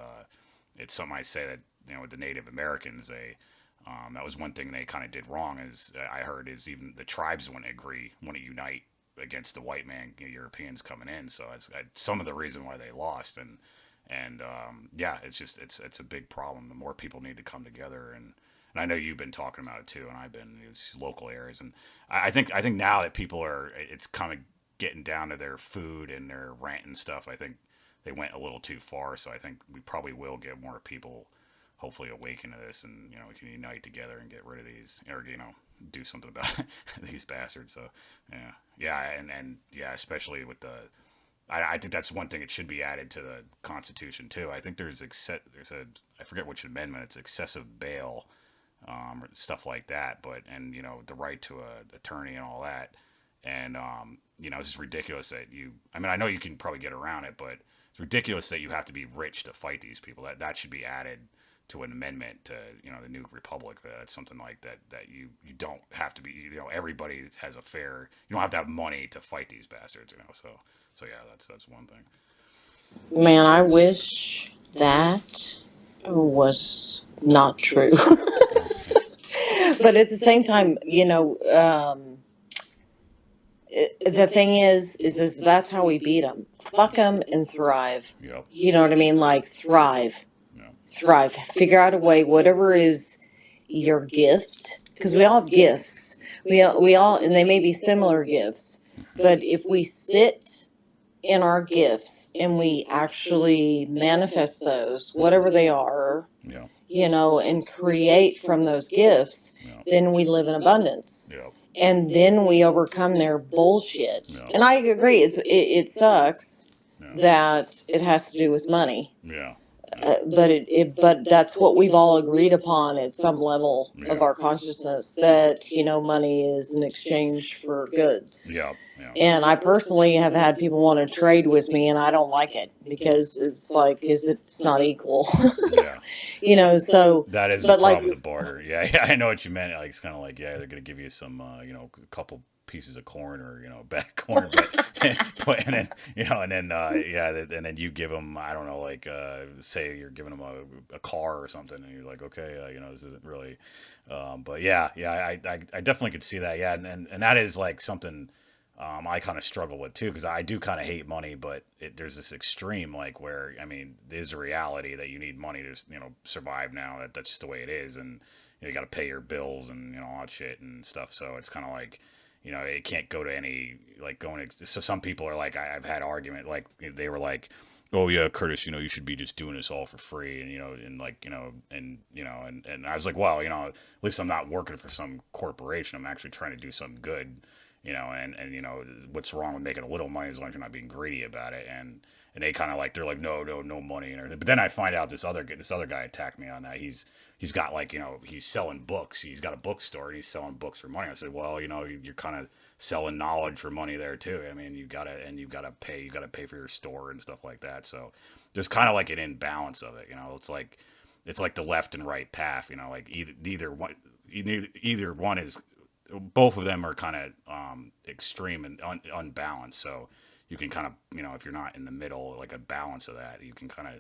it's something I say that with the Native Americans, that was one thing they kind of did wrong. Is I heard is even the tribes want to unite against the white man, Europeans coming in. So it's some of the reason why they lost, and yeah, it's a big problem. The more people need to come together, and I know you've been talking about it too, and I've been in these local areas, and I think now that people it's kind of getting down to their food and their rent and stuff. I think they went a little too far, so I think we probably will get more people hopefully awaken to this, and we can unite together and get rid of these, or do something about these bastards. So and yeah, especially with I think that's one thing that should be added to the Constitution too. I think there's I forget which amendment. It's excessive bail, stuff like that. But the right to an attorney and all that, and it's just ridiculous that I mean, I know you can probably get around it, but it's ridiculous that you have to be rich to fight these people. That should be added to an amendment to the new republic. That's something like that you don't have to be. Everybody has a fair. You don't have to have money to fight these bastards. So So yeah, that's one thing. Man, I wish that was not true. But at the same time, the thing is that's how we beat them. Fuck them and thrive. Yep. You know what I mean? Like thrive, Yeah. thrive. Figure out a way, whatever is your gift, because we all have gifts. We all, and they may be similar gifts, but if we sit in our gifts and we actually manifest those, whatever they are, Yeah. and create from those gifts, Yeah. then we live in abundance. Yeah. And then we overcome their bullshit. Yeah. And I agree, it sucks Yeah. that it has to do with money. Yeah. But that's what we've all agreed upon at some level of Yeah. our consciousness, that money is an exchange for goods. Yeah. Yeah. And I personally have had people want to trade with me, and I don't like it because it's like, it's not equal. Yeah. So, That is the but like, problem with the barter. Yeah, yeah, I know what you meant. Like it's kind of like, yeah, they're gonna give you some, a couple pieces of corn or back corn, but and then yeah, and then you give them, I don't know, like say you're giving them a car or something, and you're like, okay, this isn't really, but yeah, I definitely could see that. Yeah, and that is like something. I kind of struggle with too, because I do kind of hate money, but there's this extreme, like where, I mean, there's a reality that you need money to survive now. That's just the way it is, and you got to pay your bills and all that shit and stuff. So it's kind of like, it can't go to any like going. So some people are like, I've had argument, like they were like, oh yeah, Curtis, you should be just doing this all for free, and I was like, well, at least I'm not working for some corporation. I'm actually trying to do something good, and what's wrong with making a little money as long as you're not being greedy about it. And they kind of like, they're like, no money and everything. But then I find out this other guy attacked me on that. He's got like, he's selling books. He's got a bookstore and he's selling books for money. I said, well, you're kind of selling knowledge for money there too. I mean, you gotta pay for your store and stuff like that. So there's kind of like an imbalance of it. It's like the left and right path. Like either one is, both of them are kind of extreme and unbalanced. So you can kind of, if you're not in the middle, like a balance of that, you can kind of,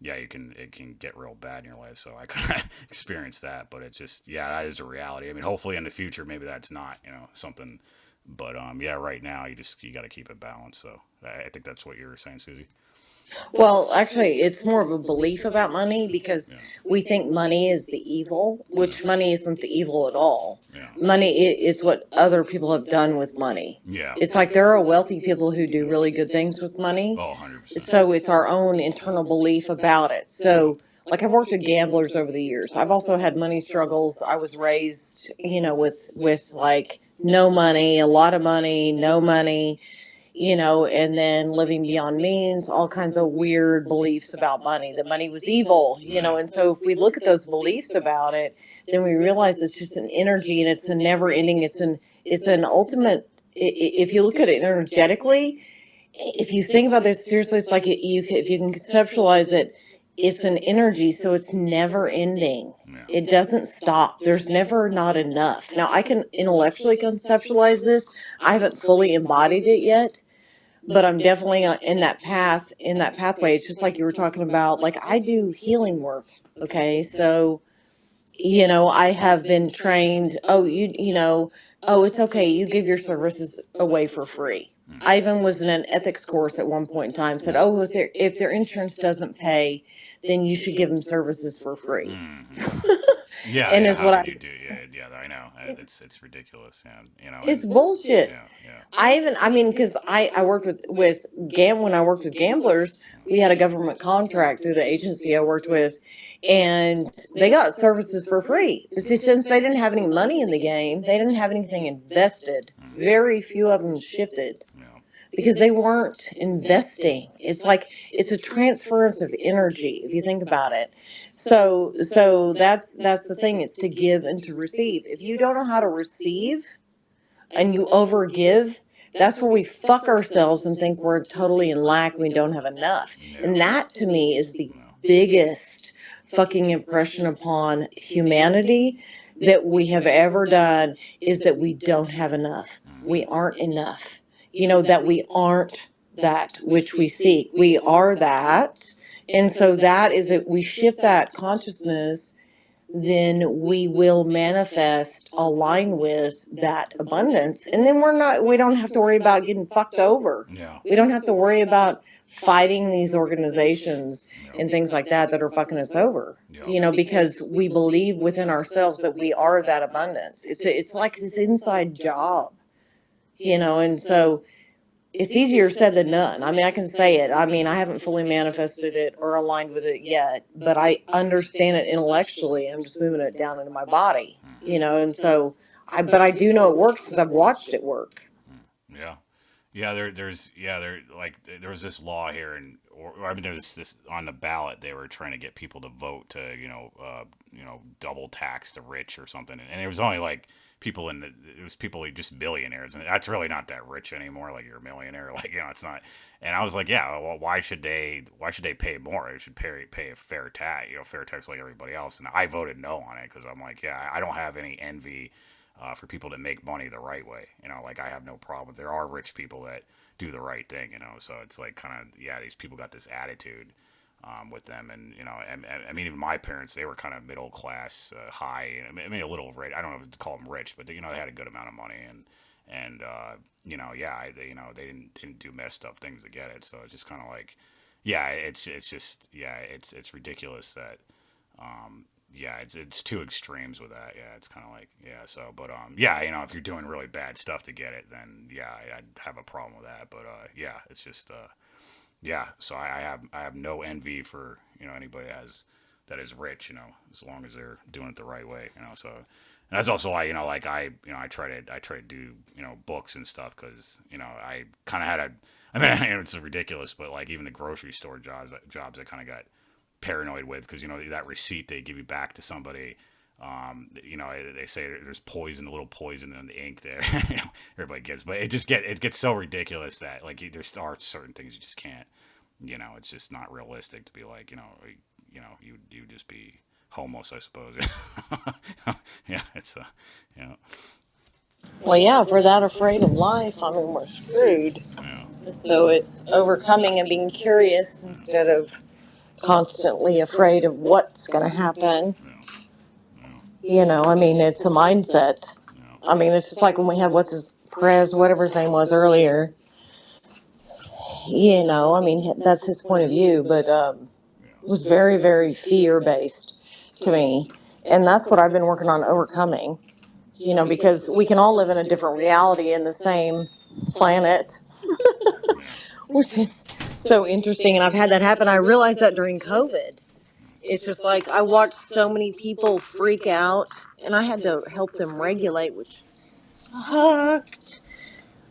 yeah, it can get real bad in your life. So I kind of experienced that, but it's just, yeah, that is a reality. I mean, hopefully in the future, maybe that's not, something, but yeah, right now you got to keep it balanced. So I think that's what you were saying, Susie. well, actually, it's more of a belief about money, because Yeah. we think money is the evil, which money isn't the evil at all. Yeah. Money is what other people have done with money. Yeah. It's like there are wealthy people who do really good things with money. Oh, 100%. So it's our own internal belief about it. So, like, I've worked with gamblers over the years. I've also had money struggles. I was raised, with like no money, a lot of money, no money, and then living beyond means, all kinds of weird beliefs about money, that money was evil, and so if we look at those beliefs about it, then we realize it's just an energy, and it's a never ending, it's an ultimate, if you look at it energetically, if you think about this seriously, it's like if you can conceptualize it, it's an energy, so it's never ending. Yeah. It doesn't stop. There's never not enough. Now, I can intellectually conceptualize this. I haven't fully embodied it yet, but I'm definitely in that path, in that pathway. It's just like you were talking about. Like, I do healing work. Okay, so I have been trained. Oh, oh, it's okay. You give your services away for free. I even was in an ethics course at one point in time. Said, oh, if their insurance doesn't pay, then you should give them services for free. Yeah, And yeah. it's How what could I. you do? Yeah, I know. It's ridiculous. Yeah, It's and bullshit. yeah. I mean, because I worked with when I worked with gamblers, we had a government contract through the agency I worked with, and they got services for free. But see, since they didn't have any money in the game, they didn't have anything invested. Very few of them shifted Yeah. because they weren't investing. It's like it's a transference of energy if you think about it. So that's the thing. It's to give and to receive. If you don't know how to receive and you overgive, that's where we fuck ourselves and think we're totally in lack. We don't have enough. And that to me is the biggest fucking impression upon humanity that we have ever done, is that we don't have enough. We aren't enough. That we aren't that which we seek. We are that. And so that is that we shift that consciousness, then we will manifest, align with that abundance. And then we don't have to worry about getting fucked over. Yeah. We don't have to worry about fighting these organizations Yeah. and things like that are fucking us over. Yeah. You know, because we believe within ourselves that we are that abundance. It's like this inside job, you know, and so it's easier said than done. I mean, I can say it. I mean, I haven't fully manifested it or aligned with it yet, but I understand it intellectually. I'm just moving it down into my body, you know, and so but I do know it works because I've watched it work. Yeah. Yeah, there was this law here, or I mean, there was this on the ballot. They were trying to get people to vote to, double tax the rich or something, and it was only like it was people like just billionaires, and that's really not that rich anymore. Like you're a millionaire, like it's not. And I was like, yeah, well, why should they pay more? They should pay a fair tax, fair tax like everybody else. And I voted no on it because I'm like, yeah, I don't have any envy for people to make money the right way. Like I have no problem. There are rich people that do the right thing, so it's like kind of, yeah, these people got this attitude with them. And, I mean, even my parents, they were kind of middle class, high, I mean, a little rich. I don't know if to call them rich, but, they had a good amount of money. And yeah, they didn't do messed up things to get it. So it's just kind of like, yeah, it's just, yeah, it's ridiculous that, yeah, it's two extremes with that. Yeah, it's kind of like, yeah. So, but yeah, if you're doing really bad stuff to get it, then yeah, I'd have a problem with that. But yeah, it's just yeah. So I have no envy for anybody that is rich, as long as they're doing it the right way, So, and that's also why like I try to do books and stuff because I kind of had I mean it's ridiculous, but like even the grocery store jobs I kind of got paranoid with because that receipt they give you back to somebody. They say there's poison, a little poison in the ink there. Everybody gets, but it gets so ridiculous that like there are certain things you just can't. It's just not realistic to be like you just be homeless, I suppose. Yeah, it's Well, yeah, if we're that afraid of life, I mean, we're screwed. yeah. So it's overcoming and being curious instead of constantly afraid of what's going to happen. I mean, it's a mindset. I mean, it's just like when we had whatever his name was earlier. I mean, that's his point of view, but it was very, very fear based to me. And that's what I've been working on overcoming, because we can all live in a different reality in the same planet, which is so interesting. And I've had that happen. I realized that during COVID. It's just like I watched so many people freak out, and I had to help them regulate, which sucked.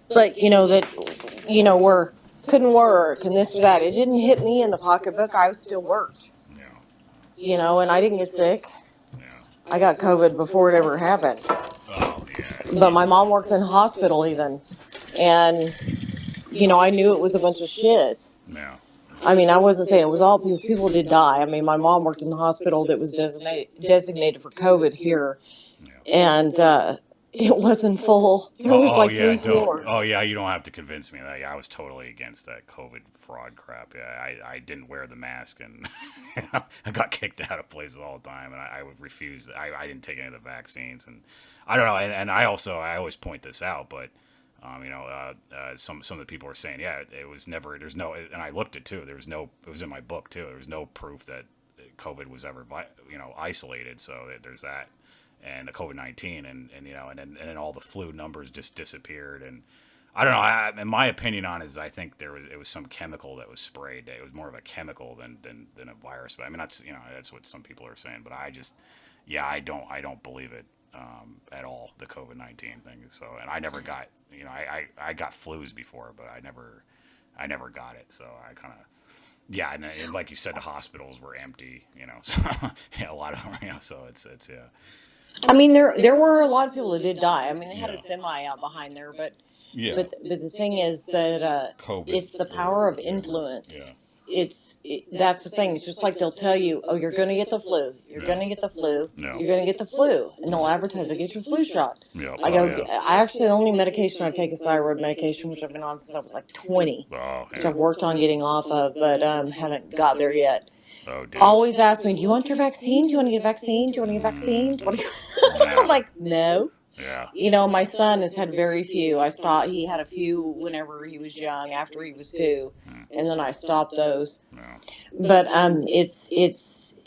But we're couldn't work and this or that. It didn't hit me in the pocketbook. I still worked. And I didn't get sick. I got COVID before it ever happened. Oh yeah. But my mom worked in the hospital even, and I knew it was a bunch of shit. Yeah. I mean, I wasn't saying it was all because people did die. I mean, my mom worked in the hospital that was designated for COVID here, and it wasn't full. There was like Yeah, 3 floors. oh yeah, you don't have to convince me of that. Yeah, I was totally against that COVID fraud crap. Yeah, I didn't wear the mask, and I got kicked out of places all the time, and I would refuse. I didn't take any of the vaccines, and I don't know. And I always point this out, but some of the people were saying, yeah, it was never. There's no, and I looked it too. There was no. It was in my book too. There was no proof that COVID was ever isolated. So there's that, and the COVID-19, and then all the flu numbers just disappeared. And I don't know. In my opinion on it is, I think it was some chemical that was sprayed. It was more of a chemical than a virus. But I mean that's what some people are saying. But I just I don't believe it at all, the COVID-19 thing. So, and I never got I got flus before, but I never got it. So I kind of. Yeah, and like you said, the hospitals were empty, so yeah, a lot of them, so it's yeah. I mean, there were a lot of people that did die. I mean, they had a semi out behind there, but Yeah. but the thing is that COVID it's the power of yeah. influence. Yeah. that's the thing. It's just like they'll tell you, oh, you're going to get the flu. You're going to get the flu. You're going to get the flu. And they'll advertise, I get your flu shot. Yeah. I go, I actually, the only medication I take is thyroid medication, which I've been on since I was like 20, which I've worked on getting off of, but haven't got there yet. Oh, dude. Always ask me, do you want your vaccine? Do you want to get a vaccine? Do you want to get a vaccine? Do you want to... I'm like, no. Yeah. You know, my son has had very few. He had a few whenever he was young, after he was 2, and then I stopped those. But it's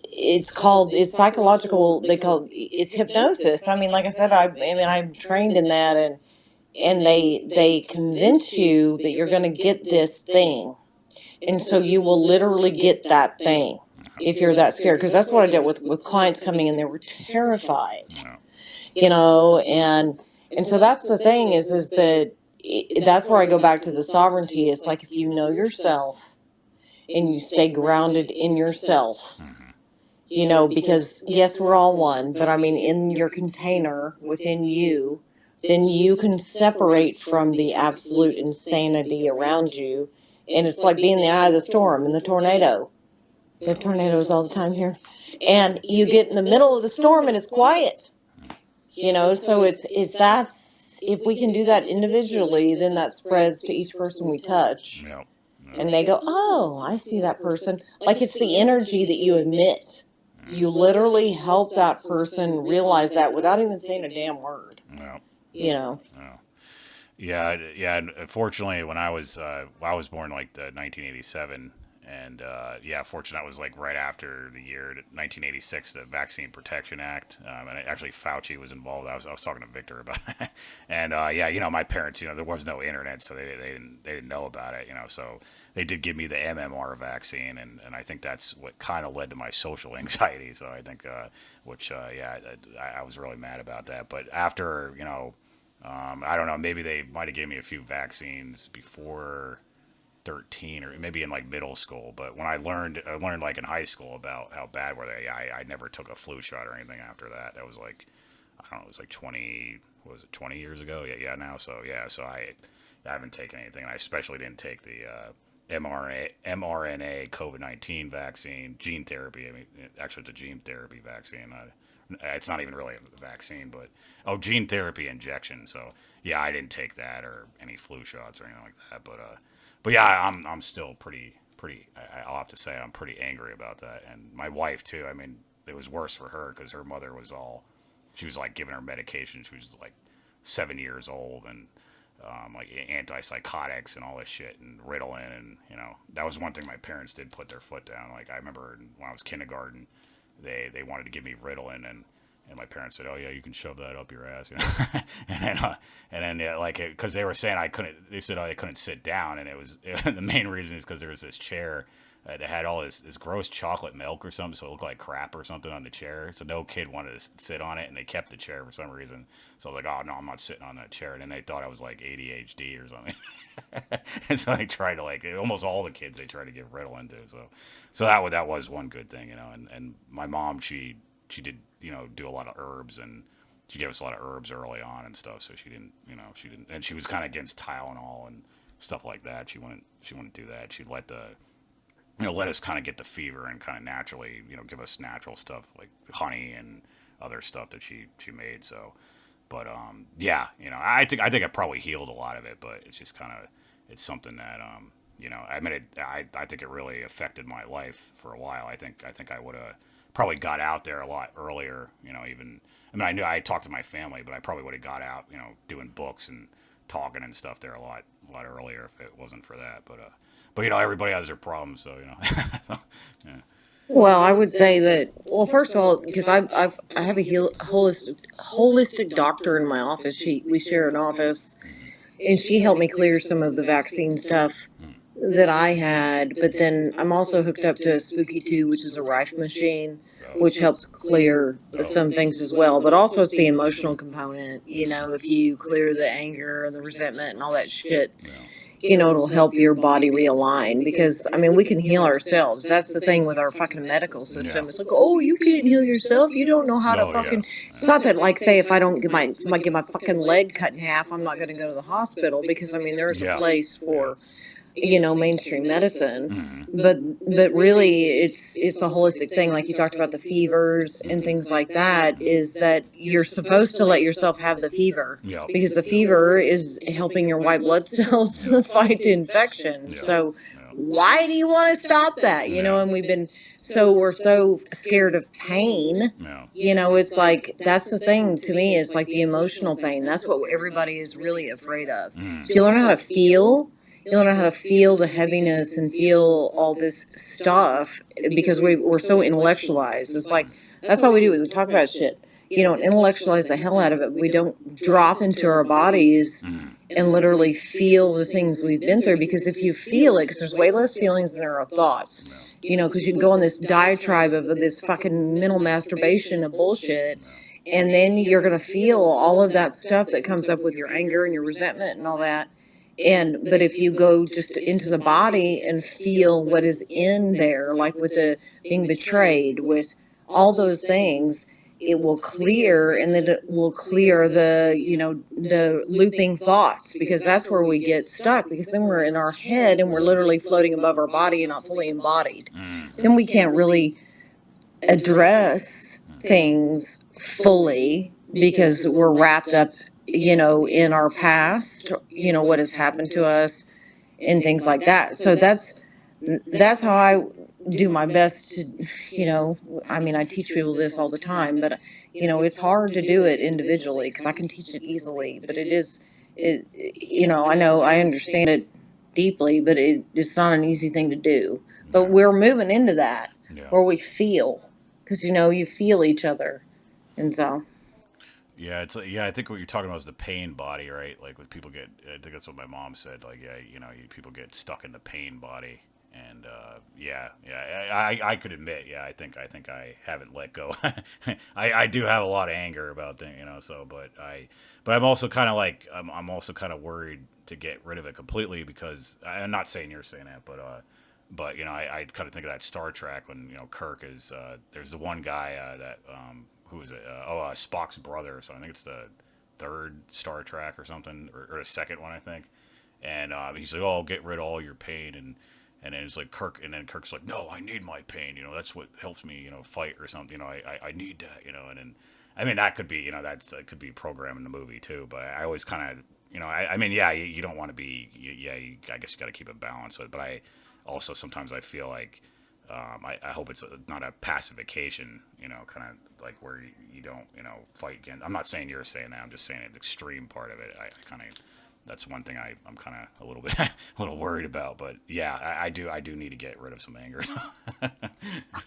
psychological. It's hypnosis. I mean, like I said, I'm trained in that, and they convince you that you're going to get this thing, and so you will literally get that thing if you're that scared. Because that's what I did with clients coming in. They were terrified. You know, and so that's the thing is that that's where I go back to the sovereignty. It's like if you know yourself and you stay grounded in yourself, you know, because yes, we're all one, but I mean, in your container within you, then you can separate from the absolute insanity around you. And it's like being in the eye of the storm and the tornado. We have tornadoes all the time here. And you get in the middle of the storm and it's quiet. You know, so that's, if we can do that individually, then that spreads to each person we touch. Yeah. And they go, oh, I see that person. Like it's the energy that you emit. You literally help that person realize that without even saying a damn word. Yeah. You know. Yeah. Unfortunately, when I was born like 1987, and fortunately, that was like right after the year 1986, the Vaccine Protection Act, and actually Fauci was involved. I was talking to Victor about it, and you know, my parents, you know, there was no internet, so they didn't know about it, you know, so they did give me the MMR vaccine, and I think that's what kind of led to my social anxiety. So I think, I was really mad about that. But after, you know. I don't know. Maybe they might have given me a few vaccines before 13, or maybe in like middle school. But when I learned like in high school about how bad were they. I never took a flu shot or anything after that. That was like, I don't know. It was like 20. What was it? 20 years ago? Yeah. Now, so I haven't taken anything. And I especially didn't take the mRNA COVID-19 vaccine, gene therapy. I mean, actually, it's a gene therapy vaccine. It's not even really a vaccine, but gene therapy injection. So yeah, I didn't take that or any flu shots or anything like that. But yeah, I'm still pretty. I'll have to say I'm pretty angry about that, and my wife too. I mean, it was worse for her because her mother was she was like giving her medication. She was like 7 years old, and like antipsychotics and all this shit and Ritalin, and you know, that was one thing my parents did put their foot down. Like I remember when I was kindergarten, they wanted to give me Ritalin, and my parents said, "Oh yeah, you can shove that up your ass," you know? and then like because they were saying I couldn't. They said I couldn't sit down, and it was the main reason is because there was this chair that had all this gross chocolate milk or something, so it looked like crap or something on the chair. So no kid wanted to sit on it, and they kept the chair for some reason. So I was like, "Oh no, I'm not sitting on that chair." And then they thought I was like ADHD or something, and so they tried to like almost all the kids they tried to give Ritalin to. So that was one good thing, you know. And my mom, she did, you know, do a lot of herbs, and she gave us a lot of herbs early on and stuff. So she didn't, and she was kind of against Tylenol and stuff like that. She wouldn't do that. She'd let us kind of get the fever and kind of naturally, you know, give us natural stuff like honey and other stuff that she made. So, but yeah, you know, I think I probably healed a lot of it, but it's just kind of, it's something that you know, I mean, I think it really affected my life for a while. I think I would have probably got out there a lot earlier, you know, even, I mean, I knew I talked to my family, but I probably would have got out, you know, doing books and talking and stuff there a lot earlier if it wasn't for that. But you know, everybody has their problems, so, you know. So, yeah. Well, I would say that. Well, first of all, because I have a holistic doctor in my office. We share an office, and she helped me clear some of the vaccine stuff that I had. But then I'm also hooked up to Spooky 2, which is a Rife machine, which helps clear some things as well. But also it's the emotional component. You know, if you clear the anger and the resentment and all that shit, you know, it'll help your body realign. Because, I mean, we can heal ourselves. That's the thing with our fucking medical system. It's like, oh, you can't heal yourself. You don't know how to fucking. It's not that, like, say, if I don't get my fucking leg cut in half, I'm not going to go to the hospital. Because, I mean, there's a place for mainstream medicine. Mm-hmm. But really it's a holistic thing, like you talked about the fevers and Mm-hmm. things like that, is that you're supposed to let yourself have the fever, Yep. because the fever is helping your white blood cells Yeah. fight the infection. Yeah. So Yeah. why do you want to stop that? Yeah. And we're so scared of pain. Yeah. It's like, that's the thing to me, is like the emotional pain. That's what everybody is really afraid of. Mm. If you learn how to feel, you learn how to feel the heaviness and feel all this stuff, because we're so intellectualized. It's like, that's all we do, is we talk about shit, and intellectualize the hell out of it. We don't drop into our bodies Mm. and literally feel the things we've been through. Because if you feel it, because there's way less feelings than there are thoughts, Yeah. because you can go on this diatribe of this fucking mental masturbation of bullshit, and then you're going to feel all of that stuff that comes up with your anger and your resentment and all that. But if you go just into the body and feel what is in there, like with the being betrayed, with all those things, it will clear, and then it will clear the looping thoughts, because that's where we get stuck, because then we're in our head and we're literally floating above our body and not fully embodied. Mm. Then we can't really address things fully, because we're wrapped up, in our past, what has happened to us and things like that. So that's how I do my best to, I teach people this all the time, but it's hard to do it individually, because I can teach it easily, but I understand it deeply, but it's not an easy thing to do. But we're moving into that, Yeah. where we feel, because you feel each other, and so. Yeah, it's like, yeah. I think what you're talking about is the pain body, right? Like when people get, I think that's what my mom said. Like, yeah, people get stuck in the pain body, and yeah. I could admit, yeah, I think I haven't let go. I do have a lot of anger about things, So, but I'm also kind of like, I'm also kind of worried to get rid of it completely, because I'm not saying you're saying that, but I kind of think of that Star Trek when Kirk is there's the one guy that who is it? Spock's brother. So I think it's the third Star Trek or something, or the second one, I think. And he's like, "Oh, get rid of all your pain," and then it's like Kirk, and then Kirk's like, "No, I need my pain. That's what helps me, fight or something. I need that, And then, I mean, that could be, that could be programmed in the movie too. But I always kind of, I mean, yeah, you don't want to be, I guess you got to keep a balance with it. But I also sometimes I feel like I hope it's not a pacification, kind of like where you don't, fight again. I'm not saying you're saying that. I'm just saying the extreme part of it. I kind of, that's one thing I'm kind of a little bit, a little worried about. But yeah, I do need to get rid of some anger.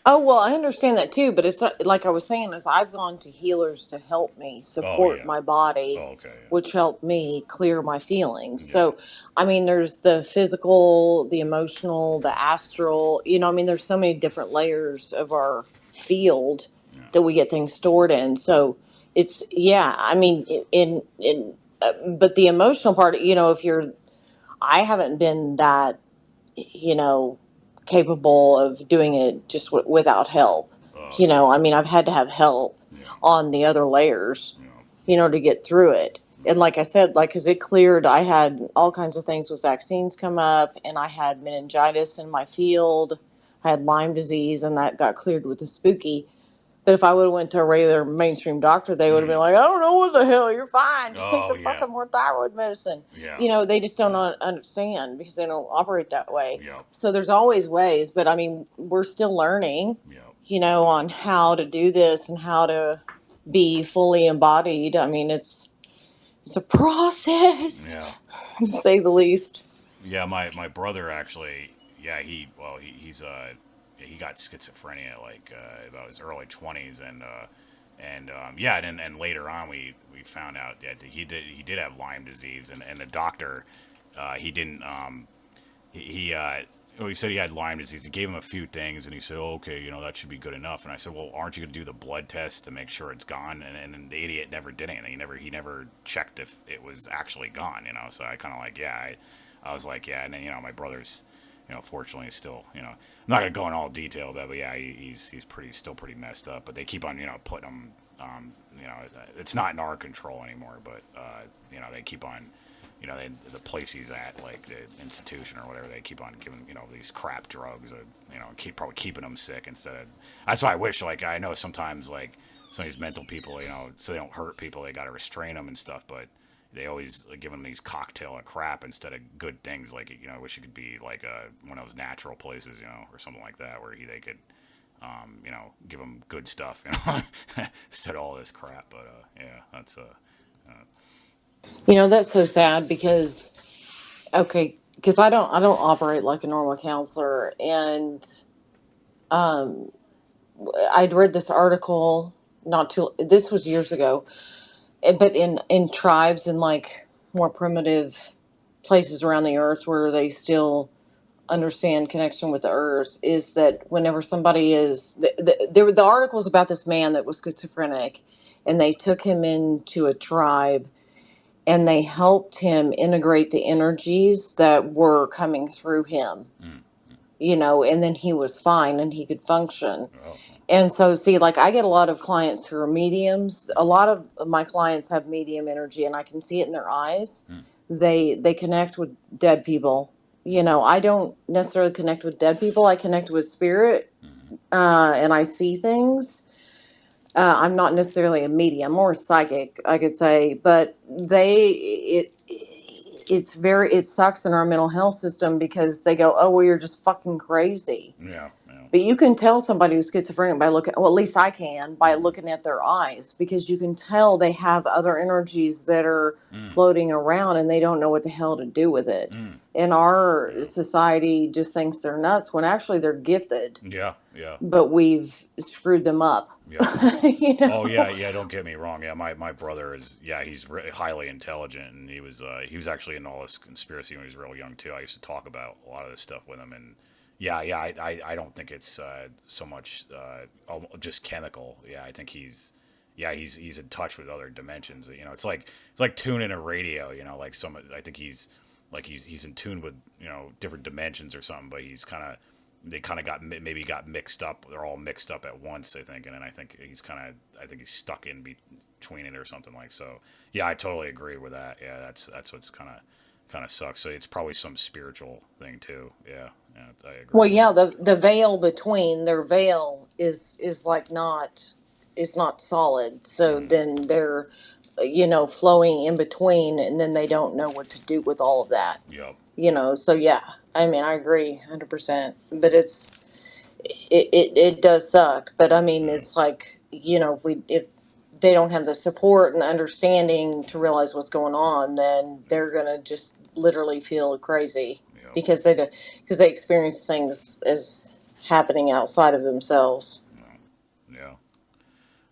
Oh, well, I understand that too, but it's not, like I was saying, is I've gone to healers to help me Oh support yeah. my body, Oh, okay. which helped me clear my feelings. Yeah. So, there's the physical, the emotional, the astral, there's so many different layers of our field Yeah. that we get things stored in. So it's, yeah, but the emotional part, if you're, I haven't been that, you know, capable of doing it just without help. Oh yeah. I've had to have help Yeah. on the other layers, Yeah. to get through it. And like I said, like, because it cleared, I had all kinds of things with vaccines come up, and I had meningitis in my field. I had Lyme disease, and that got cleared with the spooky. But if I would have went to a regular mainstream doctor, they would have been Mm. like, "I don't know what the hell, you're fine. Just take Oh some yeah. fucking more thyroid medicine." Yeah. They just don't understand, because they don't operate that way. Yeah. So there's always ways, but we're still learning, Yeah. on how to do this and how to be fully embodied. It's a process, Yeah. to say the least. Yeah, my brother actually, yeah, he got schizophrenia like about his early 20s, and and later on we found out that he did have Lyme disease, and the doctor he didn't he well, he said he had Lyme disease. He gave him a few things, and he said, "Oh, okay, that should be good enough." And I said, "Well, aren't you going to do the blood test to make sure it's gone?" And the idiot never did anything. He never checked if it was actually gone. So I kind of like, yeah, I was like, yeah. And then my brother's, fortunately, is still, I'm not going to go in all detail about it, but yeah, he's still pretty messed up. But they keep on, putting him, it's not in our control anymore. But they keep on you know, the place he's at, like the institution or whatever, they keep on giving, you know, these crap drugs, or, you know, probably keeping them sick instead of. That's why I wish, like, I know sometimes, like, some of these mental people, you know, so they don't hurt people, they got to restrain them and stuff, but they always give them these cocktail of crap instead of good things. Like, you know, I wish it could be like one of those natural places, you know, or something like that, where they could, you know, give them good stuff, you know, instead of all this crap. But yeah, that's You know, that's so sad because, okay, because I don't operate like a normal counselor, and um, I'd read this article not too. This was years ago, but in tribes and like more primitive places around the earth where they still understand connection with the earth, is that whenever somebody is the article was about this man that was schizophrenic, and they took him into a tribe and they helped him integrate the energies that were coming through him, mm, and then he was fine and he could function. oh, And so, see, like, I get a lot of clients who are mediums. A lot of my clients have medium energy, and I can see it in their eyes. mm, They connect with dead people. I don't necessarily connect with dead people. I connect with spirit, and I see things. I'm not necessarily a medium or a psychic, I could say, but it sucks in our mental health system because they go, oh, well, you're just fucking crazy. yeah, yeah, But you can tell somebody who's schizophrenic by looking, well, at least I can, by mm, looking at their eyes, because you can tell they have other energies that are mm, floating around and they don't know what the hell to do with it. mm, And our yeah, society just thinks they're nuts when actually they're gifted, yeah, yeah, but we've screwed them up. yep. you Oh yeah, know? yeah. Don't get me wrong. Yeah, my brother is. Yeah, he's highly intelligent, and he was actually in all this conspiracy when he was real young too. I used to talk about a lot of this stuff with him, and yeah, yeah. I don't think it's so much just chemical. Yeah, I think he's in touch with other dimensions. You know, it's like tuning a radio. You know, like I think he's in tune with, you know, different dimensions or something, but they kind of maybe got mixed up. They're all mixed up at once, I think, and then I think he's stuck in between it or something like so. Yeah, I totally agree with that. Yeah, that's what's kind of sucks. So it's probably some spiritual thing too. Yeah, yeah, I agree Well, with yeah, that. the veil between their veil is like not solid. So Mm, then they're flowing in between, and then they don't know what to do with all of that. yep. So yeah, I mean, I agree 100%. But it does suck. But I mean, Mm, it's like, if they don't have the support and the understanding to realize what's going on, then yep. they're gonna just literally feel crazy Yep. because they experience things as happening outside of themselves. Yeah.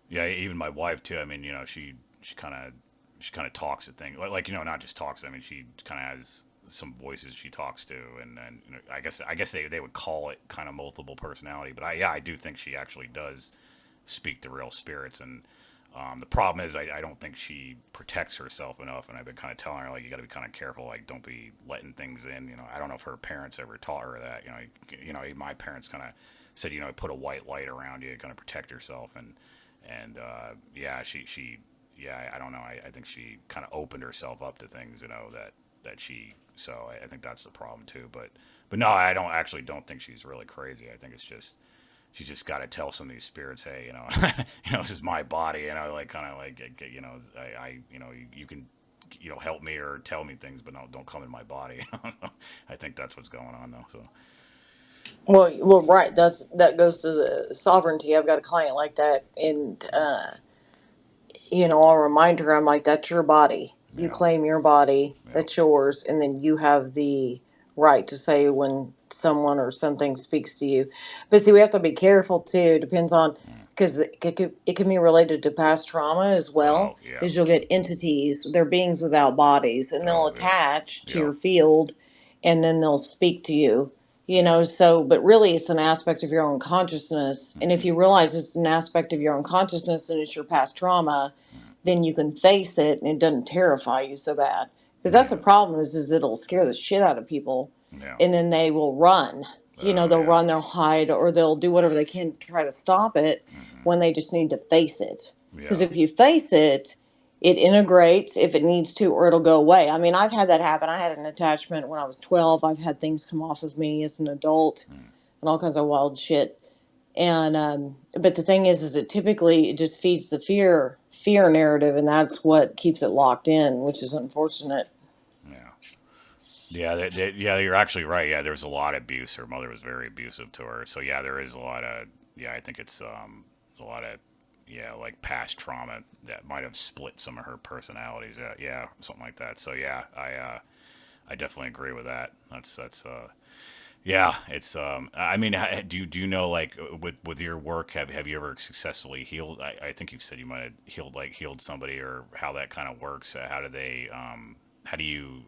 Yeah. Even my wife too. I mean, you know, she kind of talks at things like, you know, not just talks. I mean, she kind of has some voices she talks to, and then, you know, I guess they would call it kind of multiple personality. But I do think she actually does speak to real spirits. And the problem is, I don't think she protects herself enough. And I've been kind of telling her, like, you got to be kind of careful, like, don't be letting things in. You know, I don't know if her parents ever taught her that. You know, my parents kind of said, you know, put a white light around you, kind of protect yourself. And yeah, she yeah, I don't know. I think she kind of opened herself up to things, you know, that she. So I think that's the problem too. But no, I don't think she's really crazy. I think it's just she's just got to tell some of these spirits, hey, you know, you know, this is my body, you know, like kind of like, you know, you know, you can, you know, help me or tell me things, but no, don't come in my body. I think that's what's going on though. So Well, right. That goes to the sovereignty. I've got a client like that, and I'll remind her, I'm like, that's your body. You yeah, claim your body, yeah, that's yours, and then you have the right to say when someone or something speaks to you. But see, we have to be careful too. Depends on, mm. because it can be related to past trauma as well. Oh yeah, Is you'll get entities, they're beings without bodies, and they'll oh yeah, attach to yeah, your field, and then they'll speak to you. yeah, So, but really, it's an aspect of your own consciousness. And if mm-hmm, you realize it's an aspect of your own consciousness and it's your past trauma, mm, then you can face it and it doesn't terrify you so bad. Because that's the yeah, problem is it'll scare the shit out of people, yeah, and then they will run. oh They'll yeah, run, they'll hide, or they'll do whatever they can to try to stop it mm-hmm, when they just need to face it. Because yeah, if you face it, it integrates if it needs to, or it'll go away. I mean, I've had that happen. I had an attachment when I was 12. I've had things come off of me as an adult and all kinds of wild shit. And but the thing is it typically it just feeds the fear narrative, and that's what keeps it locked in, which is unfortunate. Yeah. Yeah, yeah, you're actually right. Yeah, there was a lot of abuse. Her mother was very abusive to her. So yeah, there is a lot of yeah. I think it's a lot of yeah, like past trauma that might have split some of her personalities. Yeah, something like that. So yeah, I definitely agree with that. That's yeah. It's I mean, do you know like with your work have you ever successfully healed? I think you've said you might have healed somebody or how that kind of works. How do they how do you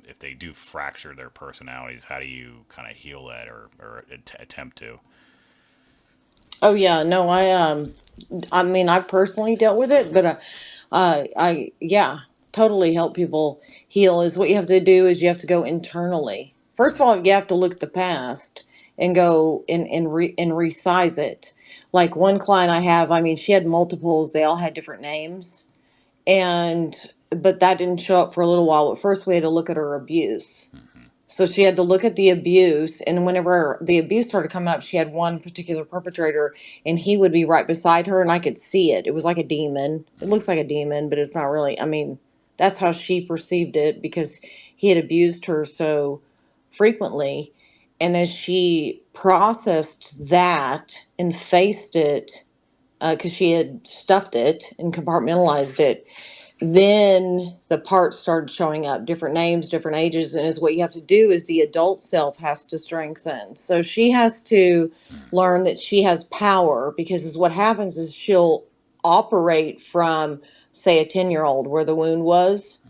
if they do fracture their personalities, how do you kind of heal that or attempt to? Oh yeah, no, I mean, I've personally dealt with it, but yeah, totally help people heal. Is what you have to do is you have to go internally. First of all, you have to look at the past and go and resize it. Like one client I have, I mean, she had multiples. They all had different names, and but that didn't show up for a little while. But first, we had to look at her abuse. So she had to look at the abuse, and whenever the abuse started coming up, she had one particular perpetrator, and he would be right beside her, and I could see it. It was like a demon. It looks like a demon, but it's not really. I mean, that's how she perceived it because he had abused her so frequently. And as she processed that and faced it, because she had stuffed it and compartmentalized it, then the parts started showing up, different names, different ages. And is what you have to do is the adult self has to strengthen. So she has to learn that she has power, because is what happens is she'll operate from, say, a 10-year-old where the wound was,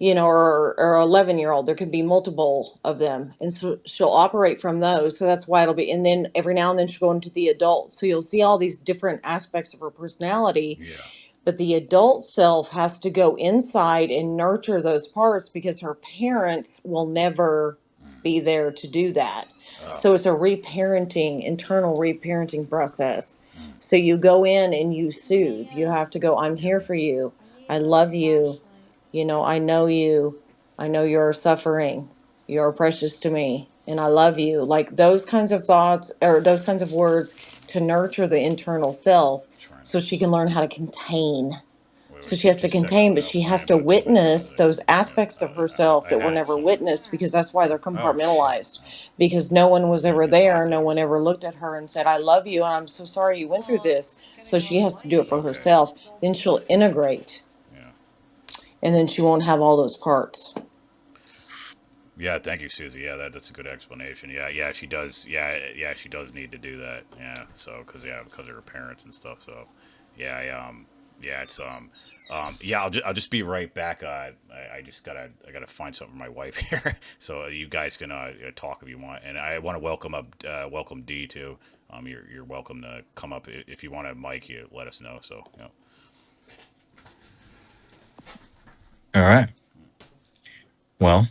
or 11-year-old. There could be multiple of them. And so she'll operate from those. So that's why it'll be, and then every now and then she'll go into the adult. So you'll see all these different aspects of her personality, Yeah. but the adult self has to go inside and nurture those parts because her parents will never be there to do that. Oh. So it's a reparenting, internal reparenting process. So you go in and you soothe. You have to go, I'm here for you. I love you. I know you. I know you're suffering. You're precious to me. And I love you. Like those kinds of thoughts or those kinds of words to nurture the internal self Trying so to she can learn how to contain. wait So she has to just a second. contain, but I'll she play has in to about 2 minutes. witness those aspects of herself I that were had it never somewhere. witnessed, because that's why they're Oh shit. compartmentalized. Because no one was Gonna ever get there. hot No there. one ever looked at her and said, I love you. And I'm so sorry you went through this. So she has to do it for Okay. herself. Then she'll integrate, Yeah. and then she won't have all those parts. Yeah, thank you, Susie. Yeah, that's a good explanation. Yeah, she does. Yeah, she does need to do that. Yeah, so because of her parents and stuff. So, yeah, yeah, it's yeah. I'll just be right back. I just gotta find something for my wife here. So you guys can talk if you want, and I want to welcome D too. You're welcome to come up if you want a mic. You let us know. So, yeah. All right. Well,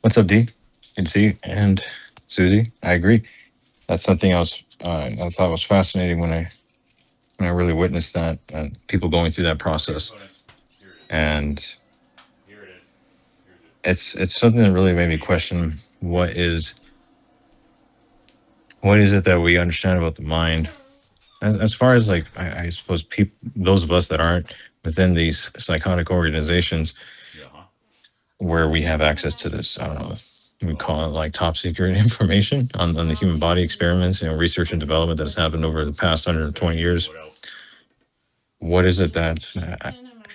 what's up, D? Good to see you. And Susie, I agree. That's something I thought was fascinating when I really witnessed that people going through that process, and Here it is. it's something that really made me question what is it that we understand about the mind as far as like I suppose people, those of us that aren't within these psychotic organizations Yeah. Huh? where we have access to this, I don't know, we call it like top secret information on the human body experiments, research and development that has happened over the past 120 years. What else? What is it that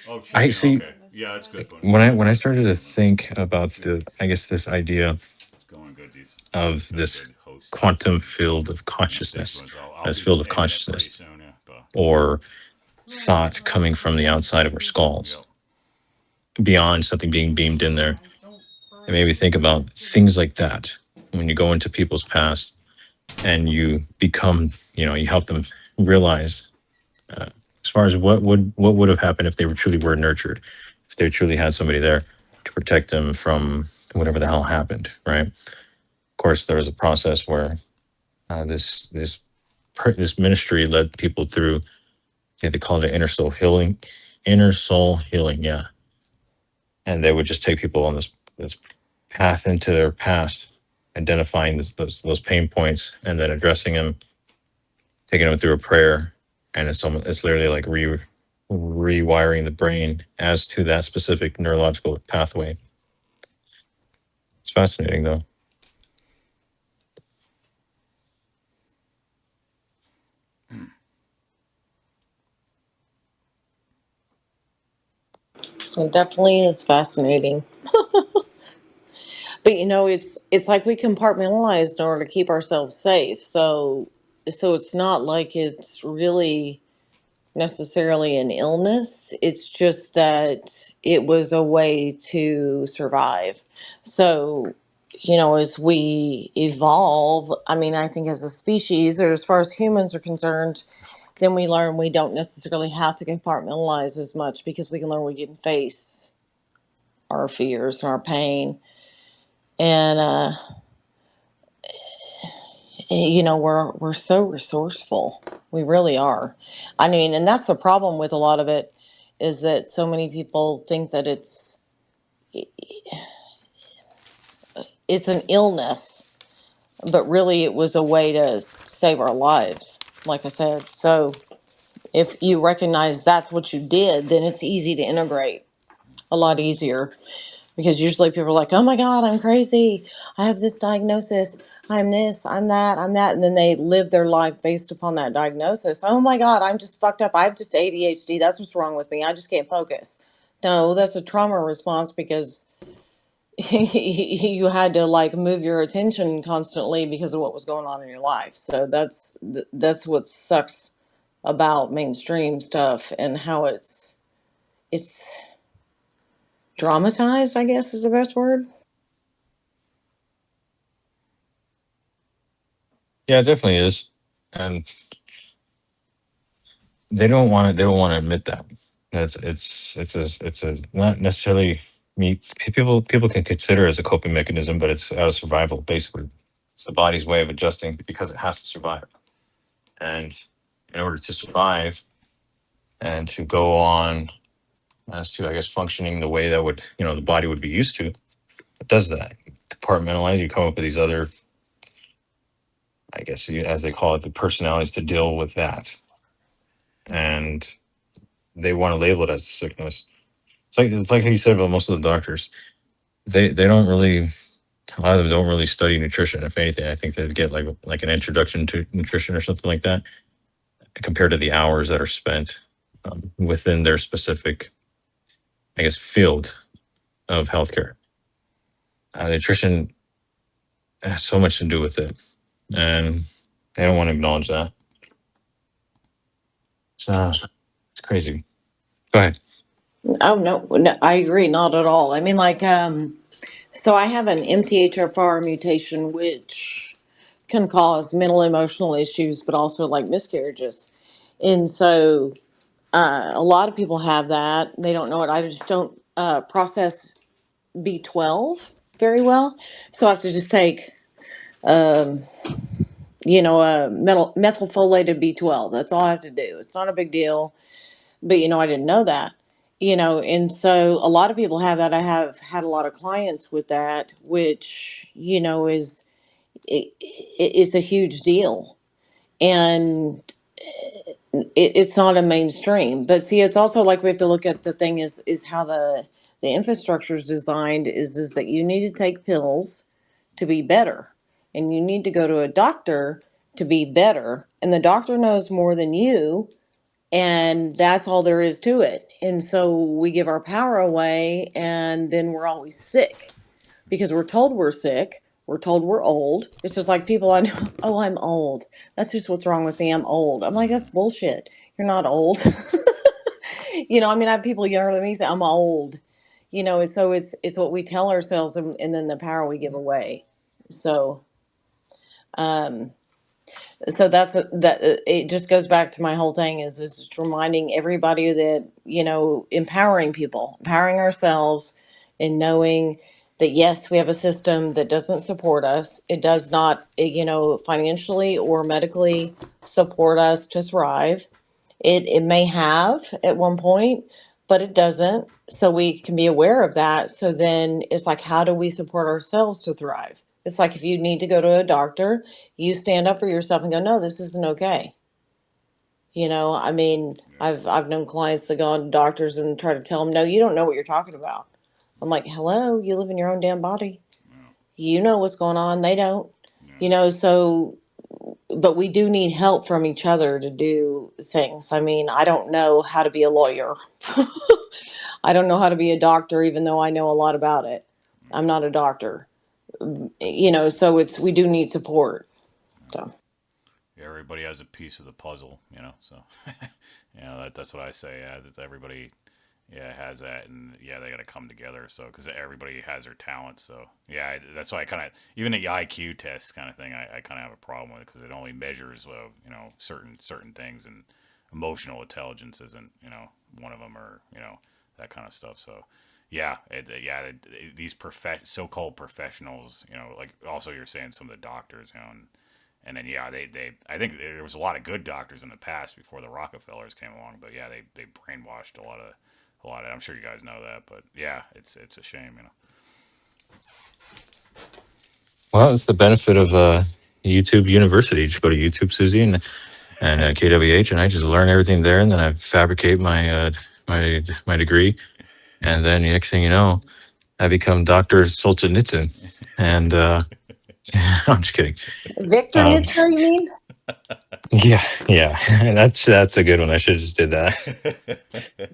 Oh, I chicken. see Okay. Yeah, that's good. Buddy. when I started to think about I guess this idea It's going good. These of got a this good host. quantum field of Most consciousness, influence. I'll this be field of ending it pretty consciousness, soon. Yeah. But, or thoughts coming from the outside of our yep. skulls beyond something being beamed in there. It made me think about things like that when you go into people's past and you become, you help them realize as far as what would have happened if they were nurtured, if they truly had somebody there to protect them from whatever the hell happened, right? Of course, there was a process where this ministry led people through. They call it inner soul healing, inner soul healing, yeah. And they would just take people on this path into their past, identifying those pain points, and then addressing them, taking them through a prayer, and it's literally like rewiring the brain as to that specific neurological pathway. It's fascinating, though. It definitely is fascinating. But it's like we compartmentalize in order to keep ourselves safe. So it's not like it's really necessarily an illness. It's just that it was a way to survive. So, as we evolve, I mean, I think as a species, or as far as humans are concerned, then we learn we don't necessarily have to compartmentalize as much because we can learn we can face our fears and our pain. And, we're so resourceful. We really are. I mean, and that's the problem with a lot of it is that so many people think that it's an illness, but really it was a way to save our lives, like I said. So if you recognize that's what you did, then it's easy to integrate, a lot easier. Because usually people are like, oh my God, I'm crazy. I have this diagnosis. I'm this, I'm that, I'm that. And then they live their life based upon that diagnosis. Oh my God, I'm just fucked up. I have just ADHD. That's what's wrong with me. I just can't focus. No, that's a trauma response because you had to like move your attention constantly because of what was going on in your life. So that's what sucks about mainstream stuff and how it's dramatized, I guess is the best word. Yeah, it definitely is. And they don't want to admit that. It's a not necessarily people can consider it as a coping mechanism, but it's out of survival basically. It's the body's way of adjusting because it has to survive. And in order to survive and to go on as to, I guess, functioning the way that would, the body would be used to, it does that. Compartmentalize, you come up with these other, I guess, as they call it, the personalities to deal with that. And they want to label it as a sickness. It's like how you said about most of the doctors. They don't really, a lot of them don't really study nutrition. If anything, I think they get like an introduction to nutrition or something like that, compared to the hours that are spent within their specific, I guess, field of healthcare. Nutrition has so much to do with it, and they don't want to acknowledge that. It's crazy. Go ahead. Oh no, I agree, not at all. I mean, like, so I have an MTHFR mutation, which can cause mental emotional issues, but also like miscarriages. And so, a lot of people have that. They don't know it. I just don't process B12 very well, so I have to just take, um, a methylfolate B12. That's all I have to do. It's not a big deal. But I didn't know that. And so a lot of people have that. I have had a lot of clients with that, which is a huge deal. And it's not a mainstream. But see, it's also like we have to look at the thing is how the infrastructure is designed is that you need to take pills to be better, and you need to go to a doctor to be better, and the doctor knows more than you, and that's all there is to it. And so we give our power away, and then we're always sick because we're told we're sick. We're told we're old. It's just like people I know, oh, I'm old. That's just what's wrong with me. I'm old. I'm like, that's bullshit. You're not old. I mean, I have people younger than me say, I'm old. And so it's what we tell ourselves, and then the power we give away. So, um, so it just goes back to my whole thing is just reminding everybody that empowering people, empowering ourselves, and knowing that yes, we have a system that doesn't support us. It does not financially or medically support us to thrive. It may have at one point, but it doesn't. So we can be aware of that. So then it's like, how do we support ourselves to thrive? It's like if you need to go to a doctor, you stand up for yourself and go, no, this isn't okay. You know, I mean, I've known clients that go on to doctors and try to tell them, no, you don't know what you're talking about. I'm like, hello, you live in your own damn body. You know what's going on. They don't. You know, so but we do need help from each other to do things. I mean, I don't know how to be a lawyer. I don't know how to be a doctor, even though I know a lot about it. I'm not a doctor. You know, so we do need support. So. Everybody has a piece of the puzzle, you know. So, that's what I say. Yeah, that everybody, has that, and they got to come together. So, because everybody has their talent. So, that's why I kind of even the IQ test kind of thing. I kind of have a problem with it because it only measures, certain things, and emotional intelligence isn't, one of them, or that kind of stuff. So, these so-called professionals, like also you're saying some of the doctors, and then they I think there was a lot of good doctors in the past before the Rockefellers came along, but they brainwashed a lot of. I'm sure you guys know that, but it's a shame, Well, it's the benefit of YouTube University. Just go to YouTube, Susie, and KWH, and I just learn everything there, and then I fabricate my my degree, and then the next thing you know, I become Dr. Solzhenitsyn, and I'm just kidding. Victor Nitzer, you mean? Yeah, that's a good one. I should have just did that.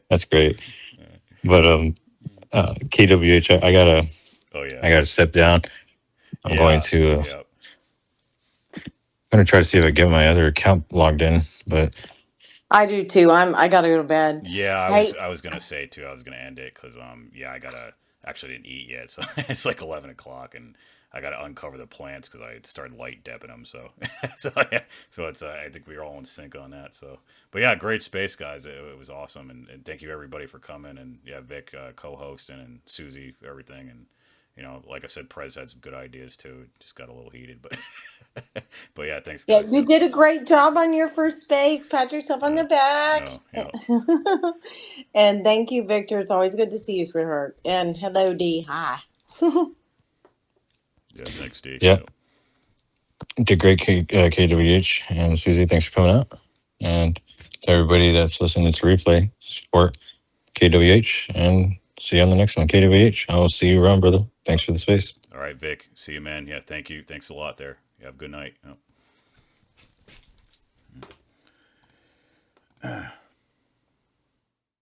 That's great. But KWH, I gotta step down. I'm going to try to see if I get my other account logged in, but I do too. I gotta go to bed. Yeah, I was gonna say too. I was gonna end it because I gotta actually didn't eat yet, so it's like 11 o'clock, and I gotta uncover the plants because I started light depping them. So so it's I think we're all in sync on that. So, but yeah, great space, guys. It was awesome, and thank you everybody for coming, and Vic co-hosting, and Susie for everything, and like I said, Prez had some good ideas too. It just got a little heated, but but yeah, thanks, guys. Yeah, you did a great job on your first space. Pat yourself on the back. And thank you, Victor. It's always good to see you, sweetheart. And hello, Dee. Hi. Thanks, Dee. Yeah. Did great, KWH, and Susie. Thanks for coming out. And to everybody that's listening to replay, support KWH, and see you on the next one. KWH, I will see you around, brother. Thanks for the space. All right, Vic. See you, man. Yeah, thank you. Thanks a lot there. You have a good night.